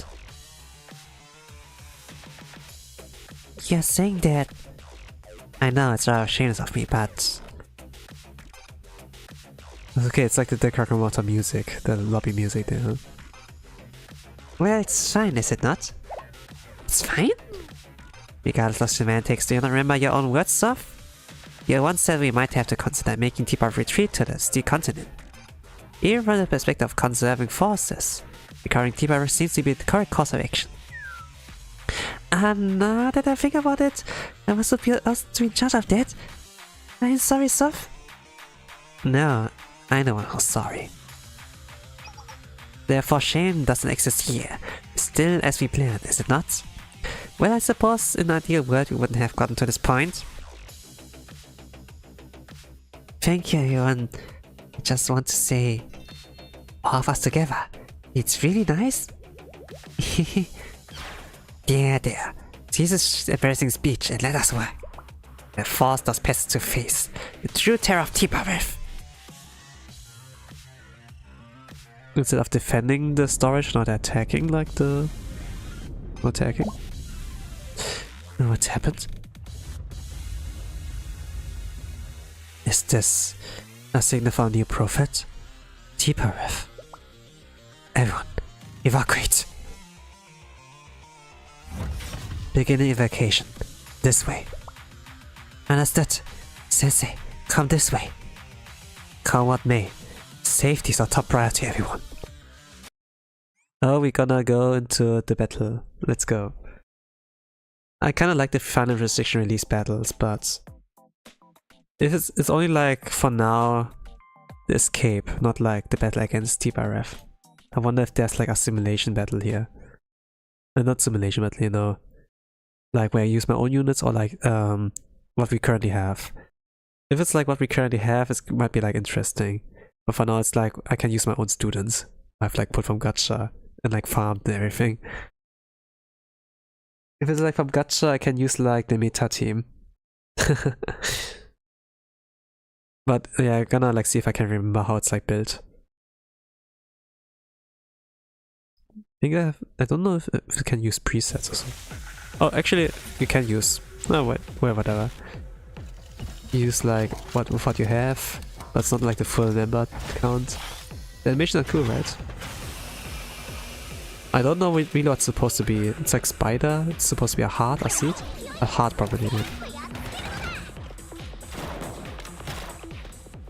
You're saying that... I know it's rather shameless of me, but... It's okay, it's like the Decagrammaton music, the lobby music there, huh? Well, it's fine, is it not? It's fine? Regardless of semantics, do you not remember your own words, Soph? You once said we might have to consider making T-Bar retreat to the Steel Continent. Even from the perspective of conserving forces, recovering T-Bar seems to be the correct course of action. Now that I think about it, I was supposed to be in charge of that. I'm sorry, Soph. No, I know I'm sorry. Therefore, shame doesn't exist here. Still as we planned, is it not? Well, I suppose in an ideal world we wouldn't have gotten to this point. Thank you, Johan. I just want to say, all of us together, it's really nice. There. Cease this embarrassing speech and let us work. And force those pests to face the true terror of T-Bar. Instead of defending the storage, not attacking like the... attacking? What happened? Is this a signal for a new prophet? T-Bar. Everyone, evacuate. Beginning evacuation. This way. Understood. Sensei, come this way. Come what may. Safety is our top priority, everyone. Oh, we're gonna go into the battle. Let's go. I kinda like the final restriction release battles, but... if it's only like, for now, the escape, not like the battle against T-Bar. I wonder if there's like a simulation battle here. Not simulation battle, you know. Like where I use my own units or like what we currently have. If it's like what we currently have, it might be like interesting. But for now it's like I can use my own students. I've like pulled from gacha and like farmed and everything. If it's like from gacha, I can use like the meta team. But yeah, I'm gonna like see if I can remember how it's like built. I don't know if we can use presets or something. Oh, actually, you can use... oh, wait, whatever. Use like what you have, but it's not like the full member count. The animations are cool, right? I don't know really what's supposed to be. It's like spider. It's supposed to be a heart, a seed? A heart probably.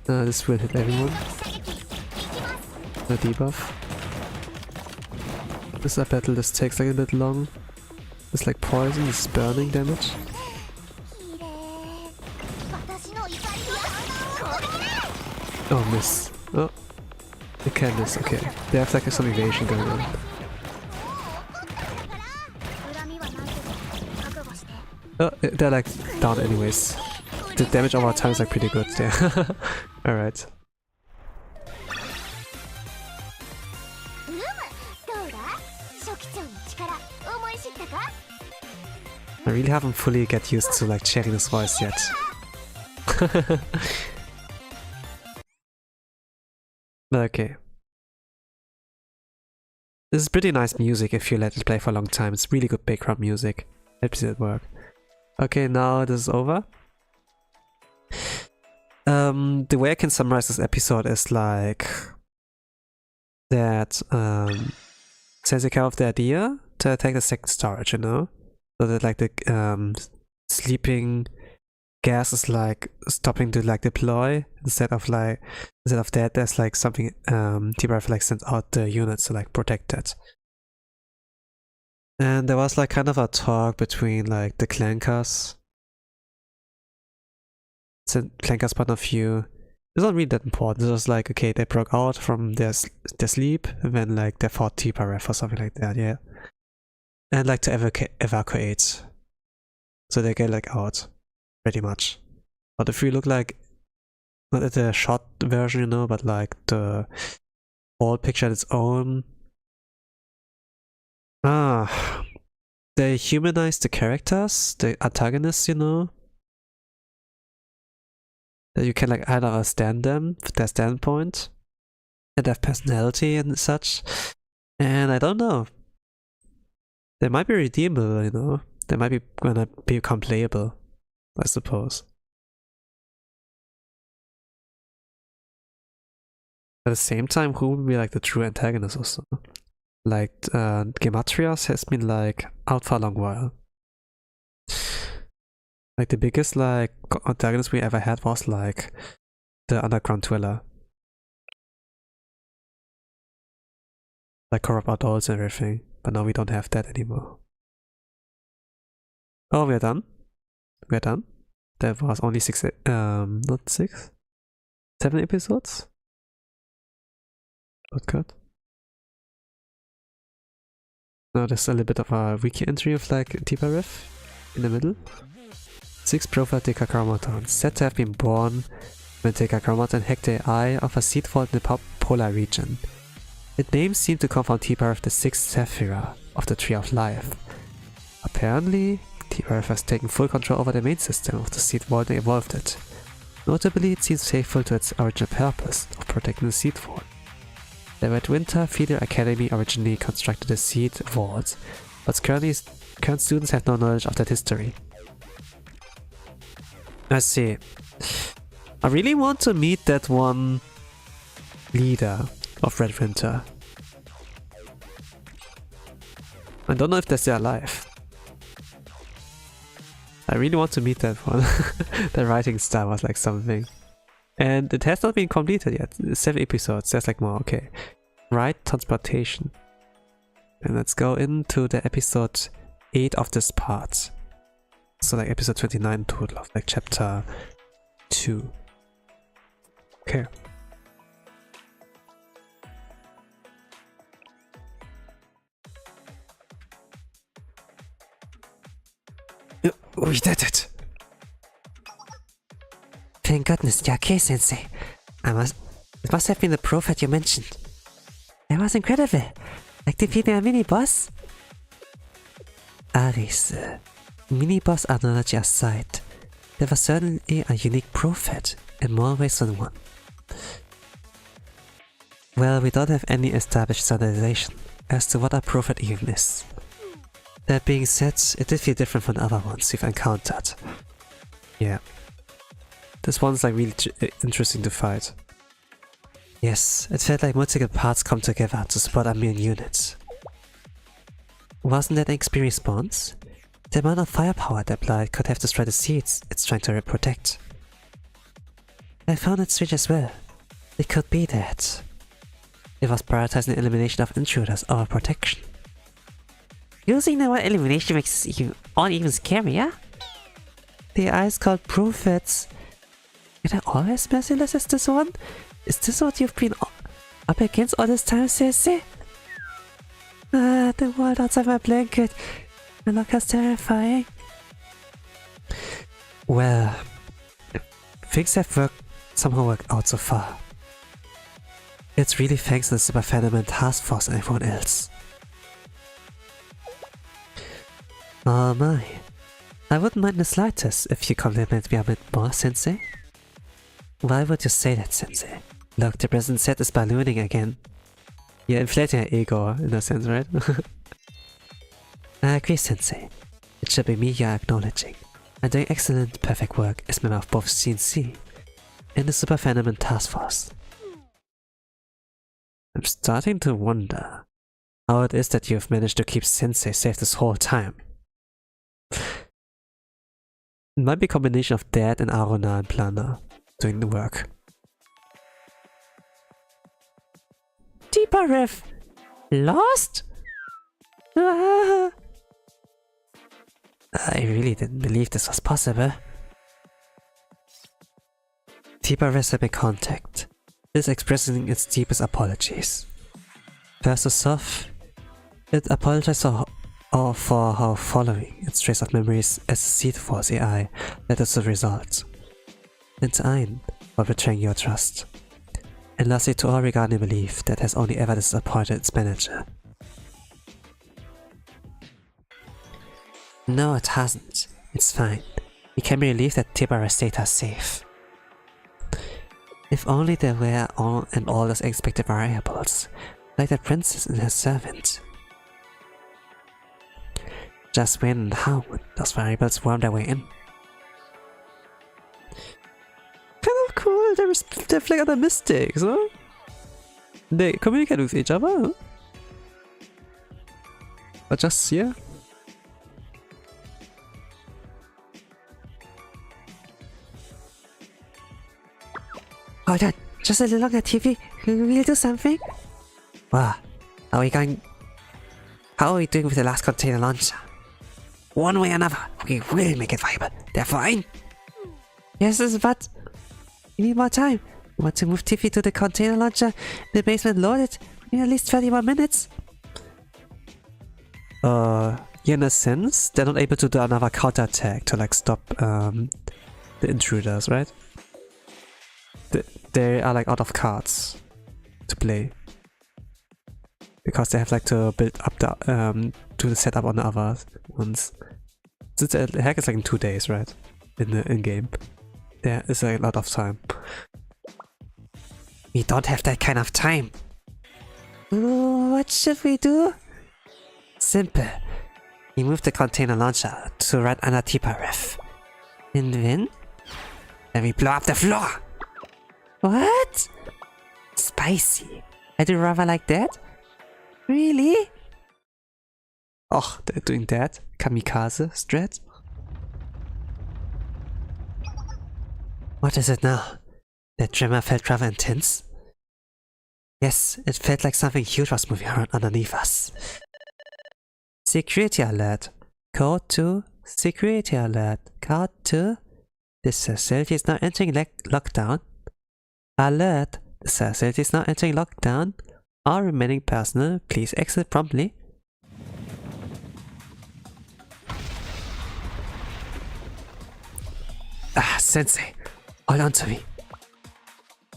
This will hit everyone. The debuff. This is a battle. This takes like a bit long. It's like poison, it's burning damage. Oh, miss. Oh. They can miss, okay. They have like some evasion going on. Oh, they're like down anyways. The damage over time is like pretty good there. Alright. I really haven't fully get used to like Cherry's voice yet. Okay. This is pretty nice music if you let it play for a long time. It's really good background music. Helps it work. Okay, now this is over. The way I can summarize this episode is like that Sensei came up with the idea to attack the second storage, you know? So that like the sleeping gas is like stopping to like deploy instead of that there's like something T-Bar like sends out the units to like protect that. And there was like kind of a talk between like the Clankers. Clankers point of view. It's not really that important. It's just like, okay, they broke out from their sleep and then like they fought T-Bar or something like that, yeah. And like to evacuate. So they get like out. Pretty much. But if we look like, not at the short version, you know, but like the whole picture on its own. They humanize the characters, the antagonists, you know. That you can like either understand them, their standpoint, and have personality and such. And I don't know. They might be redeemable, you know? They might be gonna become playable, I suppose. At the same time, who would be like the true antagonist also? Like, Gematrios has been like out for a long while. Like the biggest like antagonist we ever had was like the underground dweller. Like corrupt adults and everything. But now we don't have that anymore. Oh, we're done? We're done? That was only 6, not 6? 7 episodes? Cut. Now there's a little bit of a wiki entry of like Tibaref in the middle. 6 profile Decagrammaton, said to have been born when Decagrammaton hacked the eye of a seed vault in the polar region. Its name seemed to come from Tibaref, the 6th Sephira of the Tree of Life. Apparently, Tibaref has taken full control over the main system of the seed vault and evolved it. Notably, it seems faithful to its original purpose of protecting the seed vault. The Red Winter Feeder Academy originally constructed the seed vault, but current students have no knowledge of that history. I see. I really want to meet that one leader of Red Winter. I don't know if they're still alive. I really want to meet that one. The writing style was like something. And it has not been completed yet. 7 episodes, there's like more, okay. Right transportation. And let's go into the episode 8 of this part. So like episode 29 total of like chapter 2. Okay. We did it! Thank goodness, you're okay, Sensei. It must have been the prophet you mentioned. That was incredible. Like defeating a mini-boss? Aris, mini-boss analogy aside, there was certainly a unique prophet in more ways than one. Well, we don't have any established standardization as to what a prophet even is. That being said, it did feel different from other ones we've encountered. Yeah. This one's like really interesting to fight. Yes, it felt like multiple parts come together to support a mere unit. Wasn't that an experience response? The amount of firepower that Blight could have destroyed the seeds it's trying to protect. I found it strange as well. It could be that it was prioritizing the elimination of intruders over protection. Using the word elimination makes it even scarier. The eyes called prophets. Were they always merciless as this one? Is this what you've been up against all this time, Sensei? The world outside my blanket. The look is terrifying. Well, things have somehow worked out so far. It's really thanks to the Super Phenomenon Task Force and everyone else. Oh my. I wouldn't mind the slightest if you compliment me a bit more, Sensei. Why would you say that, Sensei? Look, the present set is ballooning again. You're inflating her ego, in a sense, right? I agree, Sensei. It should be me you're acknowledging. I'm doing excellent, perfect work as member of both CNC and the Super Phenomenon Task Force. I'm starting to wonder how it is that you've managed to keep Sensei safe this whole time. It might be a combination of Dad and Aruna and Plana doing the work. Tibaref! Lost? I really didn't believe this was possible. Tibaref had made contact. It is expressing its deepest apologies. First off, it apologized for how following its trace of memories as a seed force AI led us to results. And Ein for betraying your trust. And lastly to all regarding belief that has only ever disappointed its manager. No, it hasn't. It's fine. We can be relieved that Tibaref's data is safe. If only there were all those unexpected variables, like the princess and her servant. Just when and how would those variables worm their way in? Kind of cool, they reflect other mistakes, huh? They communicate with each other, huh? But just here? Hold on, just a little longer, TV. We'll do something. Well, how are we doing with the last container launcher? One way or another, we will make it viable. They're fine. Yes, but we need more time. We want to move Tiffy to the container launcher in the basement loaded. We need at least 30 more minutes. Yeah, in a sense, they're not able to do another counterattack to like stop the intruders, right? They are like out of cards to play. Because they have like to build up the do the setup on the other ones. Since the hack is like in 2 days, right? In the in-game. There is a lot of time. We don't have that kind of time. What should we do? Simple. We move the container launcher to right under Tipa Ref. And then we blow up the floor. What? Spicy. I do rather like that? Really? Oh, they're doing that? Kamikaze strat? What is it now? That tremor felt rather intense? Yes, it felt like something huge was moving around underneath us. Security alert. Code 2. Security alert. Code 2. This facility is now entering lockdown. Alert. This facility is now entering lockdown. All remaining personnel, please exit promptly. Sensei. Hold on to me.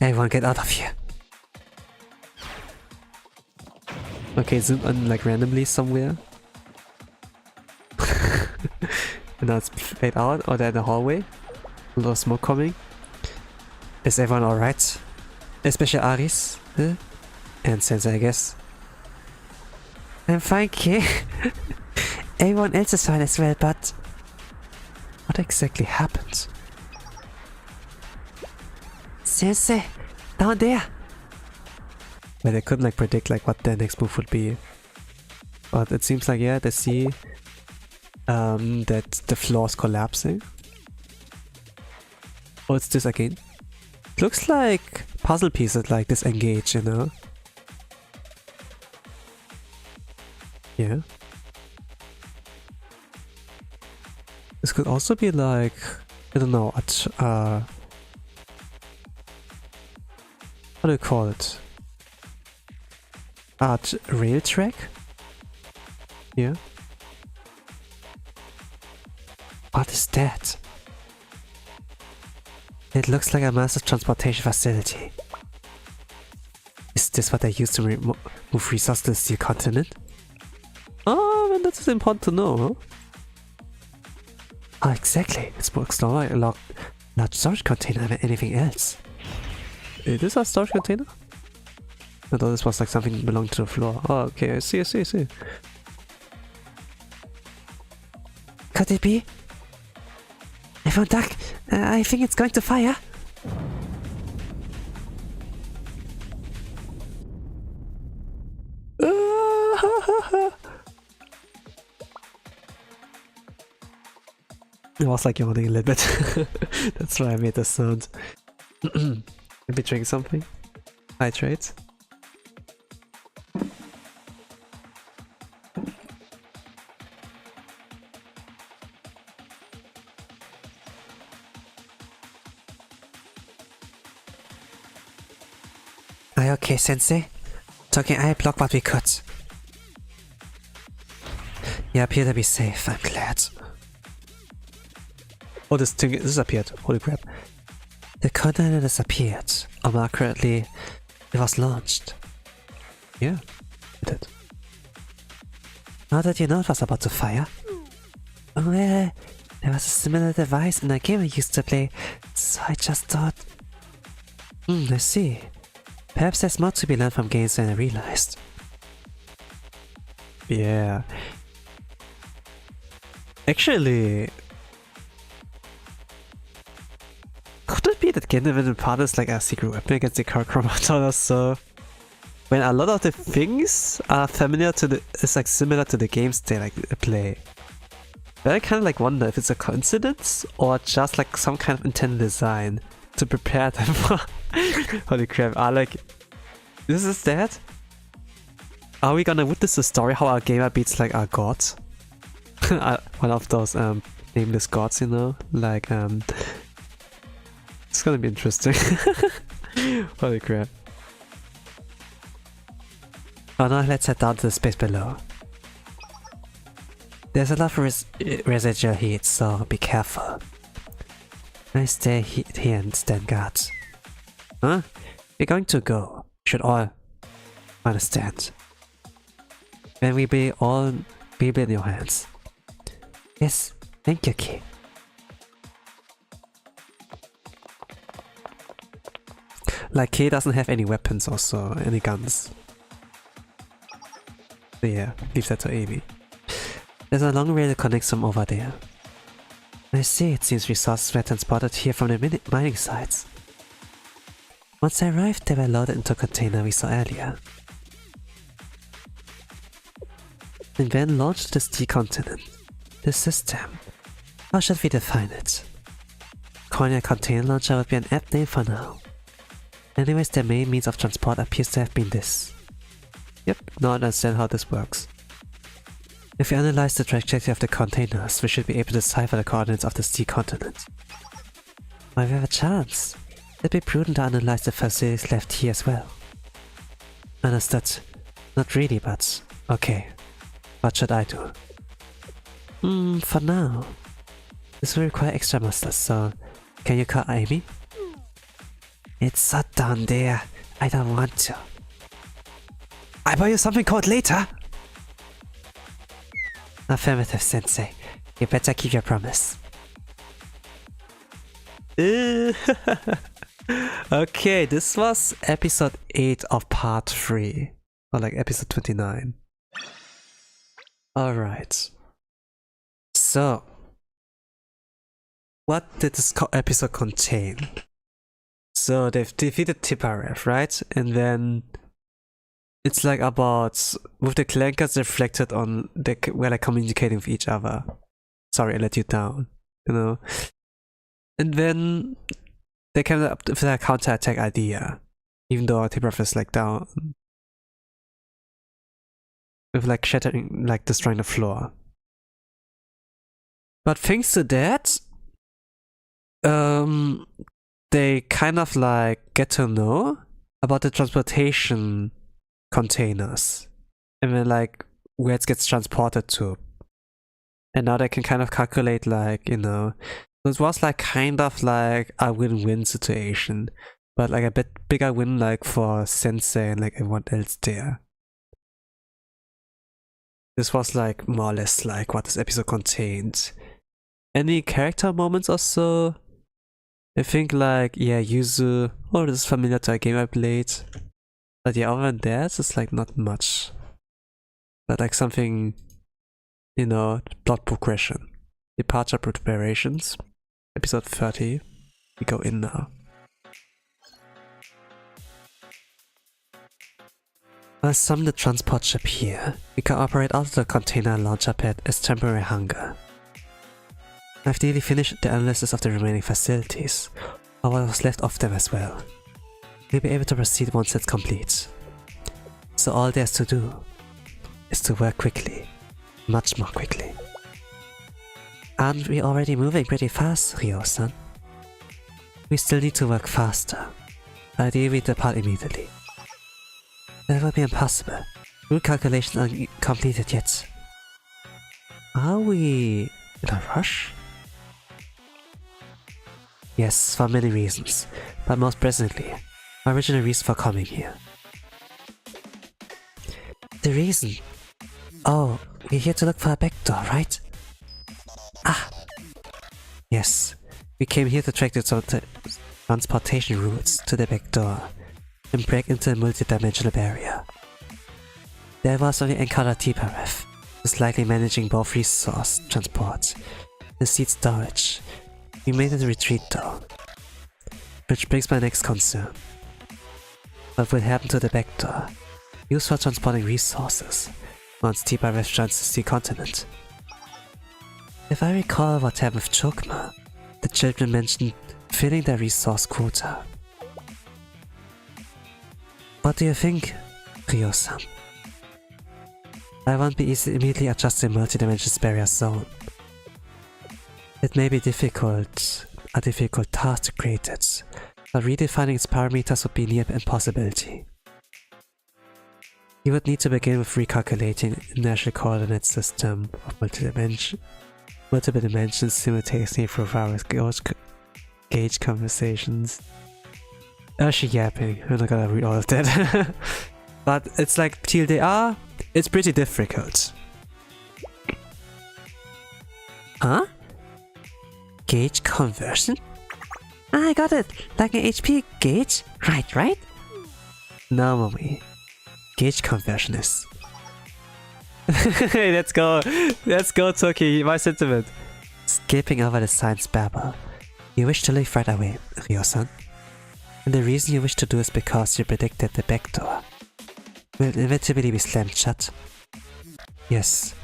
Everyone get out of here. Okay, zoom in like randomly somewhere. And now it's fade out, or they're in the hallway. A lot of smoke coming. Is everyone alright? Especially Aris? And Sensei, I guess. I'm fine, Kay. Everyone else is fine as well, but what exactly happened? Sensei, down there. But they couldn't like predict like what their next move would be. But it seems like, yeah, they see that the floor is collapsing. Oh, it's this again. Looks like puzzle pieces like disengage, you know? Yeah. This could also be like, I don't know, how do you call it? Rail track? Yeah. What is that? It looks like a massive transportation facility. Is this what they use to move resources to the Steel Continent? Oh, well, that's important to know, huh? Oh, exactly. It looks like a large storage container than anything else. Is this a storage container? I thought this was like something belonging to the floor. Oh, okay, I see. Could it be? Everyone duck! I think it's going to fire! I was like yawning a little bit. That's why I made the sound. Maybe drink something? Hydrate? Are you okay, Sensei? Talking, I blocked what we could. You appear to be safe, I'm glad. Oh, this thing disappeared. Holy crap. The container disappeared. Or more accurately, it was launched. Yeah, it did. How did you know it was about to fire? Well, there was a similar device in a game I used to play, so I just thought... I see. Perhaps there's more to be learned from games than I realized. Yeah. Actually, could it be that Gender part is like a secret weapon against the Decagrammaton or so? When a lot of the things are familiar to the, it's like similar to the games they like play. But I kind of like wonder if it's a coincidence or just like some kind of intended design to prepare them for. Holy crap! This is that? Are we gonna witness the story how our gamer beats like our gods? One of those nameless gods, you know? Like it's gonna be interesting. Holy crap. Oh no, let's head down to the space below. There's a lot of residual heat, so be careful. I stay here and stand guard. Huh? We're going to go. Should all understand. And we be in your hands. Yes, thank you, Key. Like Kay doesn't have any weapons also, any guns. So yeah, leave that to Amy. There's a long rail that connects from over there. I see, it seems resources were transported here from the mining sites. Once I arrived, they were loaded into a container we saw earlier. And then launched to this D-continent. This system. How should we define it? Calling a container launcher would be an apt name for now. Anyways, their main means of transport appears to have been this. Yep, now I understand how this works. If we analyze the trajectory of the containers, we should be able to decipher the coordinates of this D-continent. Why we have a chance? It'd be prudent to analyze the facilities left here as well. Understood. Not really, but okay. What should I do? For now. This will require extra muscles, so can you call Amy? It's so down there. I don't want to. I buy you something called later. Affirmative, Sensei. You better keep your promise. Okay, this was episode 8 of part 3. Or like episode 29. Alright. So, what did this episode contain? So they've defeated Tipparev, right? And then it's like about, with the Clankers reflected on the where they're communicating with each other. Sorry, I let you down, you know. And then they came up with a counter-attack idea, even though Tipparev is like down, with like shattering, like destroying the floor. But thanks to that, they kind of like get to know about the transportation containers and then like where it gets transported to. And now they can kind of calculate, like, you know, it was like kind of like a win-win situation, but like a bit bigger win like for Sensei and like everyone else there. This was like more or less like what this episode contained. Any character moments or so? I think like, yeah, Yuzu, oh, this is familiar to a game I played. But yeah, other than that, it's like not much. But like something, you know, plot progression. Departure preparations. Episode 30. We go in now. I'll summon the transport ship here. We can operate out of the container launcher pad as temporary hangar. I've nearly finished the analysis of the remaining facilities, or what was left of them as well. We'll be able to proceed once it's complete. So all there's to do is to work quickly. Much more quickly. Aren't we already moving pretty fast, Ryo-san? We still need to work faster. Ideally we depart immediately. That will be impossible. Route calculations aren't completed yet. Are we in a rush? Yes, for many reasons, but most presently, my original reason for coming here. The reason? Oh, we're here to look for a back door, right? Ah! Yes, we came here to track the transportation routes to the back door and break into a multi-dimensional barrier. There was only encounter Tiparef, who's likely managing both resource transport and seed storage. We made it a retreat though. Which brings my next concern. What will happen to the back door, used for transporting resources, once Tiparef joins the sea continent? If I recall what happened with Chokma, the children mentioned filling their resource quota. What do you think, Ryo-san? I won't be immediately adjusting multi-dimensional barrier zone. It may be a difficult task to create it, but redefining its parameters would be near impossibility. You would need to begin with recalculating inertial coordinate system of multiple dimensions simultaneously through various gauge conversations. Oh, she yapping. I'm not gonna read all of that. But it's like TLDR, it's pretty difficult. Huh? Gauge conversion? I got it! Like an HP gauge? Right? No, mommy. Gauge conversion is. Hey, let's go, Toki, my sentiment. Skipping over the science babble. You wish to leave right away, Ryo-san. And the reason you wish to do is because you predicted the back door will inevitably be slammed shut. Yes,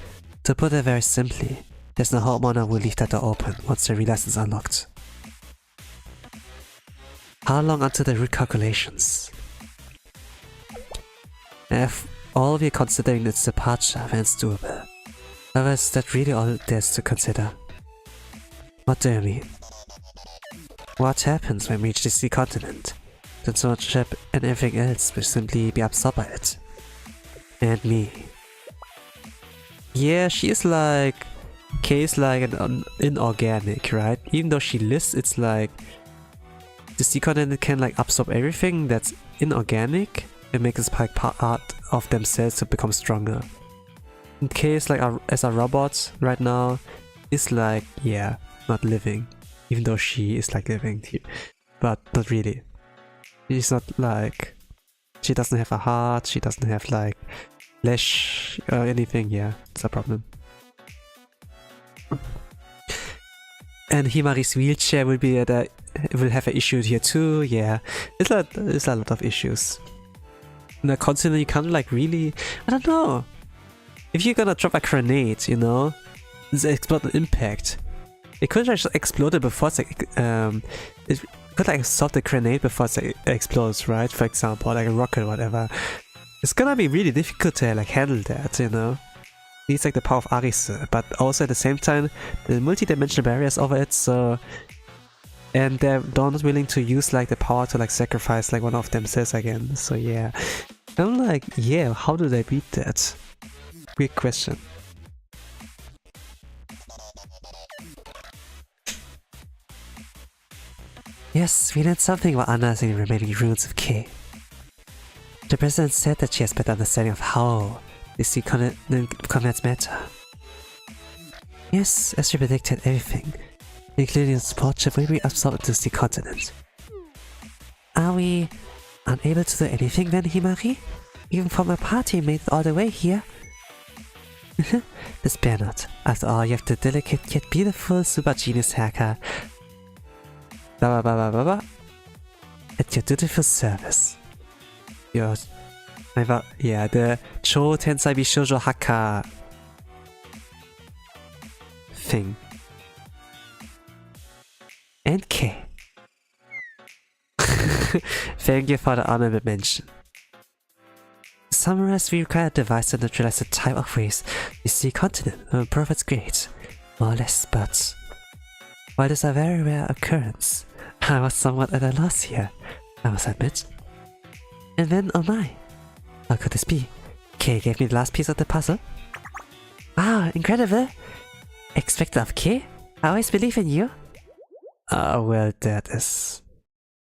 to put it very simply, there's no homeowner who will leave that door open once the relicense is unlocked. How long until the route calculations? If all of you considering its departure, then it's doable. However, is that really all there's to consider? What do you mean? What happens when we reach the sea continent? The ship and everything else will simply be absorbed by it. And me. Yeah, she is like... K is like an inorganic, right? Even though she lists, it's like... The sea continent can like absorb everything that's inorganic and make it like part of themselves to become stronger. In case like as a robot right now is like, yeah, not living. Even though she is like living, but not really. She's not like, she doesn't have a heart, she doesn't have like flesh or anything. Yeah, it's a problem. And Himari's wheelchair will be will have an issue here too. Yeah, there's a lot of issues. Now constantly you can't like really, I don't know. If you're gonna drop a grenade, you know, it's explode an impact. It could just explode before it's like, it could like stop the grenade before it explodes, right? For example, like a rocket or whatever. It's gonna be really difficult to like handle that, you know. Needs like the power of Arise, but also at the same time the multi-dimensional barriers over it, so and they're not willing to use like the power to like sacrifice like one of themselves again. So yeah, I'm like, yeah, how do they beat that? Weird question. Yes, we learned something about unearthing the remaining ruins of K. The president said that she has better understanding of how the sea commandments matter. Yes, as she predicted, everything, including the support ship, will be absorbed into the sea continent. Are we unable to do anything then, Himari? Even from a party made it all the way here? Despair not. After all, you have the delicate yet beautiful super genius hacker blah blah blah blah blah at your dutiful service. Yeah, the Cho Tensai Bishoujo Haka thing. And K. Thank you for the honorable mention. To summarize, we require a device to neutralize the type of race the sea continent on Prophet's Great, more or less, but while this is a very rare occurrence, I was somewhat at a loss here, I must admit. And then, oh my, how could this be? K gave me the last piece of the puzzle. Wow, incredible! Expected of K? I always believe in you. Well, that is...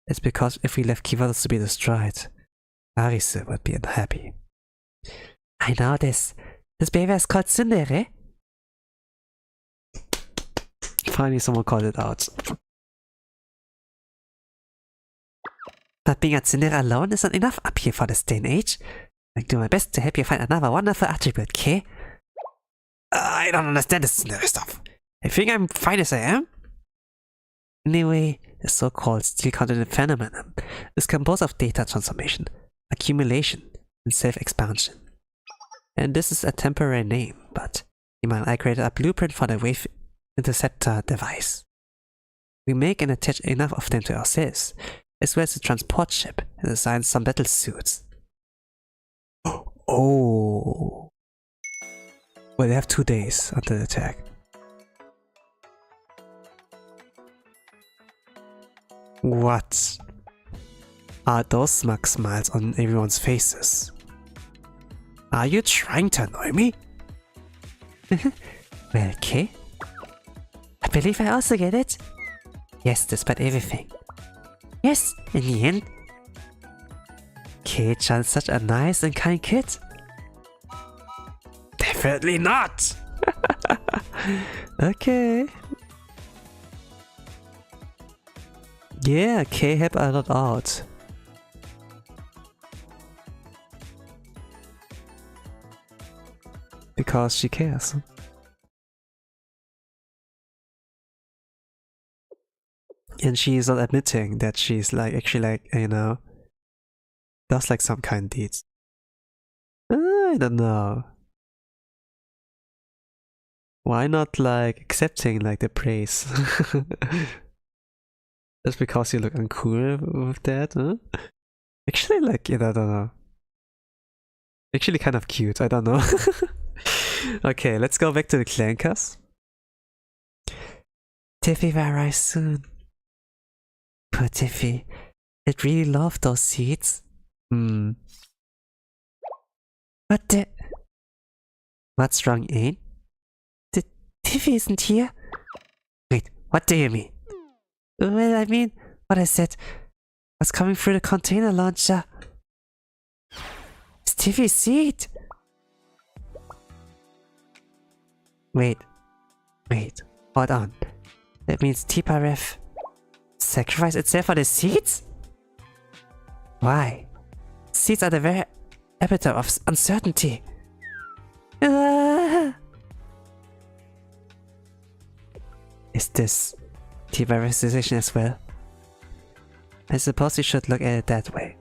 It's because if we left Kivados to be destroyed, Arise would be unhappy. I know this. This behavior is called tsundere. Finally someone called it out. But being a Tsundere alone isn't enough up here for this day and age. I'll do my best to help you find another wonderful attribute, Kay. I don't understand this Tsundere stuff. I think I'm fine as I am. Anyway, the so-called steel continent phenomenon is composed of data transformation, accumulation, and self-expansion. And this is a temporary name, but Ima and I created a blueprint for the wave interceptor device. We make and attach enough of them to ourselves, as well as the transport ship, and assign some battle suits. Oh. Well, they have 2 days until the attack. What are those smug smiles on everyone's faces? Are you trying to annoy me? Well, Kay? I believe I also get it. Yes, despite everything. Yes, in the end. Kay-chan's such a nice and kind kid. Definitely not! Okay. Yeah, Kay helped a lot out. Because she cares. And she's not admitting that she's like actually like, you know, does like some kind deeds. I don't know. Why not like accepting like the praise? Just because you look uncool with that, huh? Actually like, I don't know. Actually kind of cute, I don't know. Okay, let's go back to the Clankers. Tiffy will arrive soon. Poor Tiffy. It really loved those seeds. Hmm. What the... What's wrong, Ain? Tiffy isn't here? Wait, what do you mean? Well, I mean, what I said was coming through the container launcher. It's Tiffy's seed! Wait, hold on. That means Tiparef sacrificed itself for the seeds? Why? Seeds are the very epitome of uncertainty. Is this Tiparef's decision as well? I suppose you should look at it that way.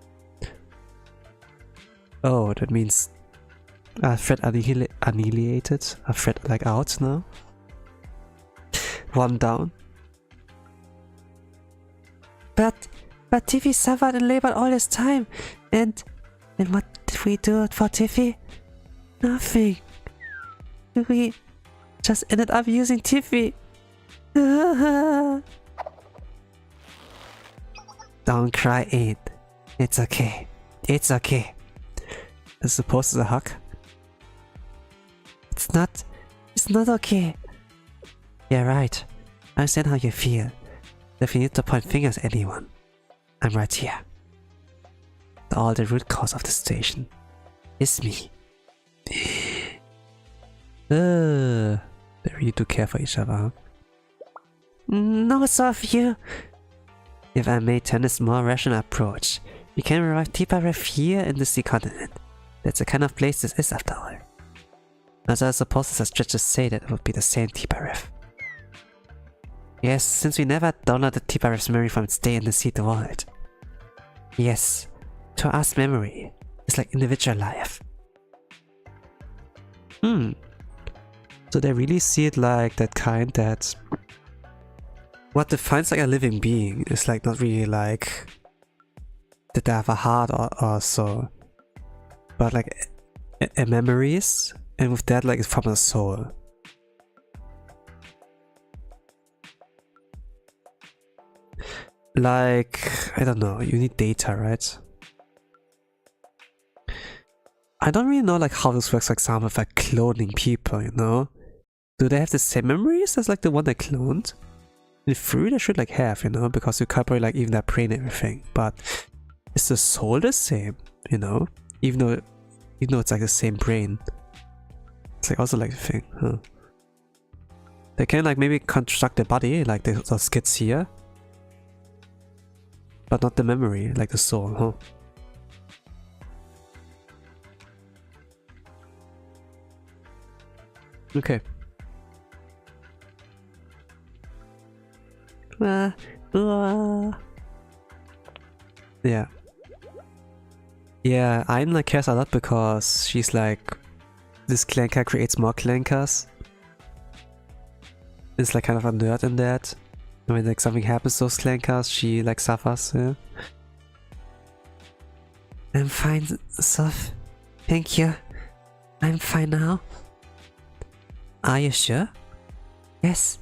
Oh, that means a threat annihilated? A threat like out now? One down? But Tiffy suffered and labored all this time, and what did we do for Tiffy? Nothing. We just ended up using Tiffy. Don't cry, Aid. It's okay. It's okay. I suppose it's a hug? It's not okay. You're right. I understand how you feel. If you need to point fingers at anyone, I'm right here. All the root cause of the situation is me. They really do care for each other, huh? No, so of you. If I may turn this more rational approach, we can revive Tiparef here in the sea continent. That's the kind of place this is after all. Also, I suppose it's a stretch to say that it would be the same Tiparef. Yes, since we never downloaded Tiparef's memory from its day in the seed world. Yes, to us memory is like individual life. So they really see it like that kind that what defines like a living being is like not really like that they have a heart or so, but like a memories, and with that like it's from a soul. Like, I don't know, you need data, right? I don't really know like how this works, for example, with like cloning people, you know? Do they have the same memories as like the one they cloned? In theory they should like have, you know, because you copy like even their brain and everything, but is the soul the same, you know? Even though it's like the same brain. It's like also like the thing, huh? They can like maybe construct the body, like those kids here. But not the memory, like the soul, huh? Okay. Yeah. Yeah, Ayn like cares a lot because she's like, this clanker creates more clankers. It's like kind of a nerd in that. When like something happens to those clankers, she like suffers, yeah. I'm fine, Soph. Thank you. I'm fine now. Are you sure? Yes,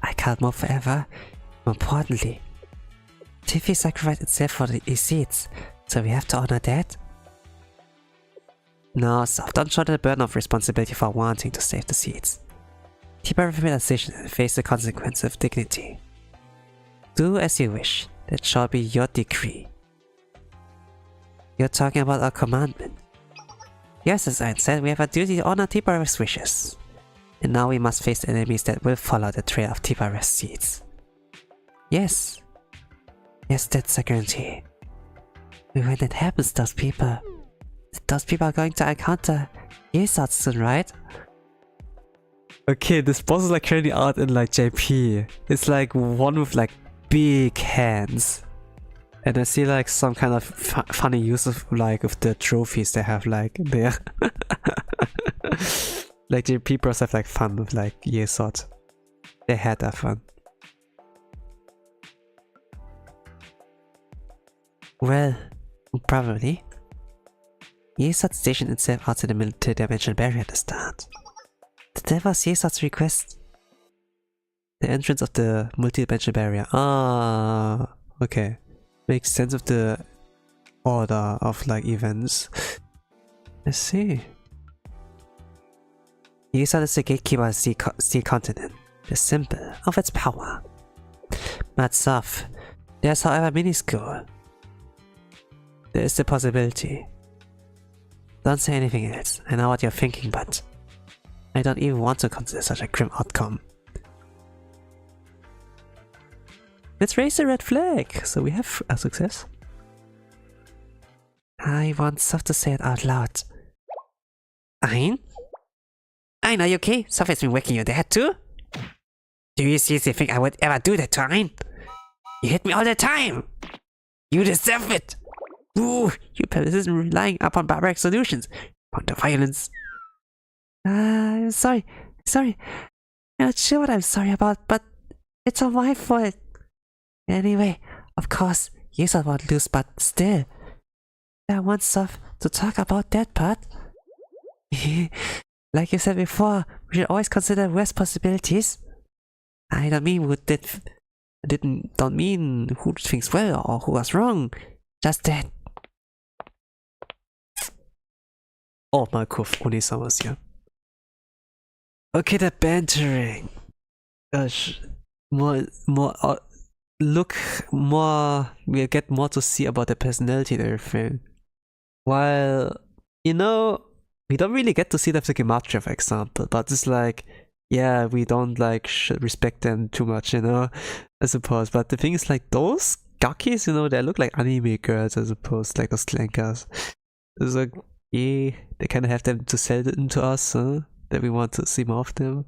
I can't move forever. More importantly, Tiffy sacrificed itself for the seeds, so we have to honor that. No, Soph, don't shoulder the burden of responsibility for wanting to save the seeds. Keep a realization and face the consequence with dignity. Do as you wish, that shall be your decree. You're talking about our commandment. Yes, as I said, we have a duty to honor Tibarev's wishes. And now we must face the enemies that will follow the trail of Tibarev's seeds. Yes. Yes, that's a guarantee. When that happens, those people are going to encounter Yesod soon, right? Okay, this boss is like currently out in like JP. It's like one with like big hands. And I see like some kind of funny use of like of the trophies they have like there. Like JP bros have like fun with like Yesod. They had that fun. Well, probably. Yesod stationed itself outside the multi-dimensional barrier at the start. That was Yesod's request. The entrance of the multi-dimensional barrier. Ah, okay. Makes sense of the order of like events. I see. Yesod is the gatekeeper of the Steel Continent, the symbol of its power. But Soph, there's however minuscule. There is the possibility. Don't say anything else. I know what you're thinking, but I don't even want to consider such a grim outcome. Let's raise the red flag! So we have a success. I want Soph to say it out loud. Ayn? Ayn, are you okay? Soph has been whacking your dad too? Do you seriously think I would ever do that to Ayn? You hit me all the time! You deserve it! Ooh, you persistent relying upon barbaric solutions. Point of violence. I'm sorry. I'm not sure what I'm sorry about, but it's all my fault. Anyway, of course, Yesod won't lose, but still. I want Soph to talk about that part. Like you said before, we should always consider worst possibilities. I don't mean don't mean who thinks well or who was wrong. Just that. Oh, Markov, Onisamas here. Okay, the bantering. Gosh, we'll get more to see about the personality and everything. While, you know, we don't really get to see the Decagrammaton, for example, but it's like, yeah, we don't like should respect them too much, you know, I suppose. But the thing is, like, those gakis, you know, they look like anime girls, I suppose, like those clankers. It's like, yeah, they kind of have them to sell it into us, huh? That we want to see more of them.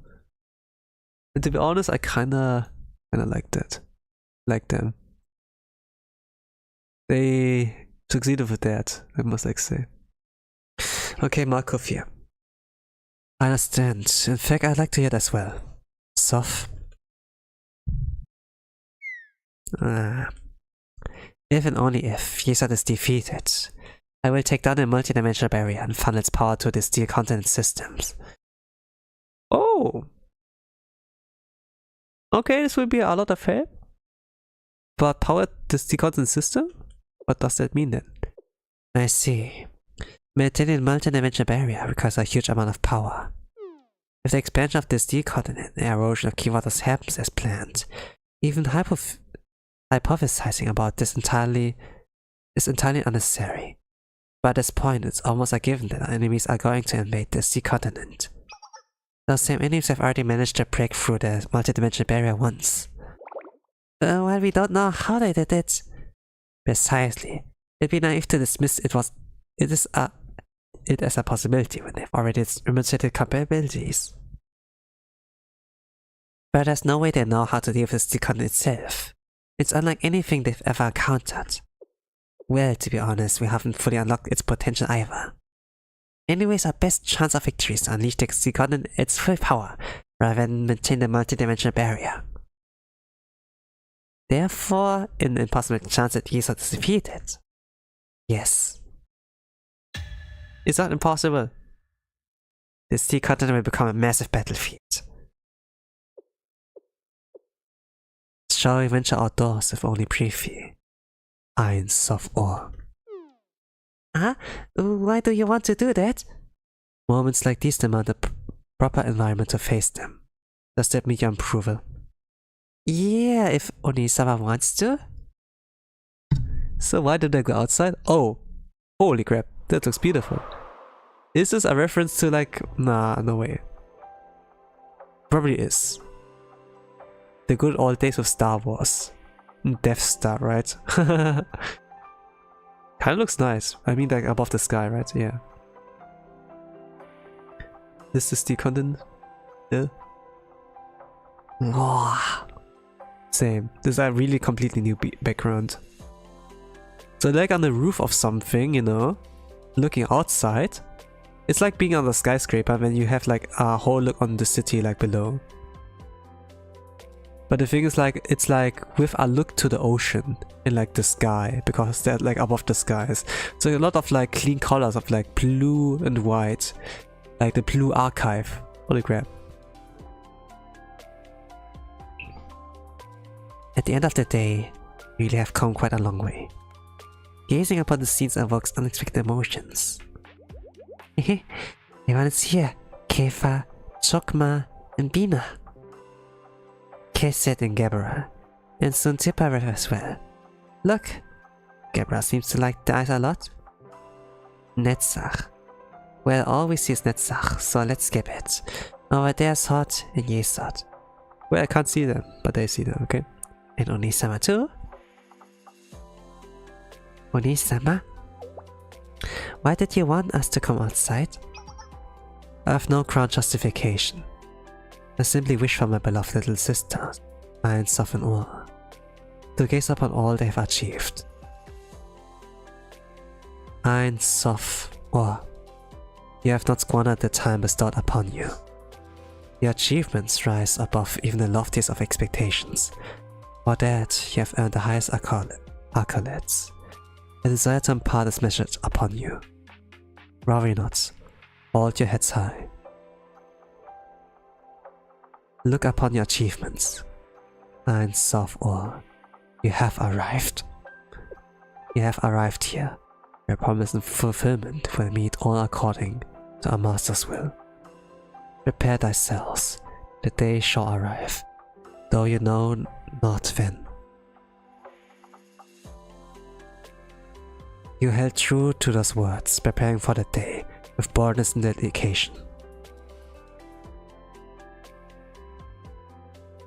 And to be honest, I kinda like that. Like them. They succeeded with that, I must like say. Okay, Markov here. I understand. In fact, I'd like to hear that as well. Soph? If and only if Yesod is defeated, I will take down the multi-dimensional barrier and funnel its power to the Steel Continent systems. Oh! Okay, this will be a lot of help. But power the Steel Continent system? What does that mean then? I see. Maintaining the multi-dimensional barrier requires a huge amount of power. If the expansion of the Steel Continent and erosion of key waters happens as planned, even hypothesizing about this is entirely unnecessary. But at this point, it's almost a given that our enemies are going to invade the Steel Continent. Those same enemies have already managed to break through the multi-dimensional barrier once. While we don't know how they did it, Precisely. It'd be naive to dismiss it as a possibility when they've already demonstrated capabilities. But there's no way they know how to deal with the Decagrammaton itself. It's unlike anything they've ever encountered. Well, to be honest, we haven't fully unlocked its potential either. Anyways, our best chance of victory is to unleash the Decagrammaton its full power, rather than maintain the multi-dimensional barrier. Therefore, an impossible chance that these are defeated. Yes. It's not impossible. The Decagrammaton will become a massive battlefield. Shall we venture outdoors if only briefly? Eins of Ohr. Huh? Why do you want to do that? Moments like these demand a proper environment to face them. Does that mean your approval? Yeah, if Onisama wants to. So why did I go outside? Oh, holy crap, that looks beautiful. Is this a reference to like... Nah, no way. Probably is. The good old days of Star Wars. Death Star, right? Kinda looks nice. I mean like above the sky, right? Yeah. This is the content. Yeah. Oh. Same. This is a really completely new background. So like on the roof of something, you know, looking outside. It's like being on the skyscraper when you have like a whole look on the city like below. But the thing is like, it's like with a look to the ocean in like the sky, because they're like above the skies. So a lot of like clean colors of like blue and white, like the blue archive. Holy crap. At the end of the day, we really have come quite a long way. Gazing upon the scenes evokes unexpected emotions. Everyone's here. Kefa, Chokma, and Bina. Kesset and Gebra, and soon Tippa as well. Look, Gebra seems to like the ice a lot. Netzach. Well, all we see is Netzach, so let's skip it. Over there's Hot and Yesod. Well, I can't see them, but they see them, okay? And Onisama too? Onisama? Why did you want us to come outside? I have no ground justification. I simply wish for my beloved little sisters, Eins of Ohr, to gaze upon all they have achieved. Eins of Ohr. You have not squandered the time bestowed upon you. Your achievements rise above even the loftiest of expectations. For that, you have earned the highest accolades. A desire to impart this message upon you. Worry not. Hold your heads high. Look upon your achievements. Eins of Ohr. You have arrived. You have arrived here. Your promise and fulfillment will meet all according to our master's will. Prepare thyself. The day shall arrive, though you know not when. You held true to those words, preparing for the day with boldness and dedication.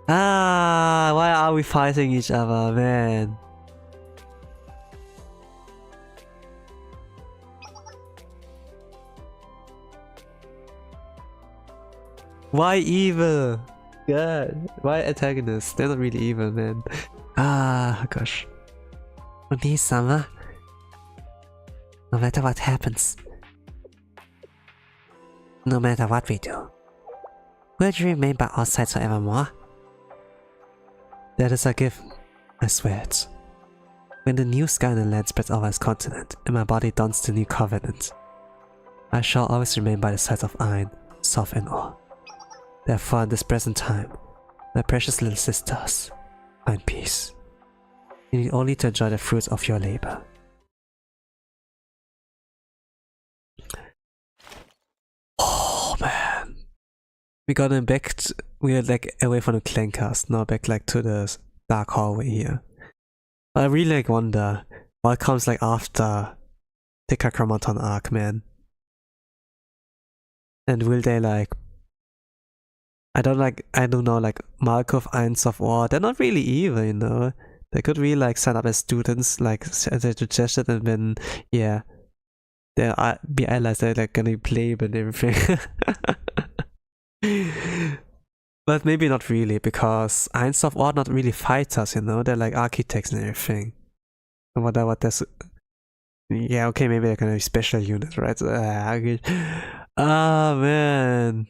Ah, why are we fighting each other, man? Why evil? God, why antagonists? They're not really evil, man. Ah, gosh. Onisama, no matter what happens, no matter what we do, will you remain by our sides forevermore? That is a given, I swear it. When the new sky and the land spreads over this continent, and my body dons the new covenant, I shall always remain by the sides of Ein, Sof and Ohr. Therefore, in this present time, my precious little sisters, find peace. You need only to enjoy the fruits of your labor. Oh man. We got him back, we are like away from the Clankers, now back like to the dark hallway here. But I really like wonder what comes like after Decagrammaton arc, man. And will they like, I don't know, like Markov, Eins of Ohr, they're not really evil, you know. They could really like sign up as students, like as I suggested, and then yeah, they be allies. They're like gonna play and everything. But maybe not really, because Einstoff are not really fighters, you know. They're like architects and everything. I wonder what that's. Yeah, okay, maybe they're gonna be special units, right? Ah, man.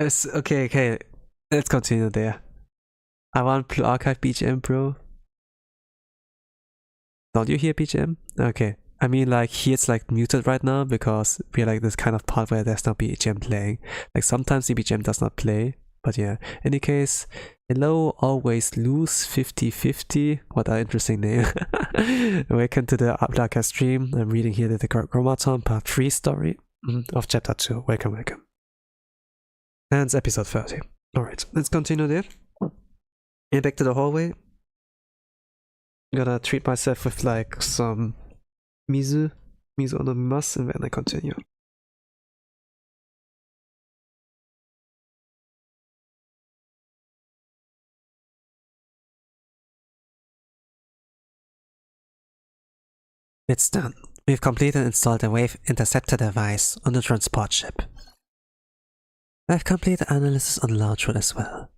Okay. Let's continue there. I want Blue Archive BGM, bro. Don't you hear BGM? Okay. I mean, like, here it's like muted right now because we're like this kind of part where there's no BGM playing. Like, sometimes the BGM does not play. But yeah, in any case, hello, always lose 50/50. What an interesting name. Welcome to the Updarker stream. I'm reading here the Decagrammaton Part 3 story of Chapter 2. Welcome. And it's episode 30. Alright, let's continue there. Get back to the hallway. Gotta treat myself with like some miso onomimasu, and then I continue. It's done. We've completed and installed a wave interceptor device on the transport ship. I've completed analysis on launch route as well.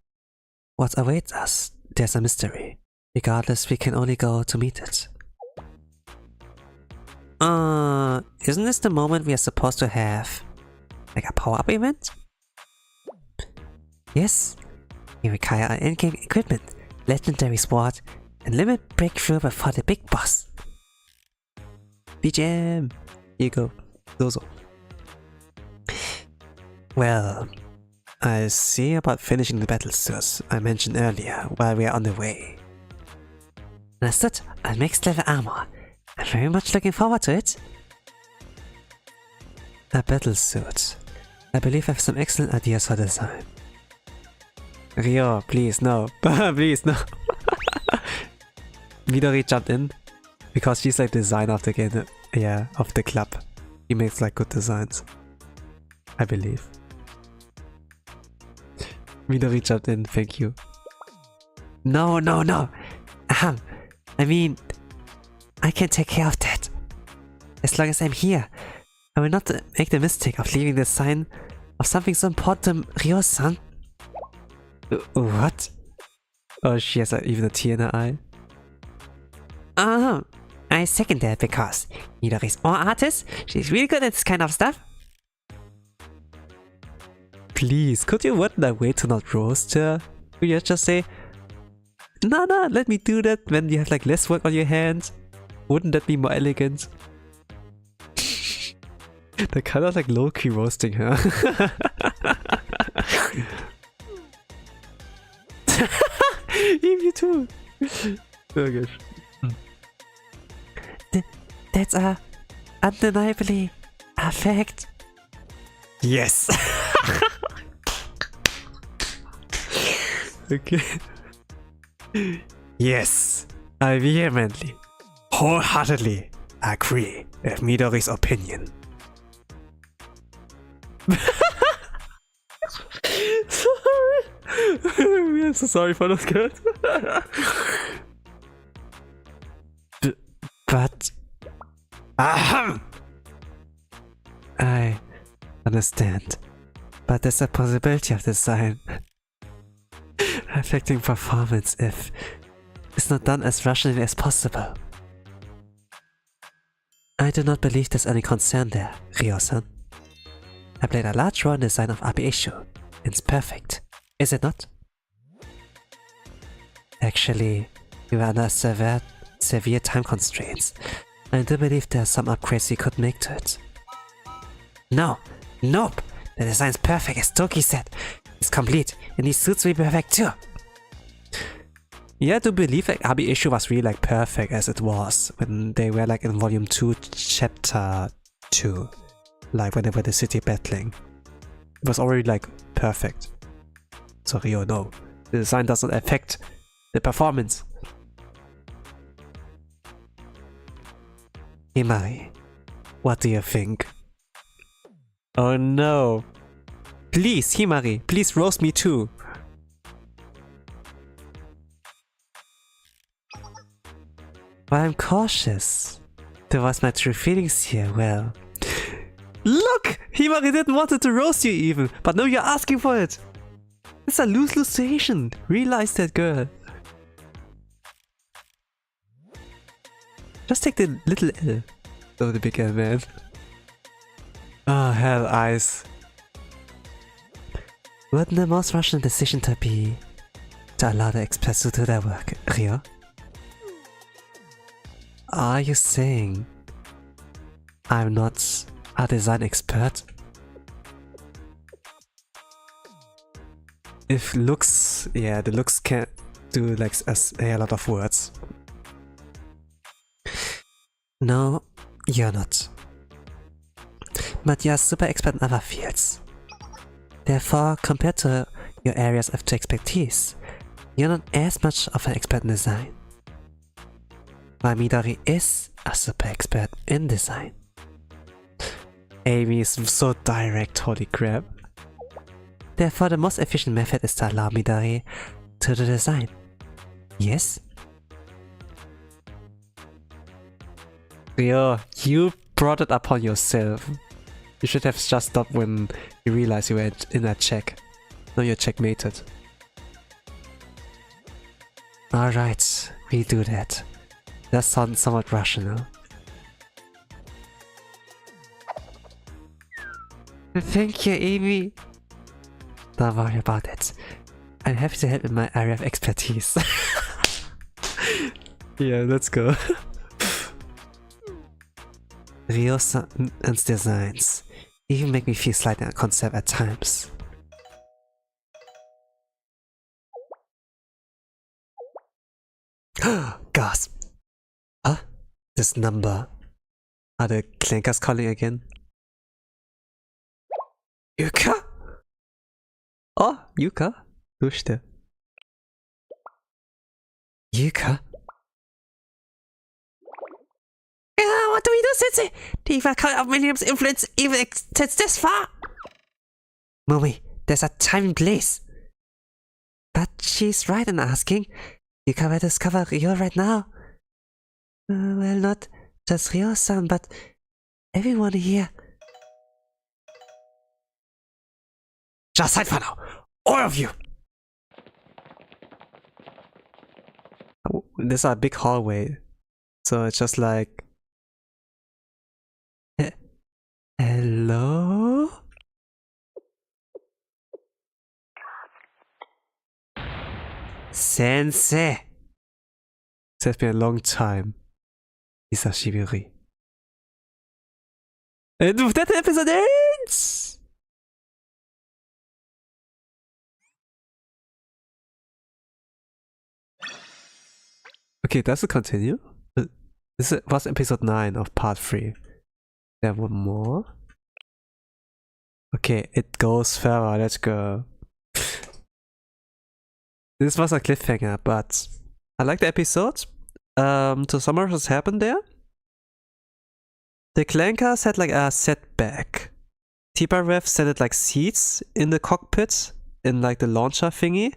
What awaits us? There's a mystery. Regardless, we can only go to meet it. Isn't this the moment we are supposed to have like a power-up event? Yes. We require our in-game equipment, legendary sword, and limit breakthrough before the big boss. BGM! Here you go. Dozo. Well, I'll see about finishing the battle suits I mentioned earlier while we are on the way. Understood. I'll make level armor. I'm very much looking forward to it. A battle suit. I believe I have some excellent ideas for design. Ryo, please no. Please no. Midori jumped in because she's like designer of the game. Yeah, of the club. He makes like good designs. I believe. Midori jumped in, thank you. No. I mean, I can take care of that. As long as I'm here, I will not make the mistake of leaving the sign of something so important to Ryo-san. What? Oh, she has even a tear in her eye. I second that because Midori's an artist. She's really good at this kind of stuff. Please, could you wait that way to not roast her? Could you just say, no, let me do that when you have like less work on your hands? Wouldn't that be more elegant? They're kind of like low-key roasting her. You too. Oh gosh. That's undeniably a fact. Yes. Okay. Yes, I vehemently, wholeheartedly agree with Midori's opinion. Sorry. I'm so sorry for those guys. But I understand. But there's a possibility of design affecting performance if it's not done as rationally as possible. I do not believe there's any concern there, Ryo-san. I played a large role in the design of Abi-Isshu. It's perfect, is it not? Actually, we were under severe time constraints. I do believe there are some upgrades we could make to it. Nope. The design's perfect, as Toki said. It's complete, and these suits will be perfect too. Yeah, I do believe like Abi-Isshu was really like perfect as it was when they were like in Volume 2, Chapter 2. Like when they were the city battling. It was already like perfect. So Ryo, no. The design doesn't affect the performance. Himari, what do you think? Oh no. Please, Himari, please roast me too. But I'm cautious. To voice my true feelings here, well. Look! Himari didn't want to roast you even, but now you're asking for it! It's a lose-lose situation. Realize that, girl. Just take the little L. Oh, the big L, man. Oh, hell, eyes. Wouldn't the most rational decision to be to allow the experts to do their work, Rio? Are you saying I'm not a design expert? If looks, yeah, the looks can do like a lot of words. No, you're not. But you're a super expert in other fields. Therefore, compared to your areas of expertise, you're not as much of an expert in design. While Midori is a super expert in design. Amy is so direct, holy crap. Therefore, the most efficient method is to allow Midori to do design. Yes? Rio, you brought it upon yourself. You should have just stopped when you realized you were in a check. Now you're checkmated. Alright, we do that. That sounds somewhat rational. Thank you, Amy. Don't worry about it. I'm happy to help in my area of expertise. Yeah, let's go. Rio's designs even make me feel slightly unconcept at times. Gasp. Huh? This number. Are the clankers calling again? Yuka? Oh, Yuka? Dushte. Yuka? What do we do, Sensei? The evil of William's influence even extends this far. Mommy, there's a time and place. But she's right in asking. Yuka will discover Rio right now. Well, not just Rio-san, but everyone here. Just hide for now, all of you. There's a big hallway. So it's just like... Hello? Sensei! It has been a long time. Isashibiri. And with that, the episode ends! Okay, does it continue? This was episode 9 of part 3. There were more? Okay, it goes further, let's go. This was a cliffhanger, but I like the episode. To summarize what's happened there. The Clankers had like a setback. Tibarev sent like seeds in the cockpit, in like the launcher thingy.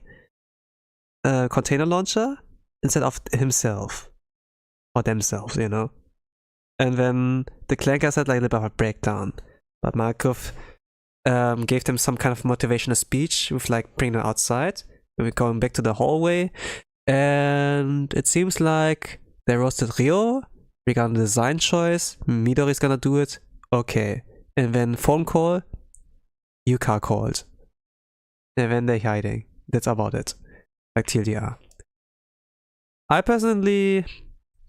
Container launcher, instead of himself. Or themselves, you know. And then the Clankers had like a little bit of a breakdown. But Markov gave them some kind of motivational speech with like bringing them outside. We're going back to the hallway. And it seems like they roasted Rio regarding the design choice. Midori's gonna do it. Okay. And then phone call. Yuka called. And then they're hiding. That's about it. Like TLDR. I personally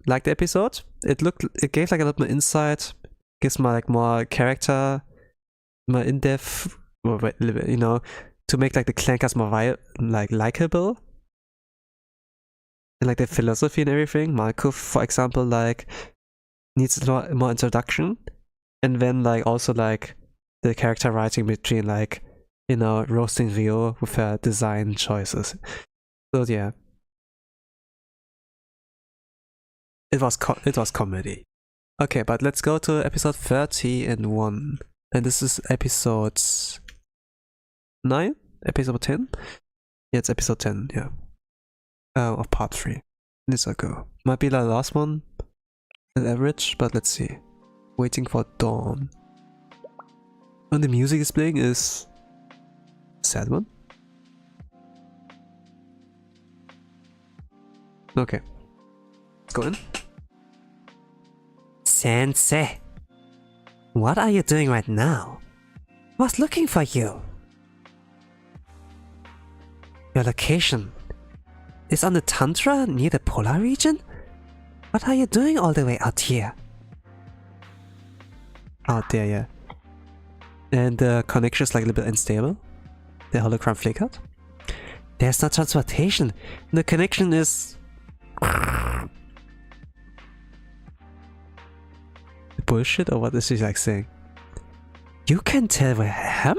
like the episode. It gave like a lot more insight. Gives me like more character, more in-depth, you know, to make like the Clankers more likable. And like the philosophy and everything. Markov, for example, like needs a lot more introduction. And then like also like the character writing between like, you know, roasting Rio with her design choices. So yeah. It was comedy. Okay, but let's go to episode 31. And this is episode 9? Episode 10? Yeah, it's episode 10, yeah. Of part 3. Let's go. Might be the last one. An average, but let's see. Waiting for dawn. And the music is playing is... sad one? Okay. Let's go in. Sensei, what are you doing right now? I was looking for you. Your location is on the tundra near the polar region? What are you doing all the way out here? Out there, yeah. And the connection is like a little bit unstable. The hologram flickered. There's no transportation. The connection is... bullshit, or what is she like saying? You can tell where I am?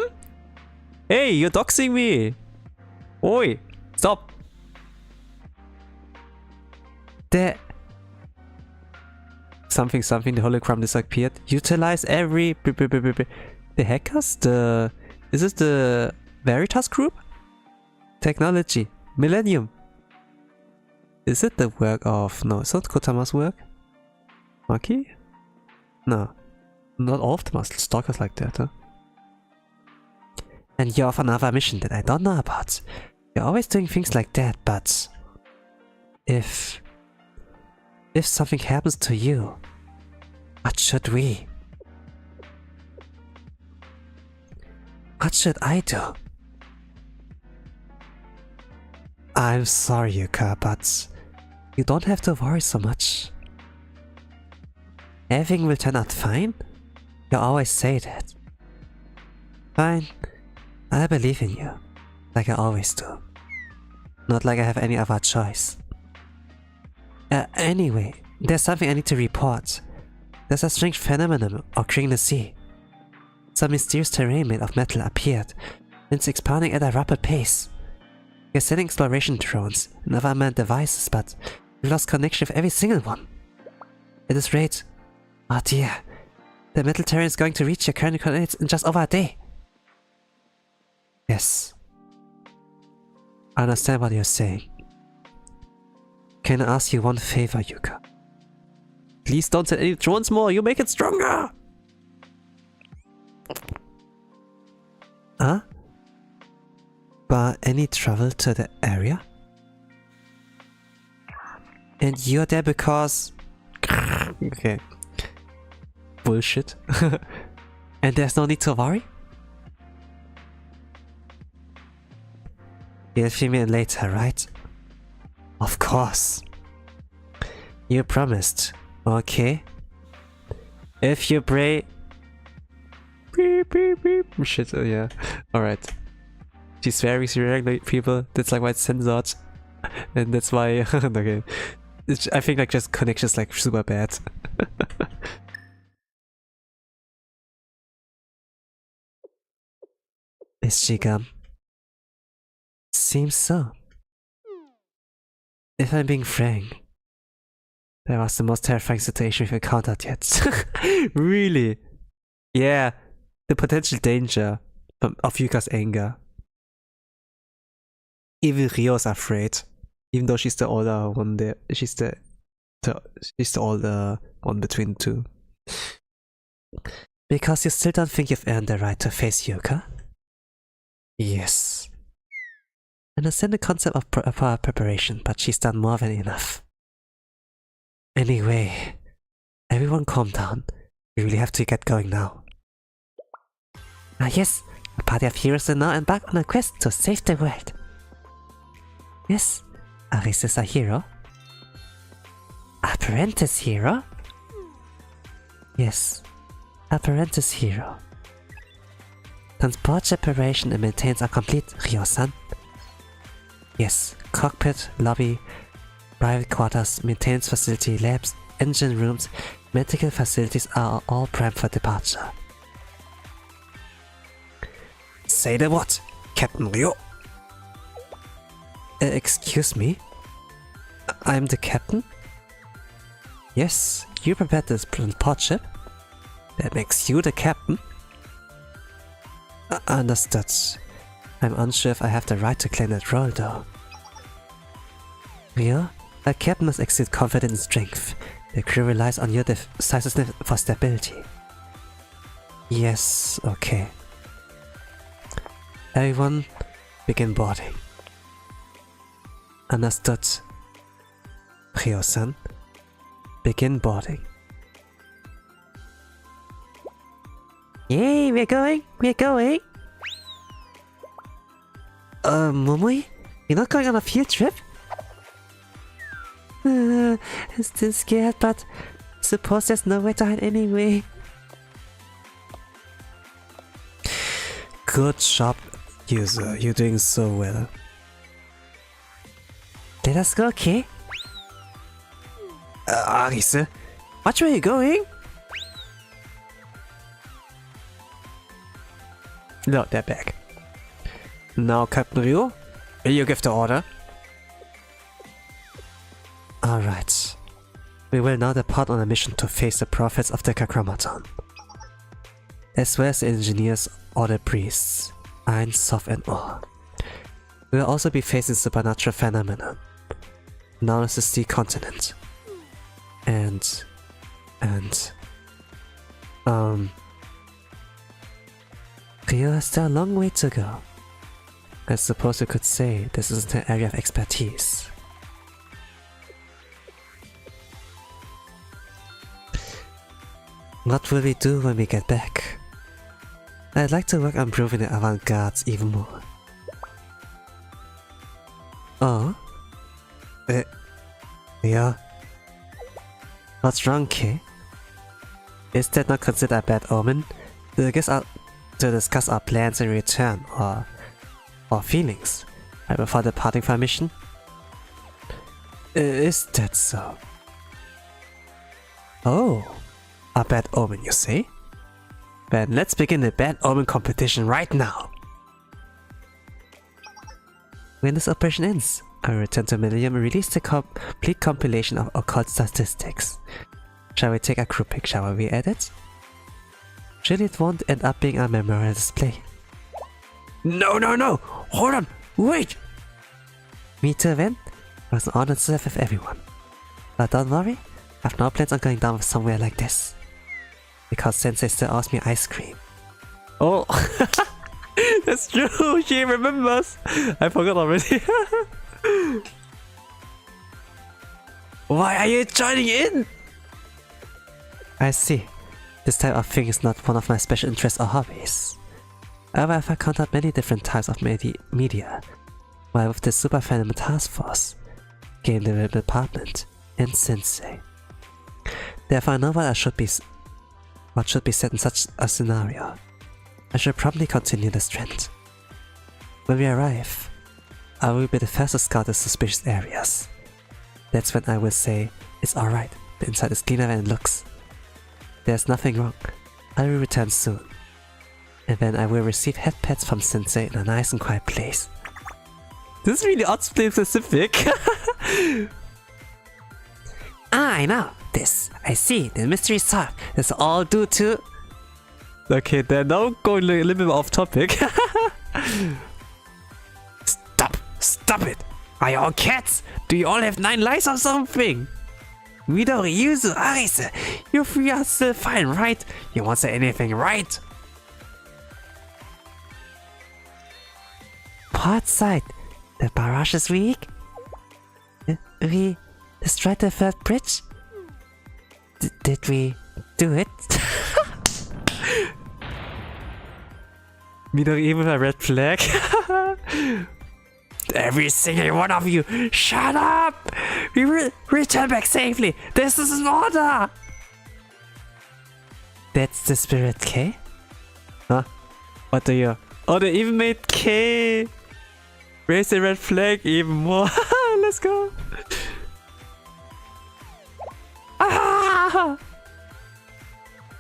Hey, you're doxing me! Oi! Stop! There... Something, the hologram disappeared. Utilize every... The hackers? The... Is this the Veritas group? Technology. Millennium. Is it the work of... No, it's not Kotama's work? Maki? No. Not all of them are stalkers like that, huh? And you're off another mission that I don't know about. You're always doing things like that, but... If something happens to you, what should we? What should I do? I'm sorry, Yuka, but you don't have to worry so much. Everything will turn out fine? You always say that. Fine. I believe in you. Like I always do. Not like I have any other choice. Anyway, there's something I need to report. There's a strange phenomenon occurring in the sea. Some mysterious terrain made of metal appeared, and it's expanding at a rapid pace. We're sending exploration drones and other unmanned devices, but we've lost connection with every single one. At this rate, oh dear, the metal terrain is going to reach your current coordinates in just over a day. Yes. I understand what you're saying. Can I ask you one favor, Yuka? Please don't send any drones more, you make it stronger! Huh? But any travel to the area? And you're there because... Okay. Bullshit. And there's no need to worry? You'll fill me in later, right? Of course. You promised, okay? If you pray... Beep, beep, beep. Shit, yeah. Alright. She's very regulate people, that's like why it's censored. And that's why... okay. I think like just connection's like super bad. Is she gone? Seems so. If I'm being frank, that was the most terrifying situation we've encountered yet. Really? Yeah. The potential danger of Yuka's anger. Even Ryo's afraid. Even though she's the older one there. She's the older one between the two. Because you still don't think you've earned the right to face Yuka? Yes. I understand the concept of proper preparation, but she's done more than enough. Anyway, everyone calm down. We really have to get going now. Ah yes, a party of heroes are now embarked on a quest to save the world. Yes, Aris is a hero. Apprentice hero? Yes, apprentice hero. Transport preparation and maintenance are complete, Ryo-san. Yes, cockpit, lobby, private quarters, maintenance facility, labs, engine rooms, medical facilities are all primed for departure. Say the what, Captain Ryo? Excuse me? I'm the captain? Yes, you prepared this transport ship? That makes you the captain? Understood. I'm unsure if I have the right to claim that role though. Ryo, a captain must exude confidence and strength. The crew relies on your decisiveness for stability. Yes, okay. Everyone, begin boarding. Understood. Ryo-san, begin boarding. Yay, we're going! Momoi? You're not going on a field trip? I'm still scared, but suppose there's nowhere to hide anyway. Good job, user. You're doing so well. Let us go, okay? Arise, Which way are you going? no, they're back. Now, Captain Ryo, will you give the order? Alright. We will now depart on a mission to face the prophets of Decagrammaton, as well as the engineers or the priests, Ein, Sof and Or. We will also be facing supernatural phenomena, known as the Sea Continent. Ryo has still a long way to go. I suppose you could say this isn't an area of expertise. What will we do when we get back? I'd like to work on improving the avant-garde even more. Oh? Yeah? What's wrong, Kay? Is that not considered a bad omen? To discuss our plans in return, or feelings, right before departing for a mission? Is that so? Oh, a bad omen, you say? Then let's begin the bad omen competition right now. When this operation ends, I will return to Millennium and release the complete compilation of occult statistics. Shall we take a group picture while we edit? Surely it won't end up being a memorial display. No! Hold on! Wait! Me too, Vin. It was an honor to serve with everyone. But don't worry, I have no plans on going down somewhere like this. Because Sensei still owes me ice cream. Oh! That's true! She remembers! I forgot already. Why are you joining in? I see. This type of thing is not one of my special interests or hobbies. However, I've encountered many different types of media, while with the Super Fandom Task Force, Game Development Department, and Sensei. Therefore, I know what should be said in such a scenario. I should probably continue this trend. When we arrive, I will be the first to scout the suspicious areas. That's when I will say, it's alright, the inside is cleaner than it looks. There's nothing wrong. I will return soon. And then I will receive head pats from Sensei in a nice and quiet place. This is really odd specific. I know. This. I see. The mystery is solved. It's all due to... Okay, then now going a little bit off topic. Stop it! Are you all cats? Do you all have 9 lives or something? Midori, Yuzu, Arise, you 3 are still fine, right? You won't say anything, right? Port side. The barrage is weak. We destroyed the third bridge. Did we do it? Midori, even a red flag. Every single one of you, shut up! We will return back safely. This is an order. That's the spirit, K? Huh? What do you? Oh, they even made K. Raise the red flag even more. Let's go. Ah!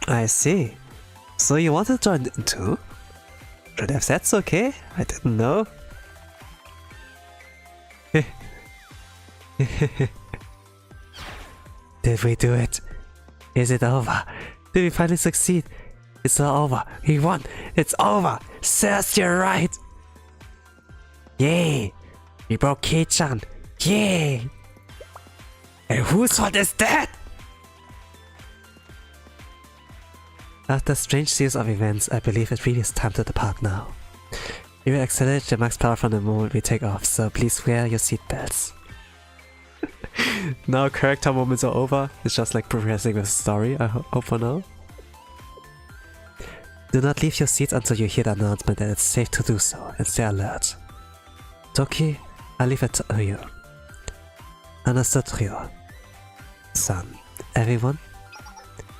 I see. So you want to join too? Should have said so, okay? I didn't know. Did we do it? Is it over? Did we finally succeed? It's all over. We won. It's over. Sirs, you're right. Yay. We broke Kei-chan. Yay. And whose fault is that? After a strange series of events, I believe it really is time to depart now. We will accelerate the max power from the moment we take off, so please wear your seatbelts. Now character moments are over. It's just like progressing with the story, I hope for now. Do not leave your seats until you hear the announcement that it's safe to do so, and stay alert. Toki, I leave it to you. Understood, Ryo. Son, everyone?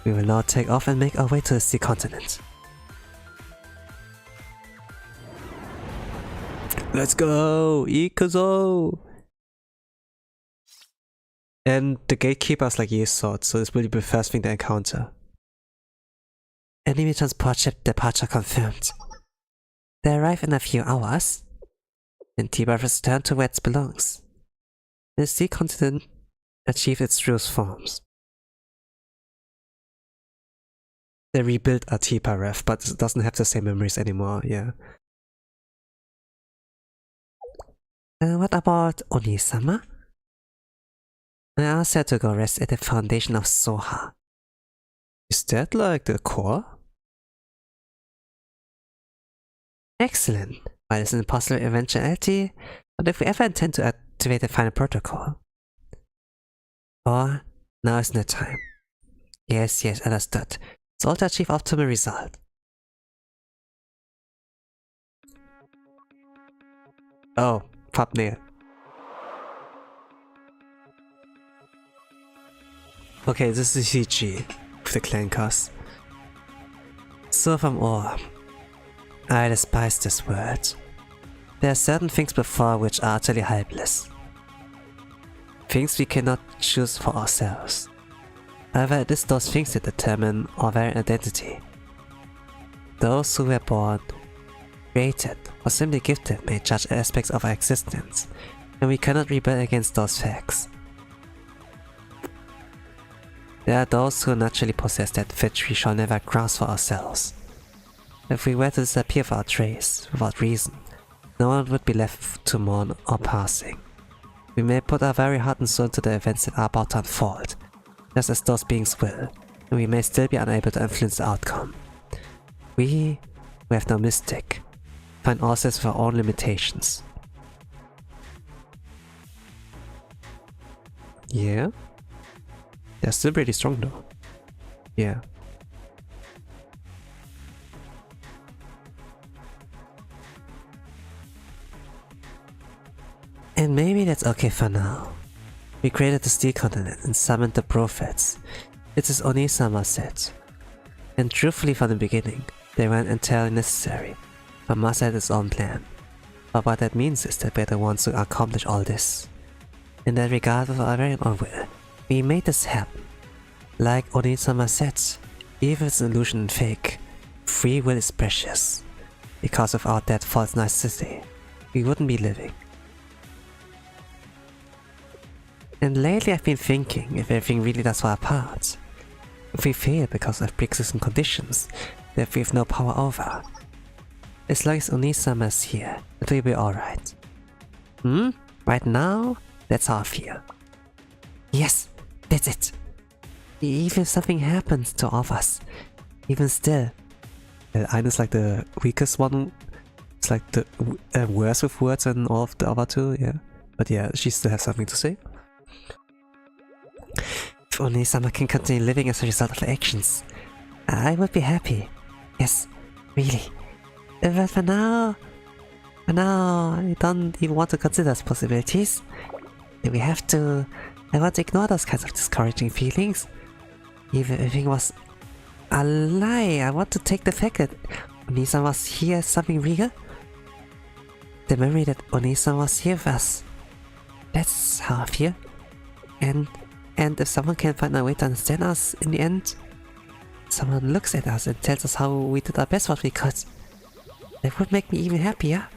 We will now take off and make our way to the sea continent. Let's go! Ikuzo! And the gatekeeper's like Ye's sword, so this will be the first thing they encounter. Enemy transport ship departure confirmed. They arrive in a few hours, and Tiba return to where it belongs. The sea continent achieved its truest forms. They rebuilt Atipa Ref, but it doesn't have the same memories anymore, yeah. What about Oni-sama? I asked her to go rest at the foundation of Soha. Is that like the core? Excellent. While it's an impossible eventuality, but if we ever intend to activate the final protocol. Or, now is no time. Yes, understood. It's all to achieve optimal result. Oh, thumbnail. Okay, this is CG with the Clankers. So from all, I despise this world. There are certain things before which are utterly helpless. Things we cannot choose for ourselves. However, it is those things that determine our very identity. Those who were born, created, or simply gifted may judge aspects of our existence, and we cannot rebel against those facts. There are those who naturally possess that which we shall never grasp for ourselves. If we were to disappear without trace, without reason, no one would be left to mourn our passing. We may put our very heart and soul into the events that are about to unfold, just as those beings will, and we may still be unable to influence the outcome. We, who have no mystic, find ourselves with our own limitations. Yeah? They're still pretty strong though. Yeah. And maybe that's okay for now. We created the Steel Continent and summoned the prophets. It is Oni-sama said. And truthfully from the beginning, they weren't entirely necessary, but must have its own plan. But what that means is that we're the ones who accomplish all this. In that regard, with our very own will, we made this happen. Like Oni-sama said, even if it's an illusion and fake, free will is precious. Because without that false nicety, we wouldn't be living. And lately I've been thinking if everything really does fall apart. If we fail because of pre-existing conditions that we have no power over. As long as Oni-sama is here, it will be alright. Right now, that's how I feel. Yes, that's it. Even if something happens to all of us, even still. Aine is like the weakest one. It's like the worst with words than all of the other two, yeah. But yeah, she still has something to say. If Oni-sama can continue living as a result of her actions, I would be happy. Yes, really. But for now, I don't even want to consider those possibilities. I want to ignore those kinds of discouraging feelings. Even if everything was a lie, I want to take the fact that Oni-sama was here as something real. The memory that Oni-sama was here with us. That's how I feel. And if someone can find a way to understand us in the end, someone looks at us and tells us how we did our best what we could, that would make me even happier.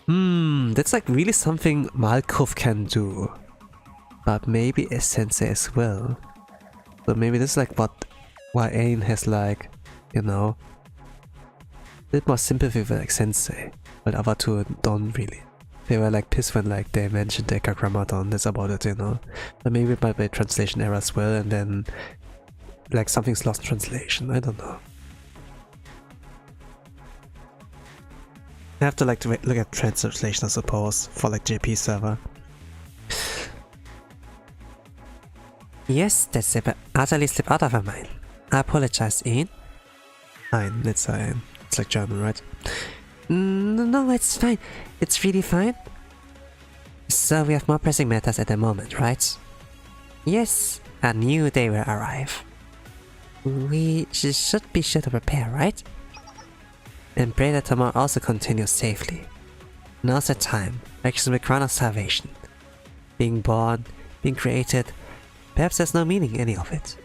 That's like really something Malkuth can do. But maybe a sensei as well. So maybe this is like why Aine has like, you know, a bit more sympathy with like sensei, but other two don't really. They were like pissed when like they mentioned Decagrammaton, that's about it, you know. But maybe it might be a translation error as well, and then like something's lost in translation. I don't know. I have to like to look at translation, I suppose, for like JP server. Yes, that's utterly slipped out of my mind. I apologize, Ian. Ein, it's ein. It's like German, right? No, it's fine. It's really fine. So we have more pressing matters at the moment, right? Yes, a new day will arrive. We should be sure to prepare, right? And pray that tomorrow also continues safely. Now's the time. Reaching the crown of salvation. Being born, being created. Perhaps there's no meaning in any of it.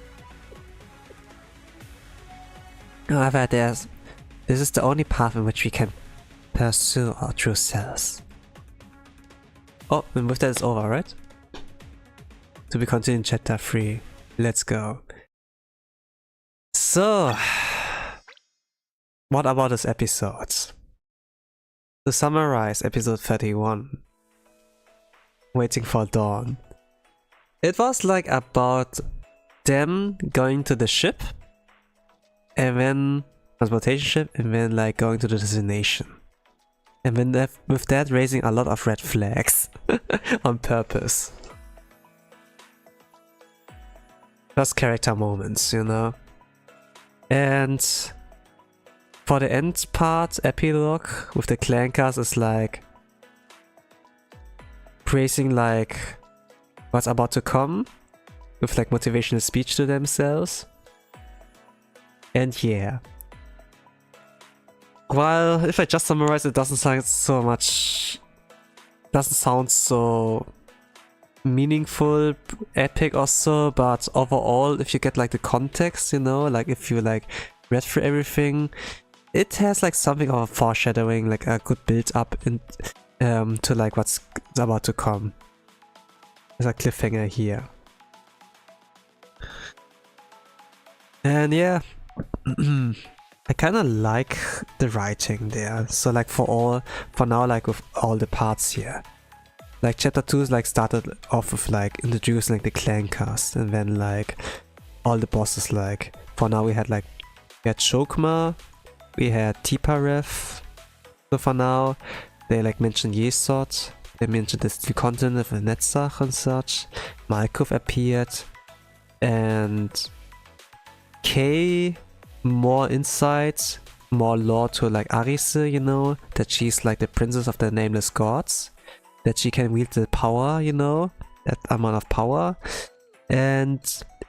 However, this is the only path in which we can pursue our true selves. Oh, and with that it's over, right? To be continued in chapter 3. Let's go. So, what about this episode? To summarize episode 31. Waiting for dawn. It was like about them going to the ship, and then transportation ship, and then like going to the destination. And then with that raising a lot of red flags on purpose. Just character moments, you know. And for the end part, epilogue with the Clankers is like praising like what's about to come with like motivational speech to themselves. And yeah. While if I just summarize, it doesn't sound so meaningful, epic or so, but overall if you get like the context, you know, like if you like read through everything, it has like something of a foreshadowing, like a good build up in, to like what's about to come. There's a cliffhanger here. And yeah, I kind of like the writing there. So like for now, like with all the parts here. Like chapter 2 is like started off with like introducing like the Clankers, and then like all the bosses, like for now we had Chokma, we had Tiparev. So for now they like mentioned Yesod, they mentioned the Steel Continent of Netzach and such. Malkuth appeared, and Kay, more insights, more lore to like Arise, you know, that she's like the princess of the nameless gods, that she can wield the power, you know, that amount of power. And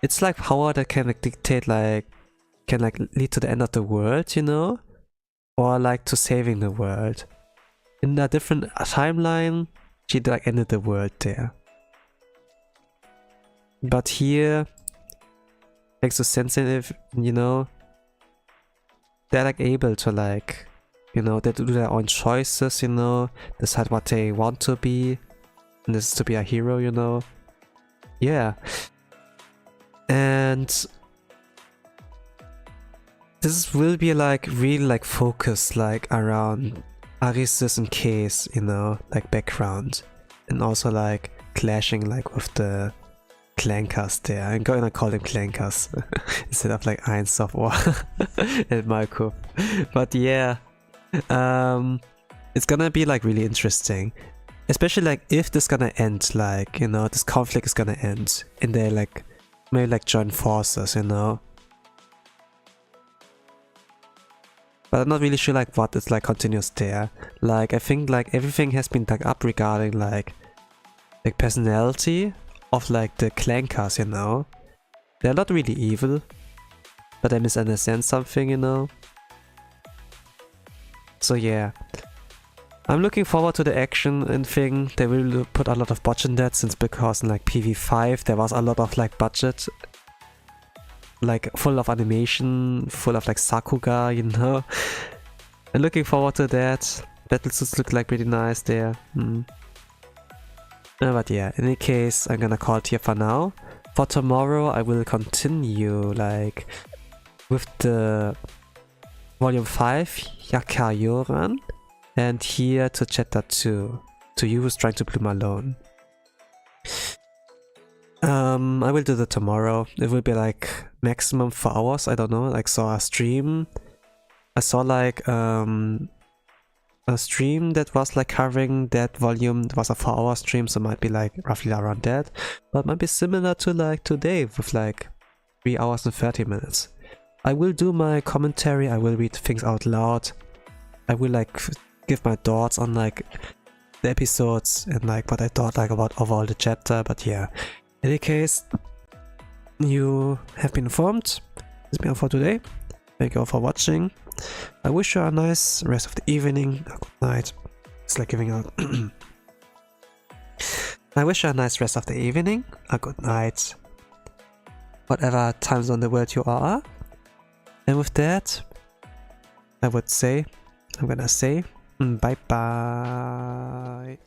it's like power that can like dictate, like can like lead to the end of the world, you know, or like to saving the world. In a different timeline, she like ended the world there. But here, like so sensitive, you know, they're like able to like, you know, they do their own choices, you know, decide what they want to be, and this is to be a hero, you know. Yeah. And this will be like really like focused like around Arises and K's, you know, like background, and also like clashing like with the Clankers there. I'm gonna call them Clankers instead of like Einsof or and Malkuth. But yeah, it's gonna be like really interesting, especially like if this gonna end, like, you know, this conflict is gonna end and they like maybe like join forces, you know. But I'm not really sure like what is like continuous there. Like I think like everything has been dug up regarding like personality of like the Clankers, you know. They're not really evil, but they misunderstand something, you know. So yeah, I'm looking forward to the action and thing. They will put a lot of budget in that, since because in like PV5 there was a lot of like budget, like full of animation, full of like Sakuga, you know. I'm looking forward to that. Battlesuits look like pretty nice there. But yeah, in any case, I'm gonna call it here for now. For tomorrow I will continue like with the Volume 5, Yakayoran, and here to chapter 2, to you who's trying to bloom alone. I will do that tomorrow. It will be like maximum 4 hours. I don't know. Like saw a stream. I saw like a stream that was like covering that volume. It was a 4-hour stream, so it might be like roughly around that. But it might be similar to like today with like 3 hours and 30 minutes. I will do my commentary. I will read things out loud. I will like give my thoughts on like the episodes and like what I thought like about overall the chapter. But yeah, in any case, you have been informed. That's been all for today. Thank you all for watching. I wish you a nice rest of the evening, a good night. It's like giving out. I wish you a nice rest of the evening, a good night, whatever time zone in the world you are. And with that, I'm gonna say, bye bye.